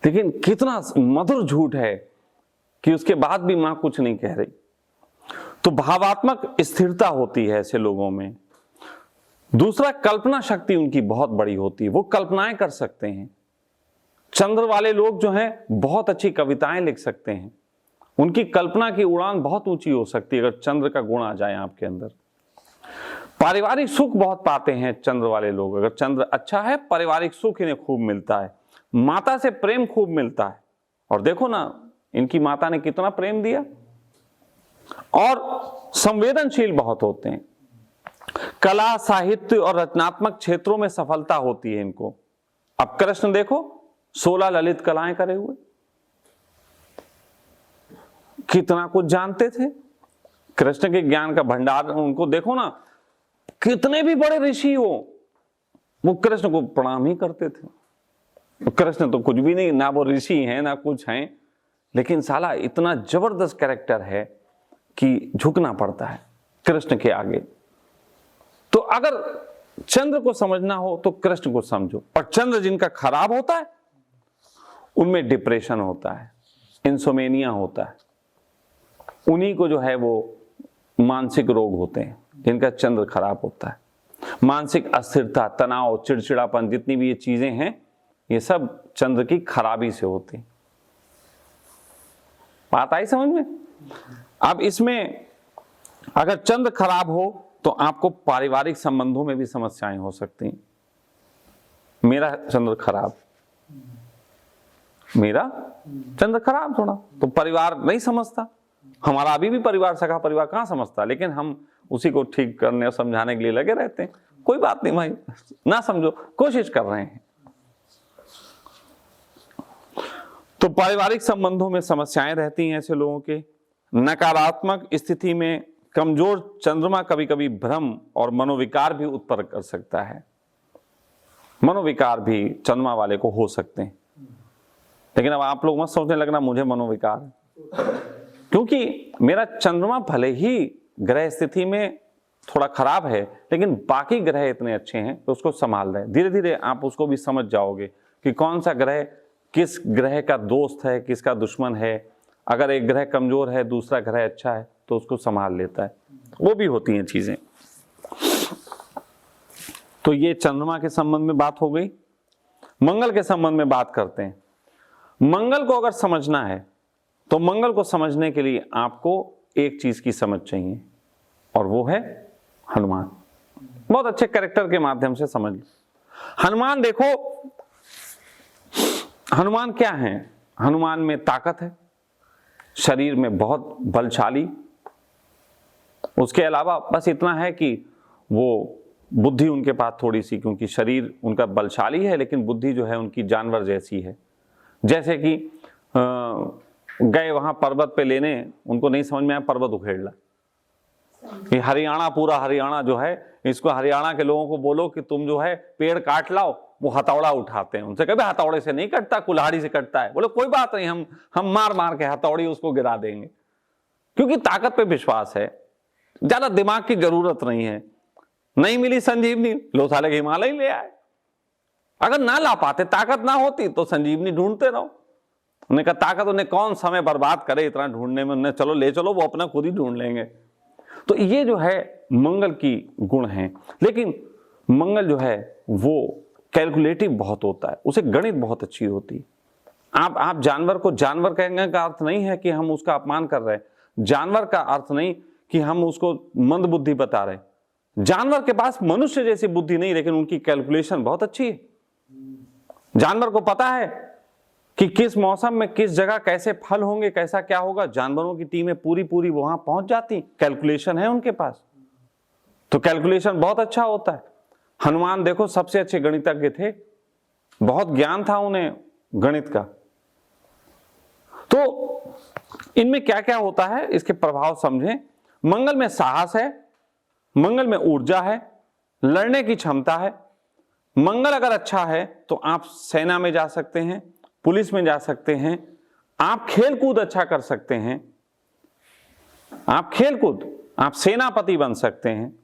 लेकिन कितना मधुर झूठ है कि उसके बाद भी मां कुछ नहीं कह रही। तो भावात्मक स्थिरता होती है ऐसे लोगों में। दूसरा, कल्पना शक्ति उनकी बहुत बड़ी होती है, वो कल्पनाएं कर सकते हैं। चंद्र वाले लोग जो हैं बहुत अच्छी कविताएं लिख सकते हैं। उनकी कल्पना की उड़ान बहुत ऊंची हो सकती है अगर चंद्र का गुण आ जाए आपके अंदर। पारिवारिक सुख बहुत पाते हैं चंद्र वाले लोग। अगर चंद्र अच्छा है, पारिवारिक सुख इन्हें खूब मिलता है, माता से प्रेम खूब मिलता है। और देखो ना, इनकी माता ने कितना प्रेम दिया। और संवेदनशील बहुत होते हैं, कला साहित्य और रचनात्मक क्षेत्रों में सफलता होती है इनको। अब कृष्ण देखो, 16 ललित कलाएं करे हुए, कितना कुछ जानते थे। कृष्ण के ज्ञान का भंडार उनको देखो ना, कितने भी बड़े ऋषि हो वो कृष्ण को प्रणाम ही करते थे। कृष्ण तो कुछ भी नहीं, ना वो ऋषि हैं ना कुछ हैं, लेकिन साला इतना जबरदस्त कैरेक्टर है कि झुकना पड़ता है कृष्ण के आगे। तो अगर चंद्र को समझना हो तो कृष्ण को समझो। और चंद्र जिनका खराब होता है उनमें डिप्रेशन होता है, इंसोमेनिया होता है, उन्हीं को जो है वो मानसिक रोग होते हैं जिनका चंद्र खराब होता है। मानसिक अस्थिरता, तनाव, चिड़चिड़ापन, जितनी भी ये चीजें हैं, ये सब चंद्र की खराबी से होती। बात आई समझ में? अब इसमें अगर चंद्र खराब हो तो आपको पारिवारिक संबंधों में भी समस्याएं हो सकती। मेरा चंद्र खराब, मेरा चंद्र खराब थोड़ा, तो परिवार नहीं समझता। हमारा अभी भी परिवार, सगा परिवार कहां समझता, लेकिन हम उसी को ठीक करने और समझाने के लिए लगे रहते हैं। कोई बात नहीं भाई, ना समझो, कोशिश कर रहे हैं। तो पारिवारिक संबंधों में समस्याएं रहती हैं ऐसे लोगों के। नकारात्मक स्थिति में कमजोर चंद्रमा कभी कभी भ्रम और मनोविकार भी उत्पन्न कर सकता है। मनोविकार भी चंद्रमा वाले को हो सकते हैं। लेकिन अब आप लोग मत सोचने लगना मुझे मनोविकार है, क्योंकि मेरा चंद्रमा भले ही ग्रह स्थिति में थोड़ा खराब है, लेकिन बाकी ग्रह इतने अच्छे हैं तो उसको संभाल रहे हैं। धीरे धीरे आप उसको भी समझ जाओगे कि कौन सा ग्रह किस ग्रह का दोस्त है, किसका दुश्मन है। अगर एक ग्रह कमजोर है, दूसरा ग्रह अच्छा है, तो उसको संभाल लेता है। वो भी होती हैं चीजें। तो ये चंद्रमा के संबंध में बात हो गई। मंगल के संबंध में बात करते हैं। मंगल को अगर समझना है तो मंगल को समझने के लिए आपको एक चीज की समझ चाहिए, और वो है हनुमान। बहुत अच्छे कैरेक्टर के माध्यम से समझ लो। हनुमान देखो, हनुमान क्या है? हनुमान में ताकत है, शरीर में बहुत बलशाली। उसके अलावा बस इतना है कि वो बुद्धि उनके पास थोड़ी सी, क्योंकि शरीर उनका बलशाली है लेकिन बुद्धि जो है उनकी जानवर जैसी है। जैसे कि गए वहां पर्वत पे लेने, उनको नहीं समझ में आया, पर्वत उखेड़ ला। ये हरियाणा, पूरा हरियाणा जो है, इसको हरियाणा के लोगों को बोलो कि तुम जो है पेड़ काट लाओ वो हथौड़ा उठाते हैं। उनसे कभी हथौड़े से नहीं कटता, कुल्हाड़ी से कटता है। बोले कोई बात नहीं, हम मार मार के हथौड़ी उसको गिरा देंगे, क्योंकि ताकत पे विश्वास है, ज्यादा दिमाग की जरूरत नहीं है। नहीं मिली संजीवनी, लो साले हिमालय ले आए। अगर ना ला पाते, ताकत ना होती तो संजीवनी ढूंढते रहो। उन्हें कहा ताकत उन्हें कौन समय बर्बाद करे इतना ढूंढने में, उन्हें चलो ले चलो, वो अपना खुद ही ढूंढ लेंगे। तो ये जो है मंगल की गुण है। लेकिन मंगल जो है वो कैलकुलेटिव बहुत होता है, उसे गणित बहुत अच्छी होती है। आप जानवर को जानवर कहने का अर्थ नहीं है कि हम उसका अपमान कर रहे हैं। जानवर का अर्थ नहीं कि हम उसको मंद बुद्धि बता रहे हैं। जानवर के पास मनुष्य जैसी बुद्धि नहीं, लेकिन उनकी कैलकुलेशन बहुत अच्छी है। जानवर को पता है कि किस मौसम में किस जगह कैसे फल होंगे, कैसा क्या होगा। जानवरों की टीमें पूरी पूरी वहां पहुंच जाती, कैलकुलेशन है उनके पास। तो कैलकुलेशन बहुत अच्छा होता है। हनुमान देखो सबसे अच्छे गणितज्ञ थे, बहुत ज्ञान था उन्हें गणित का। तो इनमें क्या क्या होता है इसके प्रभाव समझें। मंगल में साहस है, मंगल में ऊर्जा है, लड़ने की क्षमता है। मंगल अगर अच्छा है तो आप सेना में जा सकते हैं, पुलिस में जा सकते हैं, आप खेलकूद अच्छा कर सकते हैं, आप सेनापति बन सकते हैं।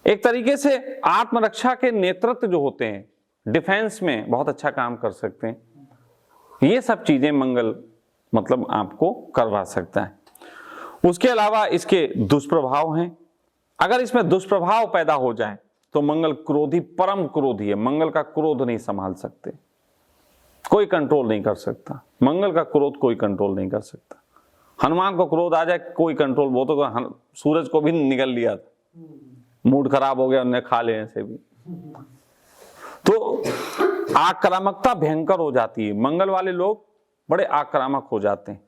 एक तरीके से आत्मरक्षा के नेतृत्व जो होते हैं, डिफेंस में बहुत अच्छा काम कर सकते हैं। ये सब चीजें मंगल मतलब आपको करवा सकता है। उसके अलावा इसके दुष्प्रभाव हैं। अगर इसमें दुष्प्रभाव पैदा हो जाए तो मंगल क्रोधी, परम क्रोधी है। मंगल का क्रोध नहीं संभाल सकते, कोई कंट्रोल नहीं कर सकता। मंगल का क्रोध कोई कंट्रोल नहीं कर सकता। हनुमान को क्रोध आ जाए कोई कंट्रोल, वो तो सूरज को भी निगल लिया था, मूड खराब हो गया, उन्हें खा ले ऐसे भी। तो आक्रामकता भयंकर हो जाती है। मंगल वाले लोग बड़े आक्रामक हो जाते हैं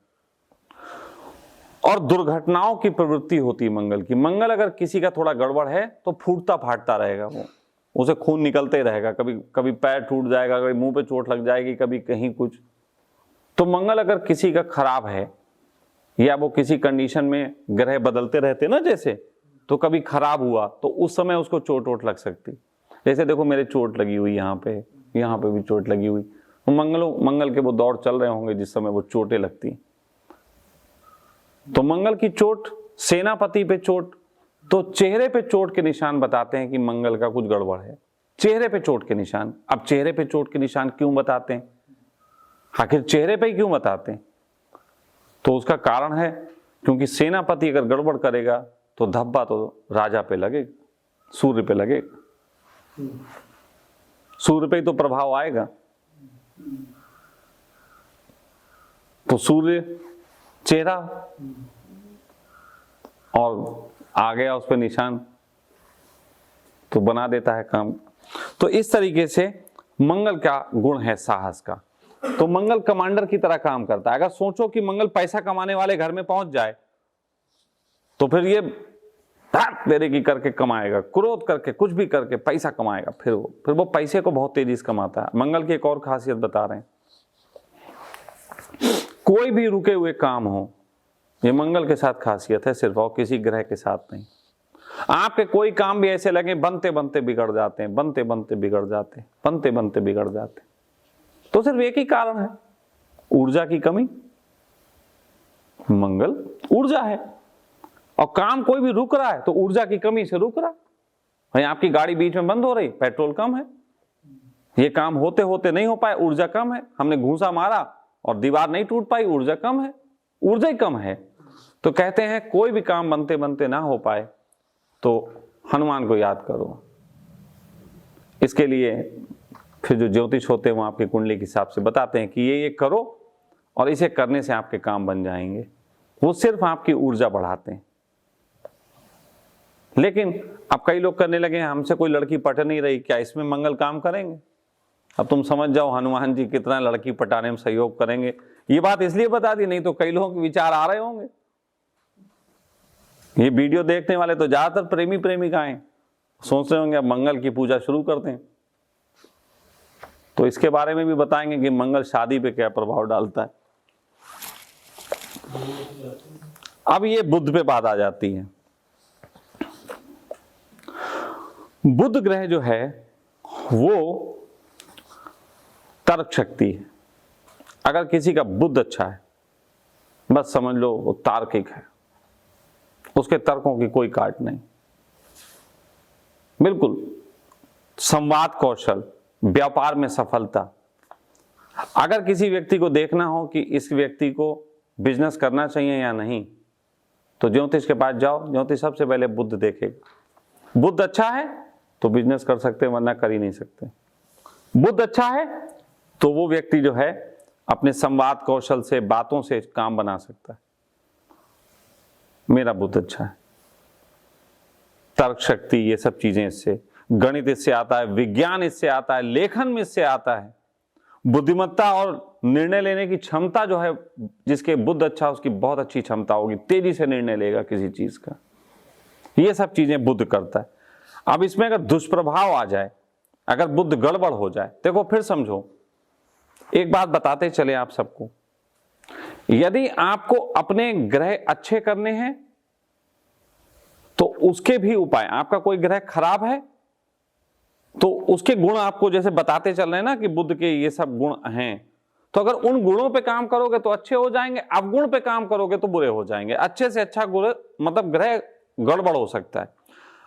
और दुर्घटनाओं की प्रवृत्ति होती है मंगल की। मंगल अगर किसी का थोड़ा गड़बड़ है तो फूटता फाटता रहेगा, वो उसे खून निकलते ही रहेगा। कभी कभी पैर टूट जाएगा, कभी मुंह पे चोट लग जाएगी, कभी कहीं कुछ। तो मंगल अगर किसी का खराब है या वो किसी कंडीशन में, ग्रह बदलते रहते ना जैसे, तो कभी खराब हुआ तो उस समय उसको चोट वोट लग सकती। जैसे देखो मेरे चोट लगी हुई यहाँ पे भी चोट लगी हुई। तो मंगल के वो दौर चल रहे होंगे जिस समय वो चोटें लगती। तो मंगल की चोट, सेनापति पे चोट, तो चेहरे पे चोट के निशान बताते हैं कि मंगल का कुछ गड़बड़ है। चेहरे पे चोट के निशान। अब चेहरे पे चोट के निशान क्यों बताते हैं, आखिर चेहरे पे क्यों बताते हैं? तो उसका कारण है क्योंकि सेनापति अगर गड़बड़ करेगा तो धब्बा तो राजा पे लगेगा, सूर्य पे लगेगा, सूर्य पे ही तो प्रभाव आएगा। तो सूर्य चेहरा और आ गया उस पर निशान, तो बना देता है काम। तो इस तरीके से मंगल का गुण है साहस का। तो मंगल कमांडर की तरह काम करता है। अगर सोचो कि मंगल पैसा कमाने वाले घर में पहुंच जाए तो फिर ये तेरे की करके कमाएगा, क्रोध करके कुछ भी करके पैसा कमाएगा। फिर वो पैसे को बहुत तेजी से कमाता है। मंगल की एक और खासियत बता रहे हैं, कोई भी रुके हुए काम हो, ये मंगल के साथ खासियत है सिर्फ, और किसी ग्रह के साथ नहीं। आपके कोई काम भी ऐसे लगे बनते बनते बिगड़ जाते हैं, बनते बनते बिगड़ जाते हैं, बनते बनते बिगड़ जाते हैं। तो सिर्फ एक ही कारण है, ऊर्जा की कमी। मंगल ऊर्जा है और काम कोई भी रुक रहा है तो ऊर्जा की कमी से रुक रहा है। भाई आपकी गाड़ी बीच में बंद हो रही, पेट्रोल कम है, ये काम होते होते नहीं हो पाए, ऊर्जा कम है। हमने घूंसा मारा और दीवार नहीं टूट पाई, ऊर्जा कम है, ऊर्जा ही कम है। तो कहते हैं कोई भी काम बनते बनते ना हो पाए तो हनुमान को याद करो। इसके लिए फिर जो ज्योतिष होते हैं वो आपकी कुंडली के हिसाब से बताते हैं कि ये करो और इसे करने से आपके काम बन जाएंगे। वो सिर्फ आपकी ऊर्जा बढ़ाते हैं। लेकिन अब कई लोग करने लगे हैं, हमसे कोई लड़की पट नहीं रही, क्या इसमें मंगल काम करेंगे? अब तुम समझ जाओ हनुमान जी कितना लड़की पटाने में सहयोग करेंगे। ये बात इसलिए बता दी, नहीं तो कई लोगों के विचार आ रहे होंगे। ये वीडियो देखने वाले तो ज्यादातर प्रेमी प्रेमिकाएं सोच रहे होंगे अब मंगल की पूजा शुरू करते हैं। तो इसके बारे में भी बताएंगे कि मंगल शादी पे क्या प्रभाव डालता है। अब ये बुध पे बात आ जाती है। बुध ग्रह जो है वो तर्क शक्ति है। अगर किसी का बुद्ध अच्छा है, बस समझ लो वो तार्किक है, उसके तर्कों की कोई काट नहीं। बिल्कुल संवाद कौशल, व्यापार में सफलता। अगर किसी व्यक्ति को देखना हो कि इस व्यक्ति को बिजनेस करना चाहिए या नहीं, तो ज्योतिष के पास जाओ, ज्योतिष सबसे पहले बुद्ध देखेगा। बुद्ध अच्छा है तो बिजनेस कर सकते हैं, वरना कर ही नहीं सकते। बुद्ध अच्छा है तो वो व्यक्ति जो है अपने संवाद कौशल से, बातों से काम बना सकता है। मेरा बुद्ध अच्छा है। तर्क शक्ति, ये सब चीजें इससे, गणित इससे आता है, विज्ञान इससे आता है, लेखन में इससे आता है। बुद्धिमत्ता और निर्णय लेने की क्षमता जो है, जिसके बुद्ध अच्छा, उसकी बहुत अच्छी क्षमता होगी, तेजी से निर्णय लेगा किसी चीज का। ये सब चीजें बुद्ध करता है। अब इसमें अगर दुष्प्रभाव आ जाए, अगर बुद्ध गड़बड़ हो जाए, देखो फिर समझो, एक बात बताते चले आप सबको, यदि आपको अपने ग्रह अच्छे करने हैं तो उसके भी उपाय, आपका कोई ग्रह खराब है तो उसके गुण आपको जैसे बताते चल रहे हैं ना कि बुद्ध के ये सब गुण हैं, तो अगर उन गुणों पे काम करोगे तो अच्छे हो जाएंगे, अवगुण पे काम करोगे तो बुरे हो जाएंगे। अच्छे से अच्छा गुण मतलब ग्रह गड़बड़ हो सकता है।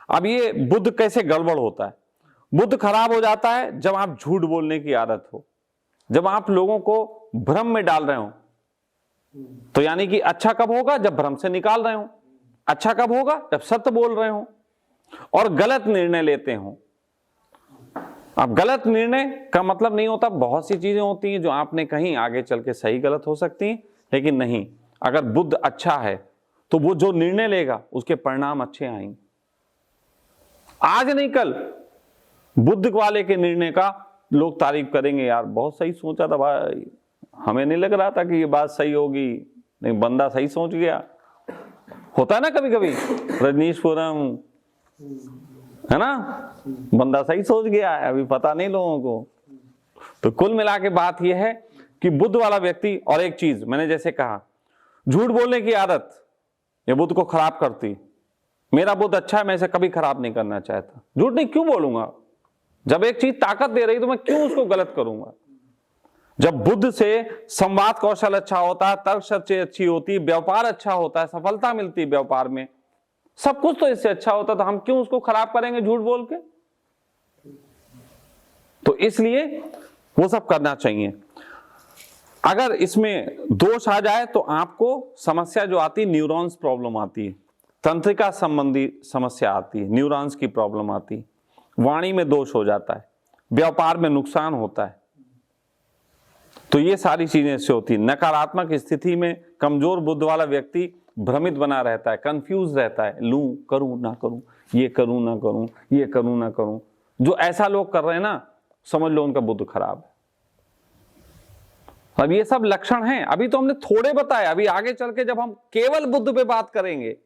अब ये बुद्ध कैसे गड़बड़ होता है? बुद्ध खराब हो जाता है जब आप झूठ बोलने की आदत हो, जब आप लोगों को भ्रम में डाल रहे हो। तो यानी कि अच्छा कब होगा? जब भ्रम से निकाल रहे हो। अच्छा कब होगा? जब सत्य बोल रहे हो और गलत निर्णय लेते हो। अब गलत निर्णय का मतलब नहीं होता, बहुत सी चीजें होती हैं जो आपने कहीं आगे चल के सही गलत हो सकती हैं, लेकिन नहीं, अगर बुद्ध अच्छा है तो वो जो निर्णय लेगा उसके परिणाम अच्छे आएंगे। आज नहीं कल बुद्ध वाले के निर्णय का लोग तारीफ करेंगे, यार बहुत सही सोचा था भाई, हमें नहीं लग रहा था कि ये बात सही होगी, नहीं बंदा सही सोच गया। होता है ना कभी कभी, रजनीशपुरम है ना, बंदा सही सोच गया है, अभी पता नहीं लोगों को। तो कुल मिला के बात यह है कि बुद्ध वाला व्यक्ति, और एक चीज मैंने जैसे कहा, झूठ बोलने की आदत ये बुद्ध को खराब करती। मेरा बुद्ध अच्छा है, मैं इसे कभी खराब नहीं करना चाहता। झूठ नहीं क्यों बोलूंगा? जब एक चीज ताकत दे रही तो मैं क्यों उसको गलत करूंगा? जब बुद्ध से संवाद कौशल अच्छा होता है, तर्क शक्ति अच्छी होती है, व्यापार अच्छा होता है, सफलता मिलती है व्यापार में, सब कुछ तो इससे अच्छा होता, तो हम क्यों उसको खराब करेंगे झूठ बोल के? तो इसलिए वो सब करना चाहिए। अगर इसमें दोष आ जाए तो आपको समस्या जो आती है, न्यूरॉन्स प्रॉब्लम आती है, तंत्रिका संबंधी समस्या आती है, न्यूरॉन्स की प्रॉब्लम आती है, वाणी में दोष हो जाता है, व्यापार में नुकसान होता है। तो ये सारी चीजें इससे होती है। नकारात्मक स्थिति में कमजोर बुद्ध वाला व्यक्ति भ्रमित बना रहता है, कंफ्यूज रहता है, लूं करूं ना करूं, ये करूं ना करूं, ये करूं ना करूं। जो ऐसा लोग कर रहे हैं ना, समझ लो उनका बुद्ध खराब है। अब ये सब लक्षण हैं, अभी तो हमने थोड़े बताए, अभी आगे चल के जब हम केवल बुद्ध पे बात करेंगे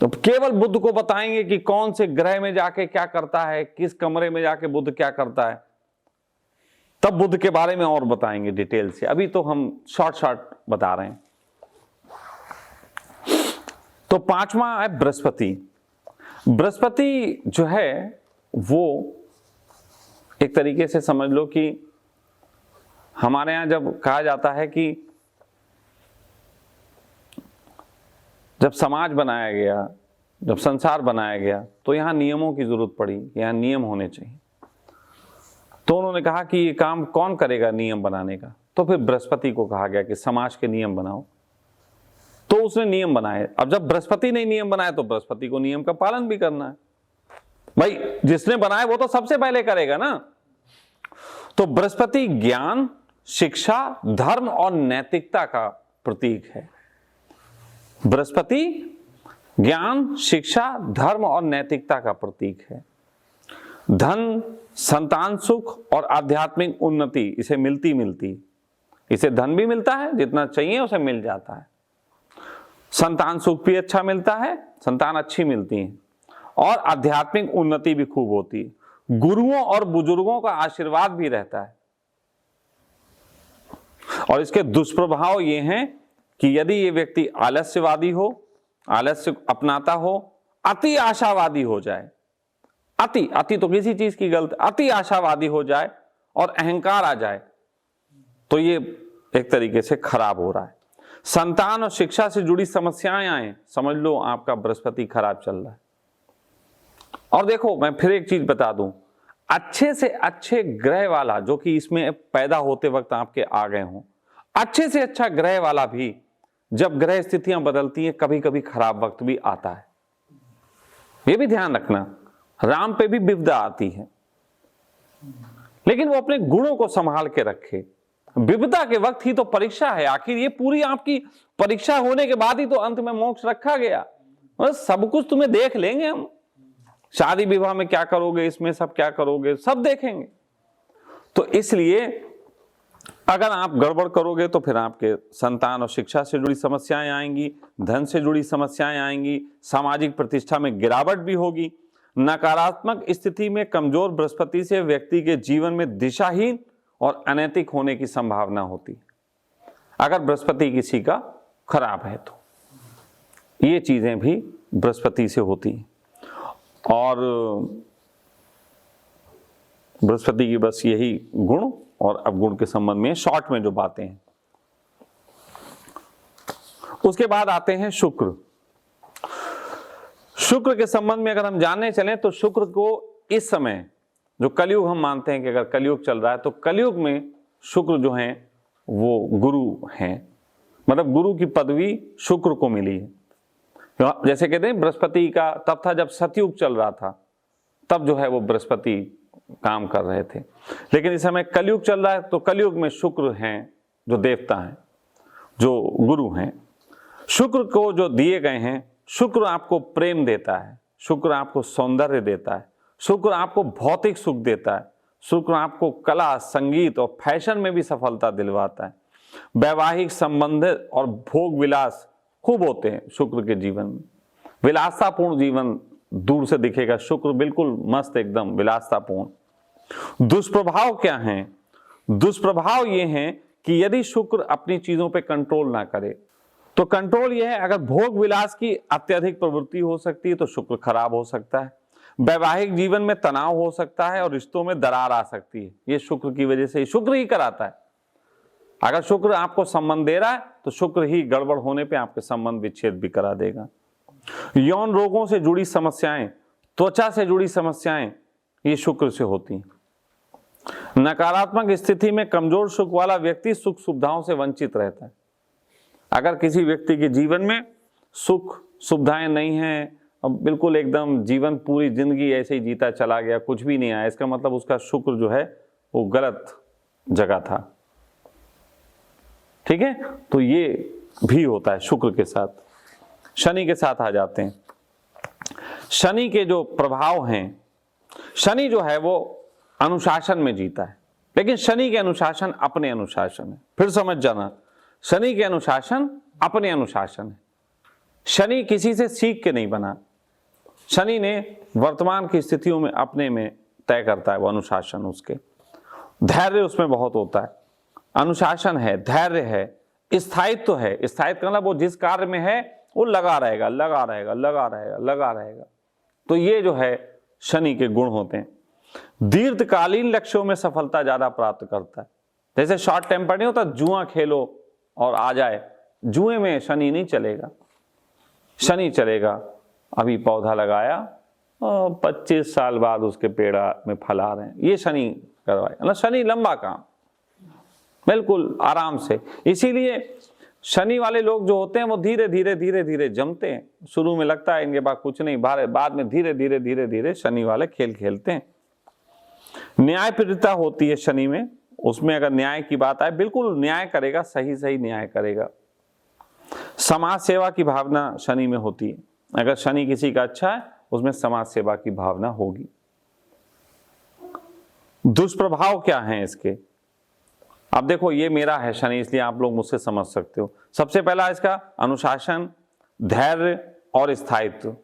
तो केवल बुद्ध को बताएंगे कि कौन से ग्रह में जाके क्या करता है, किस कमरे में जाके बुद्ध क्या करता है, तब बुद्ध के बारे में और बताएंगे डिटेल से। अभी तो हम शॉर्ट बता रहे हैं। तो पांचवा है बृहस्पति। बृहस्पति जो है वो एक तरीके से समझ लो कि हमारे यहां जब कहा जाता है कि जब समाज बनाया गया, जब संसार बनाया गया, तो यहां नियमों की जरूरत पड़ी, यहां नियम होने चाहिए। तो उन्होंने कहा कि ये काम कौन करेगा नियम बनाने का? तो फिर बृहस्पति को कहा गया कि समाज के नियम बनाओ। तो उसने नियम बनाए। अब जब बृहस्पति ने नियम बनाए तो बृहस्पति को नियम का पालन भी करना है। भाई जिसने बनाए वो तो सबसे पहले करेगा ना। तो बृहस्पति ज्ञान, शिक्षा, धर्म और नैतिकता का प्रतीक है। बृहस्पति ज्ञान, शिक्षा, धर्म और नैतिकता का प्रतीक है। धन, संतान सुख और आध्यात्मिक उन्नति इसे मिलती, इसे धन भी मिलता है, जितना चाहिए उसे मिल जाता है। संतान सुख भी अच्छा मिलता है, संतान अच्छी मिलती है, और आध्यात्मिक उन्नति भी खूब होती है। गुरुओं और बुजुर्गों का आशीर्वाद भी रहता है। और इसके दुष्प्रभाव ये हैं कि यदि ये व्यक्ति आलस्यवादी हो, आलस्य अपनाता हो, अति आशावादी हो जाए, अति तो किसी चीज की गलत, अति आशावादी हो जाए और अहंकार आ जाए तो ये एक तरीके से खराब हो रहा है। संतान और शिक्षा से जुड़ी समस्याएं आए, समझ लो आपका बृहस्पति खराब चल रहा है। और देखो मैं फिर एक चीज बता दूं, अच्छे से अच्छे ग्रह वाला जो कि इसमें पैदा होते वक्त आपके आ गए हों, अच्छे से अच्छा ग्रह वाला भी जब ग्रह स्थितियां बदलती हैं कभी कभी खराब वक्त भी आता है। ये भी ध्यान रखना, राम पे भी विपदा आती है, लेकिन वो अपने गुणों को संभाल के रखे। विपदा के वक्त ही तो परीक्षा है, आखिर ये पूरी आपकी परीक्षा होने के बाद ही तो अंत में मोक्ष रखा गया। बस सब कुछ तुम्हें देख लेंगे हम, शादी विवाह में क्या करोगे, इसमें सब क्या करोगे, सब देखेंगे। तो इसलिए अगर आप गड़बड़ करोगे तो फिर आपके संतान और शिक्षा से जुड़ी समस्याएं आएंगी, धन से जुड़ी समस्याएं आएंगी, सामाजिक प्रतिष्ठा में गिरावट भी होगी। नकारात्मक स्थिति में कमजोर बृहस्पति से व्यक्ति के जीवन में दिशाहीन और अनैतिक होने की संभावना होती है, अगर बृहस्पति किसी का खराब है तो। ये चीजें भी बृहस्पति से होती हैं। और बृहस्पति की बस यही गुण और अवगुण के संबंध में शॉर्ट में जो बातें हैं। उसके बाद आते हैं शुक्र। शुक्र के संबंध में अगर हम जानने चलें तो शुक्र को इस समय जो कलयुग हम मानते हैं कि अगर कलयुग चल रहा है तो कलयुग में शुक्र जो हैं वो गुरु हैं, मतलब गुरु की पदवी शुक्र को मिली है। जैसे कहते हैं बृहस्पति का तब था जब सतयुग चल रहा था, तब जो है वो बृहस्पति काम कर रहे थे, लेकिन इस समय कलयुग चल रहा है तो कलयुग में शुक्र हैं जो देवता हैं, जो गुरु हैं। शुक्र को जो दिए गए हैं, शुक्र आपको प्रेम देता है, शुक्र आपको सौंदर्य देता है, शुक्र आपको भौतिक सुख देता है, शुक्र आपको कला, संगीत और फैशन में भी सफलता दिलवाता है। वैवाहिक संबंध और भोग विलास खूब होते हैं शुक्र के जीवन में। विलासतापूर्ण जीवन दूर से दिखेगा, शुक्र बिल्कुल मस्त, एकदम विलासतापूर्ण। दुष्प्रभाव क्या हैं? दुष्प्रभाव ये हैं कि यदि शुक्र अपनी चीजों पे कंट्रोल ना करे तो कंट्रोल यह है, अगर भोग विलास की अत्यधिक प्रवृत्ति हो सकती है तो शुक्र खराब हो सकता है। वैवाहिक जीवन में तनाव हो सकता है और रिश्तों में दरार आ सकती है। ये शुक्र की वजह से, शुक्र ही कराता है। अगर शुक्र आपको संबंध दे रहा है तो शुक्र ही गड़बड़ होने पे आपके संबंध विच्छेद भी करा देगा। यौन रोगों से जुड़ी समस्याएं, त्वचा से जुड़ी समस्याएं, ये शुक्र से होती हैं। नकारात्मक स्थिति में कमजोर शुक्र वाला व्यक्ति सुख सुविधाओं से वंचित रहता है। अगर किसी व्यक्ति के जीवन में सुख सुविधाएं नहीं हैं, अब बिल्कुल एकदम जीवन पूरी जिंदगी ऐसे ही जीता चला गया, कुछ भी नहीं आया, इसका मतलब उसका शुक्र जो है वो गलत जगह था। ठीक है, तो ये भी होता है शुक्र के साथ। शनि के साथ आ जाते हैं। शनि के जो प्रभाव हैं, शनि जो है वो अनुशासन में जीता है, लेकिन शनि के अनुशासन अपने अनुशासन है। फिर समझ जाना, शनि के अनुशासन अपने अनुशासन है। शनि किसी से सीख के नहीं बना, शनि ने वर्तमान की स्थितियों में अपने में तय करता है वो अनुशासन। उसके धैर्य उसमें बहुत होता है, अनुशासन है, धैर्य है, स्थायित्व है। स्थायित्व मतलब वो जिस कार्य में है वो लगा रहेगा, लगा रहेगा, लगा रहेगा, लगा रहेगा। तो ये जो है शनि के गुण होते हैं। दीर्घकालीन लक्ष्यों में सफलता ज्यादा प्राप्त करता है। जैसे शॉर्ट टेम्पर नहीं होता, जुआ खेलो और आ जाए, जुए में शनि नहीं चलेगा। शनि चलेगा, अभी पौधा लगाया और 25 साल बाद उसके पेड़ में फल आ रहे हैं, ये शनि करवाए। मतलब शनि लंबा काम, बिल्कुल आराम से। इसीलिए शनि वाले लोग जो होते हैं वो धीरे धीरे धीरे धीरे जमते हैं। शुरू में लगता है इनके पास कुछ नहीं, बाद में धीरे धीरे धीरे धीरे शनि वाले खेल खेलते हैं। न्यायप्रियता होती है शनि में, उसमें अगर न्याय की बात आए बिल्कुल न्याय करेगा, सही सही न्याय करेगा। समाज सेवा की भावना शनि में होती है। अगर शनि किसी का अच्छा है उसमें समाज सेवा की भावना होगी। दुष्प्रभाव क्या हैं इसके? अब देखो ये मेरा है शनि, इसलिए आप लोग मुझसे समझ सकते हो। सबसे पहला इसका अनुशासन, धैर्य और स्थायित्व।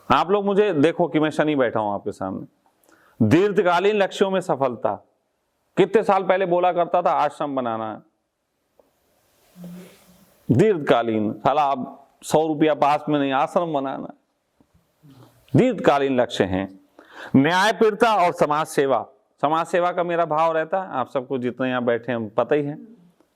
आप लोग मुझे देखो कि मैं शनि बैठा हूं आपके सामने। दीर्घकालीन लक्ष्यों में सफलता, कितने साल पहले बोला करता था आश्रम बनाना है, दीर्घकालीन, साला अब 100 रुपया पास में नहीं, आश्रम बनाना है। दीर्घकालीन लक्ष्य हैं। न्यायप्रियता और समाज सेवा, समाज सेवा का मेरा भाव रहता है, आप सबको जितने यहाँ बैठे हैं पता ही है।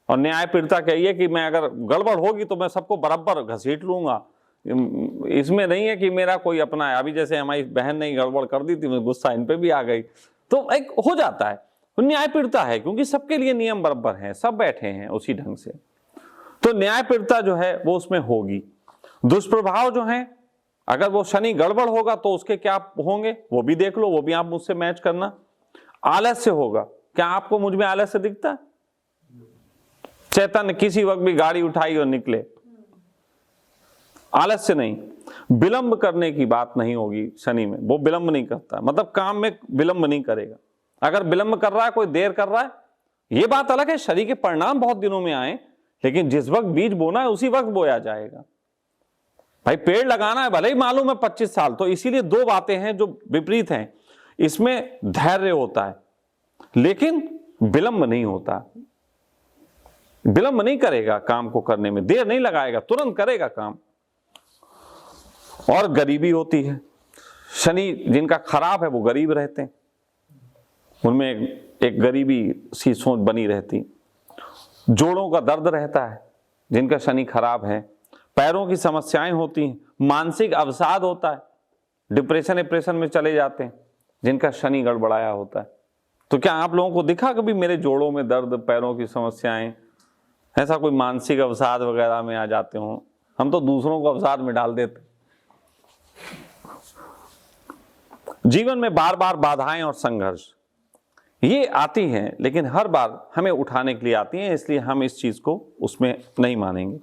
और न्याय पीड़िता कहिए कि मैं अगर गड़बड़ होगी तो मैं सबको बराबर घसीट लूंगा, इसमें नहीं है कि मेरा कोई अपना है। अभी जैसे हमारी बहन ने गड़बड़ कर दी थी, गुस्सा इन पे भी आ गई, तो एक हो जाता है। न्याय पीड़िता है क्योंकि सबके लिए नियम बराबर हैं, सब बैठे हैं उसी ढंग से, तो न्याय पीड़िता जो है वो उसमें होगी। दुष्प्रभाव जो है, अगर वो शनि गड़बड़ होगा तो उसके क्या होंगे वो भी देख लो, वो भी आप मुझसे मैच करना। आलस्य होगा, क्या आपको मुझ में आलस्य दिखता है? चैतन्य किसी वक्त भी गाड़ी उठाई और निकले, आलस्य नहीं। विलंब करने की बात नहीं होगी शनि में, वो विलंब नहीं करता, मतलब काम में विलंब नहीं करेगा। अगर विलंब कर रहा है, कोई देर कर रहा है, ये बात अलग है, शनि के परिणाम बहुत दिनों में आए, लेकिन जिस वक्त बीज बोना है उसी वक्त बोया जाएगा। भाई पेड़ लगाना है, भले ही मालूम है 25 साल, तो इसीलिए दो बातें हैं जो विपरीत हैं। इसमें धैर्य होता है लेकिन विलंब नहीं होता, विलंब नहीं करेगा काम को करने में, देर नहीं लगाएगा, तुरंत करेगा काम। और गरीबी होती है, शनि जिनका खराब है वो गरीब रहते हैं, उनमें एक गरीबी सी सोच बनी रहती। जोड़ों का दर्द रहता है जिनका शनि खराब है, पैरों की समस्याएं होती हैं, मानसिक अवसाद होता है, डिप्रेशन में चले जाते हैं जिनका शनि गड़बड़ाया होता है। तो क्या आप लोगों को दिखा कभी मेरे जोड़ों में दर्द, पैरों की समस्याएं, ऐसा कोई मानसिक अवसाद वगैरह में आ जाते हो? हम तो दूसरों को अवसाद में डाल देते। जीवन में बार बार बाधाएं और संघर्ष ये आती हैं, लेकिन हर बार हमें उठाने के लिए आती हैं, इसलिए हम इस चीज को उसमें नहीं मानेंगे।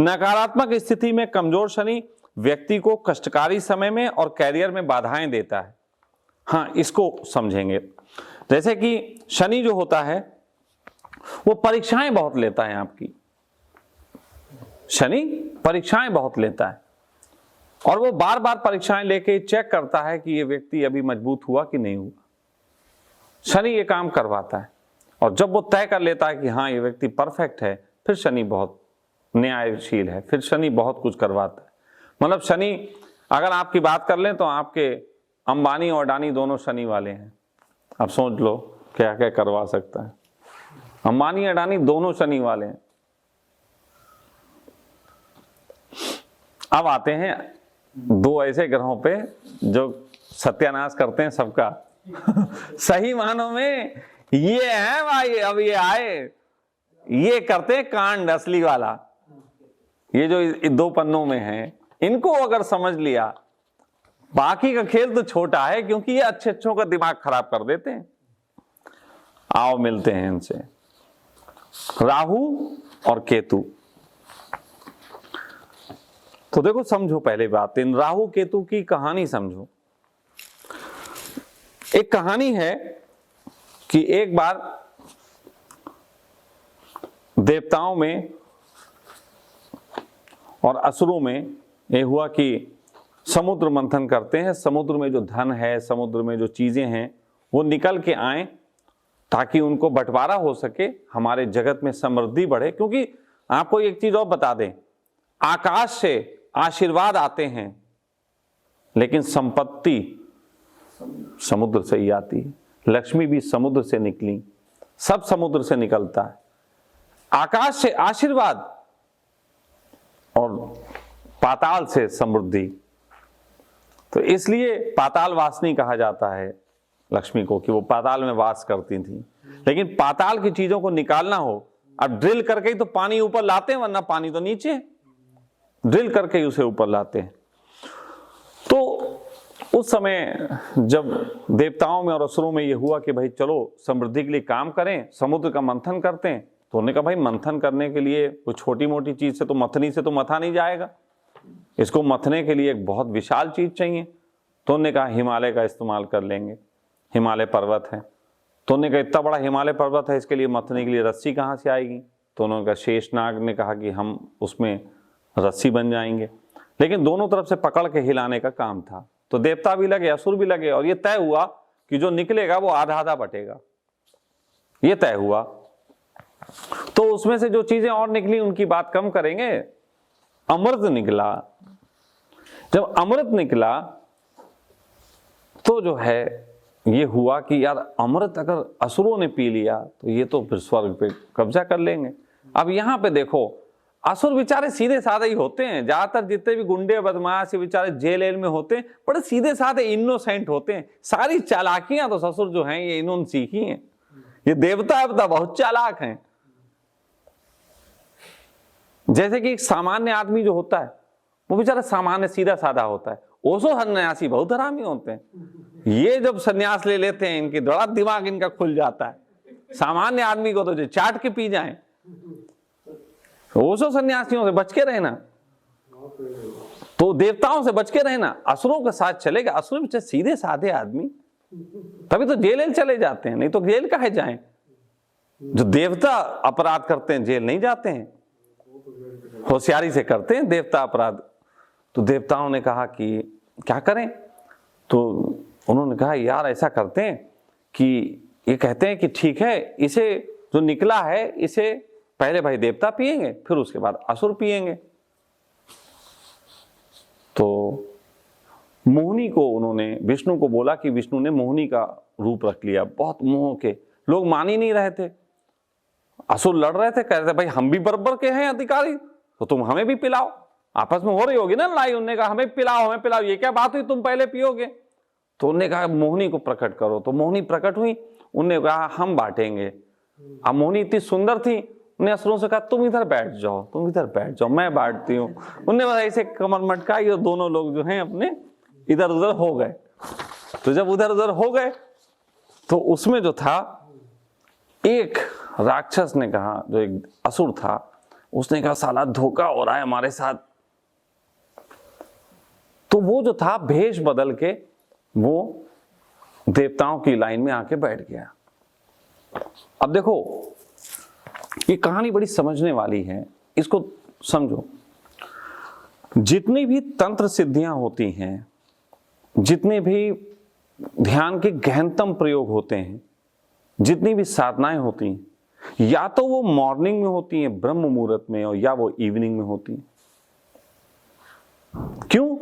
नकारात्मक स्थिति में कमजोर शनि व्यक्ति को कष्टकारी समय में और कैरियर में बाधाएं देता है। हाँ, इसको समझेंगे। जैसे कि शनि जो होता है वो परीक्षाएं बहुत लेता है आपकी, शनि परीक्षाएं बहुत लेता है और वो बार बार परीक्षाएं लेके चेक करता है कि ये व्यक्ति अभी मजबूत हुआ कि नहीं हुआ। शनि ये काम करवाता है और जब वो तय कर लेता है कि हाँ ये व्यक्ति परफेक्ट है, फिर शनि बहुत न्यायशील है, फिर शनि बहुत कुछ करवाता है। मतलब शनि अगर आपकी बात कर लें तो आपके अंबानी और अडानी दोनों शनि वाले हैं। अब सोच लो क्या क्या करवा सकता है। अंबानी अडानी दोनों शनि वाले हैं। अब आते हैं दो ऐसे ग्रहों पे जो सत्यानाश करते हैं सबका सही मानों में ये है भाई। अब ये आए, ये करते हैं कांड असली वाला, ये जो दो पन्नों में है, इनको अगर समझ लिया, बाकी का खेल तो छोटा है, क्योंकि ये अच्छे अच्छों का दिमाग खराब कर देते हैं। आओ मिलते हैं इनसे। राहु और केतु, तो देखो समझो पहले बात, इन राहु केतु की कहानी समझो। एक कहानी है कि एक बार देवताओं में और असुरों में ये हुआ कि समुद्र मंथन करते हैं, समुद्र में जो धन है, समुद्र में जो चीजें हैं वो निकल के आए ताकि उनको बंटवारा हो सके, हमारे जगत में समृद्धि बढ़े। क्योंकि आपको एक चीज और बता दें, आकाश से आशीर्वाद आते हैं लेकिन संपत्ति समुद्र से ही आती है। लक्ष्मी भी समुद्र से निकली, सब समुद्र से निकलता है। आकाश से आशीर्वाद और पाताल से समृद्धि। तो इसलिए पाताल वासिनी कहा जाता है लक्ष्मी को, कि वो पाताल में वास करती थी। लेकिन पाताल की चीजों को निकालना हो, अब ड्रिल करके ही तो पानी ऊपर लाते हैं, वरना पानी तो नीचे, ड्रिल करके ही उसे ऊपर लाते हैं। तो उस समय जब देवताओं में और असुरों में ये हुआ कि भाई चलो समृद्धि के लिए काम करें, समुद्र का मंथन करते हैं, तो उन्होंने कहा भाई मंथन करने के लिए कोई छोटी मोटी चीज से तो मथनी से तो मथा नहीं जाएगा, इसको मथने के लिए एक बहुत विशाल चीज चाहिए। तो उन्होंने कहा हिमालय का इस्तेमाल कर लेंगे, हिमालय पर्वत है। तो उन्होंने कहा इतना बड़ा हिमालय पर्वत है, इसके लिए मथने के लिए रस्सी कहाँ से आएगी? तो उन्होंने कहा शेषनाग ने कहा कि हम उसमें रस्सी बन जाएंगे। लेकिन दोनों तरफ से पकड़ के हिलाने का काम था। तो देवता भी लगे, असुर भी लगे, और ये तय हुआ कि जो निकलेगा वो आधा आधा बटेगा, ये तय हुआ। तो उसमें से जो चीजें और निकली उनकी बात कम करेंगे। अमृत निकला, जब अमृत निकला तो जो है ये हुआ कि यार अमृत अगर असुरों ने पी लिया तो ये तो फिर स्वर्ग पे कब्जा कर लेंगे। अब यहाँ पे देखो, असुर बेचारे सीधे साधे ही होते हैं, ज्यादातर जितने भी गुंडे बदमाश बेचारे जेल में होते हैं बड़े सीधे साधे इनोसेंट होते हैं। सारी चालाकियां तो ससुर जो हैं ये इन्होंने सीखी हैं। ये देवता बहुत चालाक हैं। जैसे कि एक सामान्य आदमी जो होता है वो बेचारा सामान्य सीधा साधा होता है, ओशो सन्यासी बहुत हरामी होते हैं। ये जब सन्यास ले लेते हैं इनकी बड़ा दिमाग इनका खुल जाता है। सामान्य आदमी को तो जो चाट के पी जाए। ओशो सन्यासियों से बच के रहना, तो देवताओं से बच के रहना, असुरों के साथ चलेगा। असुर बेचारे सीधे साधे आदमी, तभी तो जेल चले जाते हैं, नहीं तो जेल काहे जाएं। जो देवता अपराध करते हैं जेल नहीं जाते हैं, होशियारी से करते हैं देवता अपराध। तो देवताओं ने कहा कि क्या करें, तो उन्होंने कहा यार ऐसा करते हैं कि ये कहते हैं कि ठीक है, इसे जो निकला है इसे पहले भाई देवता पिएंगे, फिर उसके बाद असुर पिएंगे। तो मोहिनी को उन्होंने विष्णु को बोला कि विष्णु ने मोहिनी का रूप रख लिया। बहुत मोह के लोग मान ही नहीं रहे थे, असुर लड़ रहे थे, कह रहे थे भाई हम भी बराबर के हैं अधिकारी, तो तुम हमें भी पिलाओ। आपस में हो रही होगी ना लड़ाई, उन्होंने कहा हमें पिलाओ हमें पिलाओ, ये क्या बात हुई तुम पहले पियोगे। तो उन्होंने कहा मोहिनी को प्रकट करो। तो मोहिनी प्रकट हुई, उन्होंने कहा हम बांटेंगे। अब मोहिनी इतनी सुंदर थी, उन्होंने असुरों से कहा तुम इधर बैठ जाओ, तुम इधर बैठ जाओ, मैं बांटती हूँ। उन्होंने बस ऐसे कमर मटकाई और दोनों लोग जो हैं अपने इधर उधर हो गए। तो जब उधर उधर हो गए तो उसमें जो था एक राक्षस ने कहा, जो एक असुर था, उसने कहा साला धोखा हो रहा है हमारे साथ। तो वो जो था भेष बदल के वो देवताओं की लाइन में आके बैठ गया। अब देखो ये कहानी बड़ी समझने वाली है, इसको समझो। जितनी भी तंत्र सिद्धियां होती हैं, जितने भी ध्यान के गहनतम प्रयोग होते हैं, जितनी भी साधनाएं होती हैं, या तो वो मॉर्निंग में होती हैं ब्रह्म मुहूर्त में, और या वो इवनिंग में होती हैं। क्यों?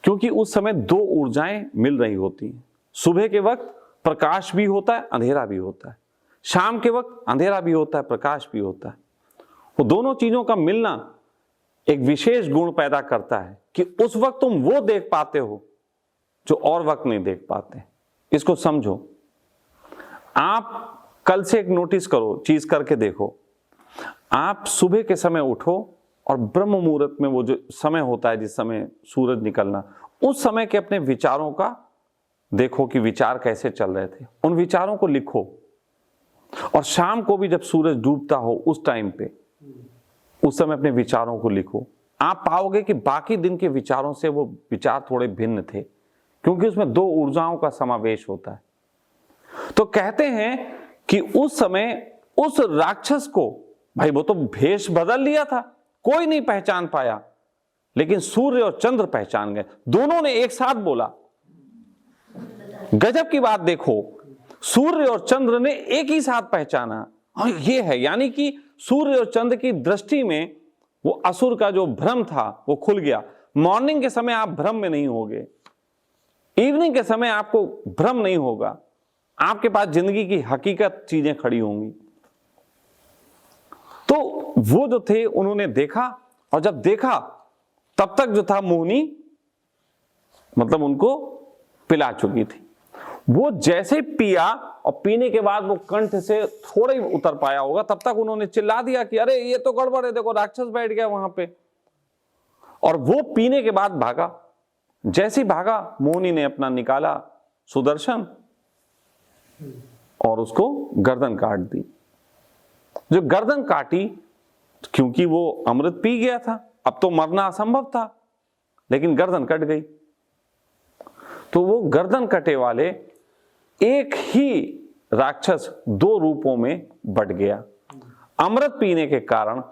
क्योंकि उस समय दो ऊर्जाएं मिल रही होती हैं। सुबह के वक्त प्रकाश भी होता है, अंधेरा भी होता है। शाम के वक्त अंधेरा भी होता है, प्रकाश भी होता है। वो दोनों चीजों का मिलना एक विशेष गुण पैदा करता है कि उस वक्त तुम वो देख पाते हो जो और वक्त नहीं देख पाते। इसको समझो। आप कल से एक नोटिस करो, चीज करके देखो। आप सुबह के समय उठो और ब्रह्म मुहूर्त में वो जो समय होता है, जिस समय सूरज निकलना, उस समय के अपने विचारों का देखो कि विचार कैसे चल रहे थे, उन विचारों को लिखो। और शाम को भी जब सूरज डूबता हो उस टाइम पे, उस समय अपने विचारों को लिखो। आप पाओगे कि बाकी दिन के विचारों से वो विचार थोड़े भिन्न थे, क्योंकि उसमें दो ऊर्जाओं का समावेश होता है। तो कहते हैं कि उस समय उस राक्षस को, भाई वो तो भेष बदल लिया था, कोई नहीं पहचान पाया, लेकिन सूर्य और चंद्र पहचान गए। दोनों ने एक साथ बोला। गजब की बात देखो, सूर्य और चंद्र ने एक ही साथ पहचाना। और ये है, यानी कि सूर्य और चंद्र की दृष्टि में वो असुर का जो भ्रम था वो खुल गया। मॉर्निंग के समय आप भ्रम में नहीं होगे, इवनिंग के समय आपको भ्रम नहीं होगा, आपके पास जिंदगी की हकीकत चीजें खड़ी होंगी। तो वो जो थे उन्होंने देखा, और जब देखा तब तक जो था मोहिनी मतलब उनको पिला चुकी थी। वो जैसे पिया और पीने के बाद वो कंठ से थोड़ा ही उतर पाया होगा, तब तक उन्होंने चिल्ला दिया कि अरे ये तो गड़बड़ है, देखो राक्षस बैठ गया वहां पे। और वो पीने के बाद भागा। जैसे भागा, मोहिनी ने अपना निकाला सुदर्शन और उसको गर्दन काट दी। जो गर्दन काटी, क्योंकि वो अमृत पी गया था, अब तो मरना असंभव था, लेकिन गर्दन कट गई। तो वो गर्दन कटे वाले एक ही राक्षस दो रूपों में बट गया। अमृत पीने के कारण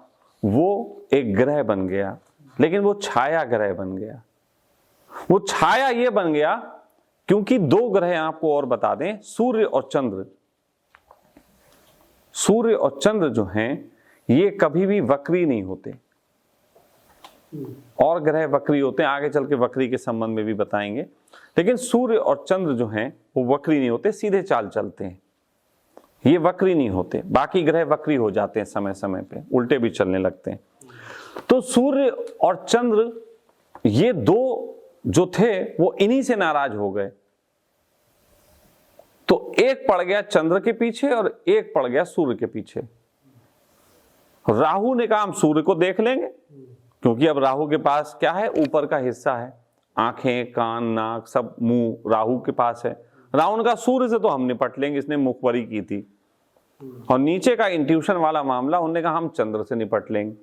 वो एक ग्रह बन गया, लेकिन वो छाया ग्रह बन गया। वो छाया ये बन गया क्योंकि दो ग्रह आपको और बता दें, सूर्य और चंद्र। सूर्य और चंद्र जो हैं ये कभी भी वक्री नहीं होते, और ग्रह वक्री होते हैं, आगे चल के वक्री के संबंध में भी बताएंगे। लेकिन सूर्य और चंद्र जो हैं वो वक्री नहीं होते, सीधे चाल चलते हैं, ये वक्री नहीं होते। बाकी ग्रह वक्री हो जाते हैं समय समय पे, उल्टे भी चलने लगते हैं। तो सूर्य और चंद्र ये दो जो थे वो इन्हीं से नाराज हो गए, तो एक पड़ गया चंद्र के पीछे और एक पड़ गया सूर्य के पीछे। राहु ने कहा हम सूर्य को देख लेंगे, क्योंकि अब राहु के पास क्या है, ऊपर का हिस्सा है, आंखें, कान, नाक, सब मुंह राहु के पास है। राहु ने कहा सूर्य से तो हम निपट लेंगे, इसने मुखबरी की थी। और नीचे का इंट्यूशन वाला मामला, उन्होंने कहा हम चंद्र से निपट लेंगे,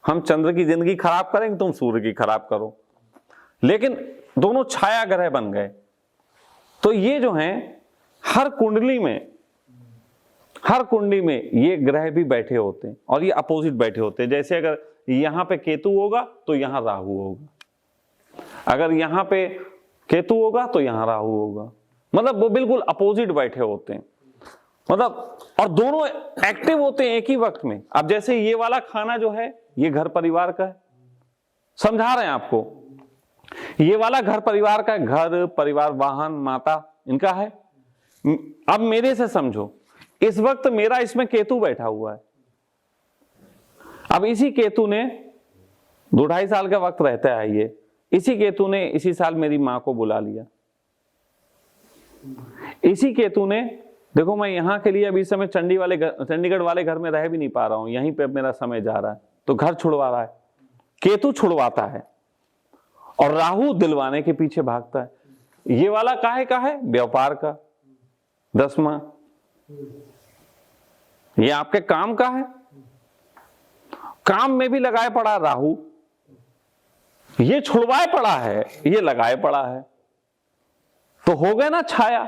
हम चंद्र की जिंदगी खराब करेंगे, तुम सूर्य की खराब करो। लेकिन दोनों छाया ग्रह बन गए। तो ये जो हैं हर कुंडली में ये ग्रह भी बैठे होते हैं और ये अपोजिट बैठे होते हैं। जैसे अगर यहां पे केतु होगा तो यहां राहु होगा, अगर यहां पे केतु होगा तो यहां राहु होगा, मतलब वो बिल्कुल अपोजिट बैठे होते हैं, मतलब और दोनों एक्टिव होते हैं एक ही वक्त में। अब जैसे ये वाला खाना जो है ये घर परिवार का है, समझा रहे हैं आपको, ये वाला घर परिवार का, घर परिवार, वाहन, माता इनका है। अब मेरे से समझो, इस वक्त मेरा इसमें केतु बैठा हुआ है। अब इसी केतु ने 2-2.5 साल का वक्त रहता है, ये इसी केतु ने इसी साल मेरी मां को बुला लिया। इसी केतु ने, देखो मैं यहां के लिए अभी इस समय चंडीगढ़ वाले घर में रह भी नहीं पा रहा हूं, यहीं पे मेरा समय जा रहा है, तो घर छुड़वा रहा है, केतु छुड़वाता है और राहु दिलवाने के पीछे भागता है। ये वाला काहे का है, व्यापार का 10वां, ये आपके काम का है, काम में भी लगाए पड़ा राहु, ये छुड़वाए पड़ा है, ये लगाए पड़ा है, तो हो गए ना छाया,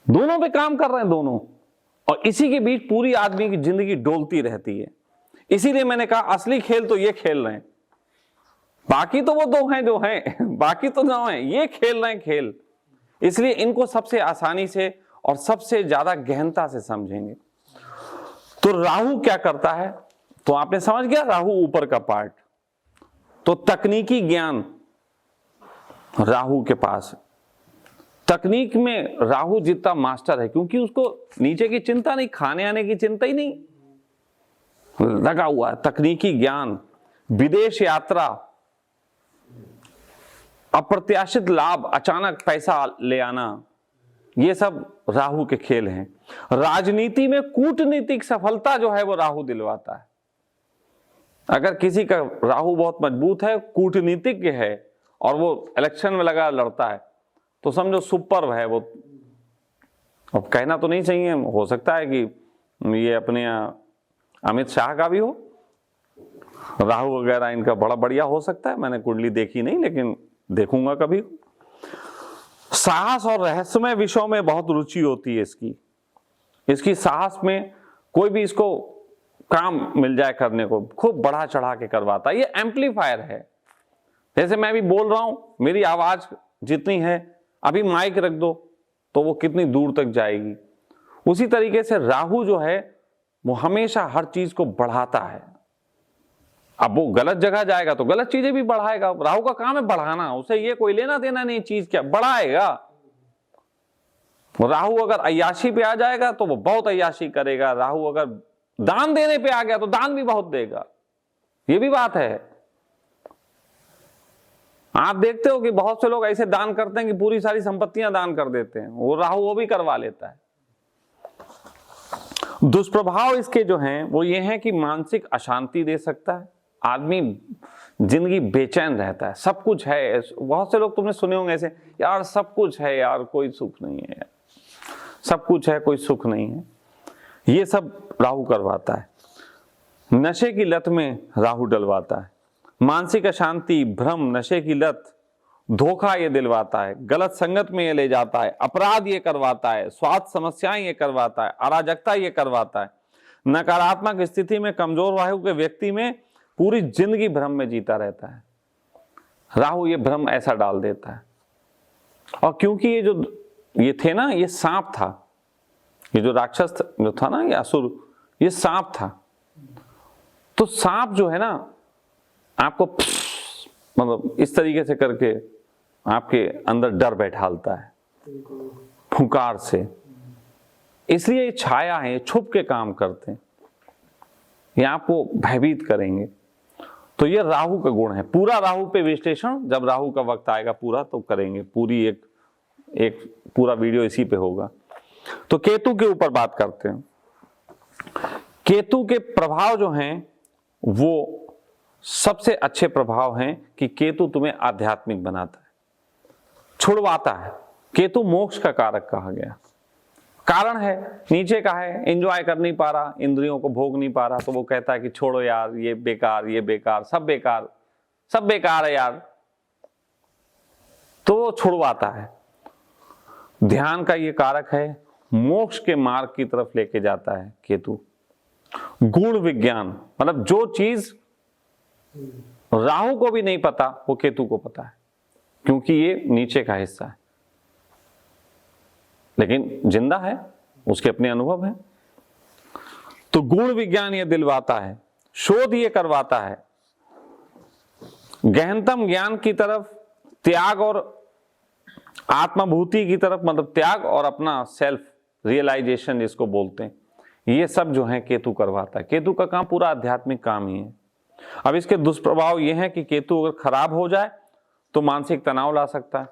दोनों पे काम कर रहे हैं दोनों, और इसी के बीच पूरी आदमी की जिंदगी डोलती रहती है। इसीलिए मैंने कहा असली खेल तो ये खेल रहे हैं, बाकी तो वो दो हैं जो हैं, बाकी तो ना है, ये खेल रहे हैं खेल। इसलिए इनको सबसे आसानी से और सबसे ज्यादा गहनता से समझेंगे। तो राहु क्या करता है, तो आपने समझ गया, राहु ऊपर का पार्ट। तो तकनीकी ज्ञान राहु के पास, तकनीक में राहु जितना मास्टर है, क्योंकि उसको नीचे की चिंता नहीं, खाने आने की चिंता ही नहीं, लगा हुआ है। तकनीकी ज्ञान, विदेश यात्रा, अप्रत्याशित लाभ, अचानक पैसा ले आना, ये सब राहु के खेल हैं। राजनीति में कूटनीतिक सफलता जो है वो राहु दिलवाता है। अगर किसी का राहु बहुत मजबूत है, कूटनीतिज्ञ है और वो इलेक्शन में लगा लड़ता है, तो समझो सुपर है वो। अब कहना तो नहीं चाहिए, हो सकता है कि ये अपने अमित शाह का भी हो, राहु वगैरह इनका बड़ा बढ़िया हो सकता है। मैंने कुंडली देखी नहीं, लेकिन देखूंगा कभी। साहस और रहस्यमय विषयों में बहुत रुचि होती है इसकी साहस में, कोई भी इसको काम मिल जाए करने को, खूब बढ़ा चढ़ा के करवाता है। ये एम्पलीफायर है, जैसे मैं भी बोल रहा हूं, मेरी आवाज जितनी है, अभी माइक रख दो तो वो कितनी दूर तक जाएगी। उसी तरीके से राहु जो है वो हमेशा हर चीज को बढ़ाता है। अब वो गलत जगह जाएगा तो गलत चीजें भी बढ़ाएगा। राहु का काम है बढ़ाना, उसे ये कोई लेना देना नहीं, चीज क्या बढ़ाएगा। राहु अगर अय्याशी पे आ जाएगा तो वो बहुत अय्याशी करेगा। राहु अगर दान देने पे आ गया तो दान भी बहुत देगा, ये भी बात है। आप देखते हो कि बहुत से लोग ऐसे दान करते हैं कि पूरी सारी संपत्तियां दान कर देते हैं, वो राहु वो भी करवा लेता है। दुष्प्रभाव इसके जो हैं वो ये हैं कि मानसिक अशांति दे सकता है, आदमी जिंदगी बेचैन रहता है। सब कुछ है, बहुत से लोग तुमने सुने होंगे ऐसे, यार सब कुछ है यार, कोई सुख नहीं है, सब कुछ है कोई सुख नहीं है। ये सब राहु करवाता है। नशे की लत में राहु डलवाता है। मानसिक अशांति, भ्रम, नशे की लत, धोखा ये दिलवाता है। गलत संगत में ये ले जाता है। अपराध ये करवाता है। स्वास्थ्य समस्याएं ये करवाता है। अराजकता ये करवाता है। नकारात्मक स्थिति में कमजोर राहु के व्यक्ति में पूरी जिंदगी भ्रम में जीता रहता है। राहु ये भ्रम ऐसा डाल देता है। और क्योंकि ये थे ना, ये सांप था, ये जो राक्षस जो था ना, ये असुर, ये सांप था। तो सांप जो है ना, आपको मतलब इस तरीके से करके आपके अंदर डर बैठालता है फुंकार से। इसलिए ये छाया है, छुप के काम करते हैं, ये आपको भयभीत करेंगे। तो ये राहु का गुण है। पूरा राहु पे विश्लेषण जब राहु का वक्त आएगा पूरा तो करेंगे, पूरी एक पूरा वीडियो इसी पे होगा। तो केतु के ऊपर बात करते हैं। केतु के प्रभाव जो हैं वो सबसे अच्छे प्रभाव हैं कि केतु तुम्हें आध्यात्मिक बनाता है, छुड़वाता है। केतु मोक्ष का कारक कहा गया। कारण है नीचे का है, एंजॉय कर नहीं पा रहा, इंद्रियों को भोग नहीं पा रहा, तो वो कहता है कि छोड़ो यार, ये बेकार, सब बेकार है यार, तो वो छुड़वाता है। ध्यान का ये कारक है, मोक्ष के मार्ग की तरफ लेके जाता है केतु। गुण विज्ञान, मतलब जो चीज राहु को भी नहीं पता वो केतु को पता है, क्योंकि ये नीचे का हिस्सा है, लेकिन जिंदा है, उसके अपने अनुभव है। तो गुण विज्ञान ये दिलवाता है, शोध ये करवाता है, गहनतम ज्ञान की तरफ, त्याग और आत्माभूति की तरफ, मतलब त्याग और अपना सेल्फ रियलाइजेशन जिसको बोलते हैं, ये सब जो है केतु करवाता है। केतु का काम पूरा आध्यात्मिक काम ही है। अब इसके दुष्प्रभाव ये हैं कि केतु अगर खराब हो जाए तो मानसिक तनाव ला सकता है,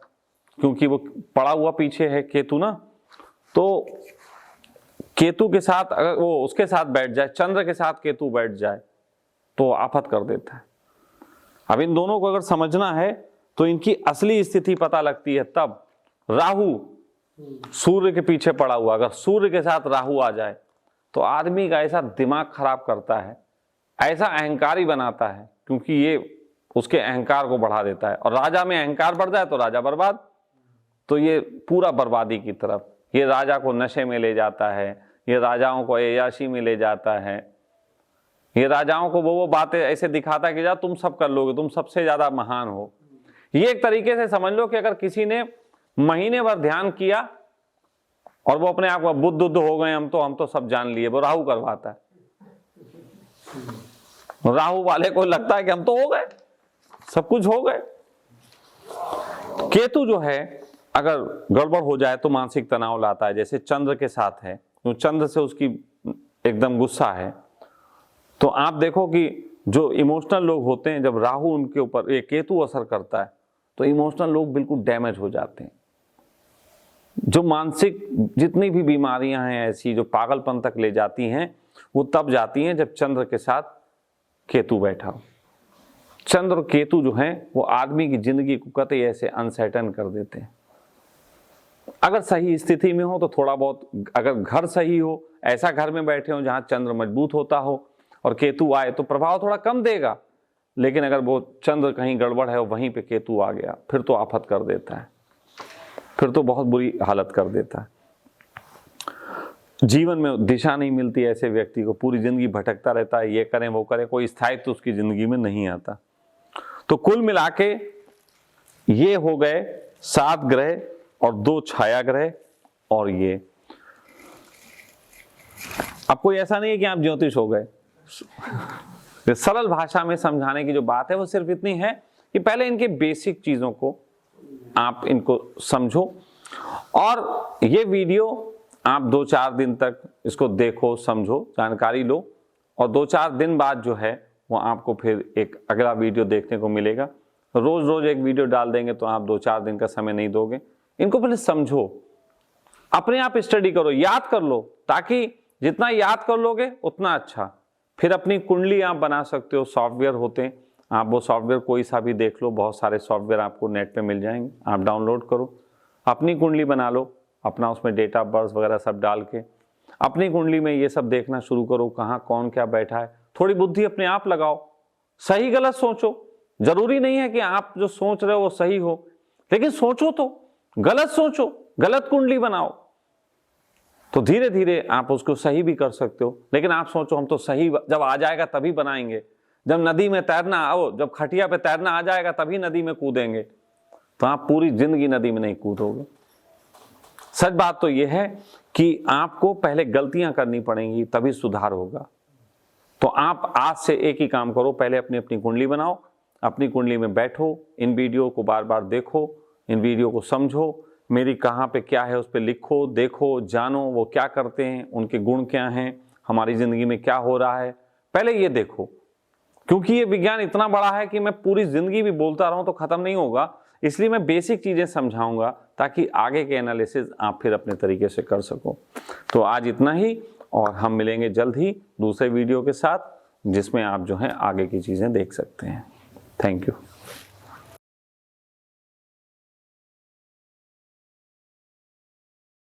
क्योंकि वो पड़ा हुआ पीछे है केतु ना। तो केतु के साथ अगर वो उसके साथ बैठ जाए, चंद्र के साथ केतु बैठ जाए तो आफत कर देता है। अब इन दोनों को अगर समझना है तो इनकी असली स्थिति पता लगती है तब। राहु सूर्य के पीछे पड़ा हुआ, अगर सूर्य के साथ राहु आ जाए तो आदमी का ऐसा दिमाग खराब करता है, ऐसा अहंकारी बनाता है, क्योंकि ये उसके अहंकार को बढ़ा देता है। और राजा में अहंकार बढ़ जाए तो राजा बर्बाद, तो ये पूरा बर्बादी की तरफ। ये राजा को नशे में ले जाता है, ये राजाओं को अय्याशी में ले जाता है, ये राजाओं को वो बातें ऐसे दिखाता है कि जा तुम सब कर लोगे, तुम सबसे ज्यादा महान हो। ये एक तरीके से समझ लो कि अगर किसी ने महीने भर ध्यान किया और वो अपने आप को बुद्ध हो गए, हम तो सब जान लिए, वो राहु करवाता है। राहु वाले को लगता है कि हम तो हो गए, सब कुछ हो गए। केतु जो है अगर गड़बड़ हो जाए तो मानसिक तनाव लाता है, जैसे चंद्र के साथ है, तो चंद्र से उसकी एकदम गुस्सा है। तो आप देखो कि जो इमोशनल लोग होते हैं, जब राहु उनके ऊपर ये केतु असर करता है तो इमोशनल लोग बिल्कुल डैमेज हो जाते हैं। जो मानसिक जितनी भी बीमारियां हैं ऐसी जो पागलपन तक ले जाती हैं, वो तब जाती हैं जब चंद्र के साथ केतु बैठा हो। चंद्र और केतु जो हैं वो आदमी की जिंदगी को कतई ऐसे अनसर्टेन कर देते हैं। अगर सही स्थिति में हो तो थोड़ा बहुत, अगर घर सही हो, ऐसा घर में बैठे हो जहां चंद्र मजबूत होता हो और केतु आए तो प्रभाव थोड़ा कम देगा। लेकिन अगर वो चंद्र कहीं गड़बड़ है और वहीं पे केतु आ गया, फिर तो आफत कर देता है, फिर तो बहुत बुरी हालत कर देता है। जीवन में दिशा नहीं मिलती ऐसे व्यक्ति को, पूरी जिंदगी भटकता रहता है, ये करें वो करें, कोई स्थायित्व तो उसकी जिंदगी में नहीं आता। तो कुल मिला के ये हो गए 7 ग्रह और 2 छाया ग्रह। और ये अब कोई ऐसा नहीं है कि आप ज्योतिष हो गए। सरल भाषा में समझाने की जो बात है वो सिर्फ इतनी है कि पहले इनके बेसिक चीजों को आप इनको समझो, और ये वीडियो आप 2-4 दिन तक इसको देखो, समझो, जानकारी लो, और 2-4 दिन बाद जो है वो आपको फिर एक अगला वीडियो देखने को मिलेगा। रोज रोज एक वीडियो डाल देंगे तो आप 2-4 दिन का समय नहीं दोगे। इनको पहले समझो, अपने आप स्टडी करो, याद कर लो, ताकि जितना याद कर लोगे उतना अच्छा। फिर अपनी कुंडली आप बना सकते हो, सॉफ्टवेयर होते हैं, आप वो सॉफ्टवेयर कोई सा भी देख लो, बहुत सारे सॉफ्टवेयर आपको नेट पे मिल जाएंगे, आप डाउनलोड करो, अपनी कुंडली बना लो, अपना उसमें डेट ऑफ बर्थ वगैरह सब डाल के अपनी कुंडली में ये सब देखना शुरू करो, कहाँ कौन क्या बैठा है। थोड़ी बुद्धि अपने आप लगाओ, सही गलत सोचो। जरूरी नहीं है कि आप जो सोच रहे हो वो सही हो, लेकिन सोचो तो, गलत सोचो, गलत कुंडली बनाओ, तो धीरे धीरे आप उसको सही भी कर सकते हो। लेकिन आप सोचो हम तो सही जब आ जाएगा तभी बनाएंगे, जब नदी में तैरना आओ, जब खटिया पे तैरना आ जाएगा तभी नदी में कूदेंगे, तो आप पूरी जिंदगी नदी में नहीं कूदोगे। सच बात तो यह है कि आपको पहले गलतियां करनी पड़ेंगी तभी सुधार होगा। तो आप आज से एक ही काम करो, पहले अपनी अपनी कुंडली बनाओ, अपनी कुंडली में बैठो, इन वीडियो को बार बार देखो, इन वीडियो को समझो, मेरी कहाँ पे क्या है उस पर लिखो, देखो, जानो वो क्या करते हैं, उनके गुण क्या हैं, हमारी ज़िंदगी में क्या हो रहा है, पहले ये देखो। क्योंकि ये विज्ञान इतना बड़ा है कि मैं पूरी ज़िंदगी भी बोलता रहूँ तो ख़त्म नहीं होगा, इसलिए मैं बेसिक चीज़ें समझाऊंगा ताकि आगे के एनालिसिस आप फिर अपने तरीके से कर सको। तो आज इतना ही, और हम मिलेंगे जल्द ही दूसरे वीडियो के साथ जिसमें आप जो है आगे की चीज़ें देख सकते हैं। Thank you.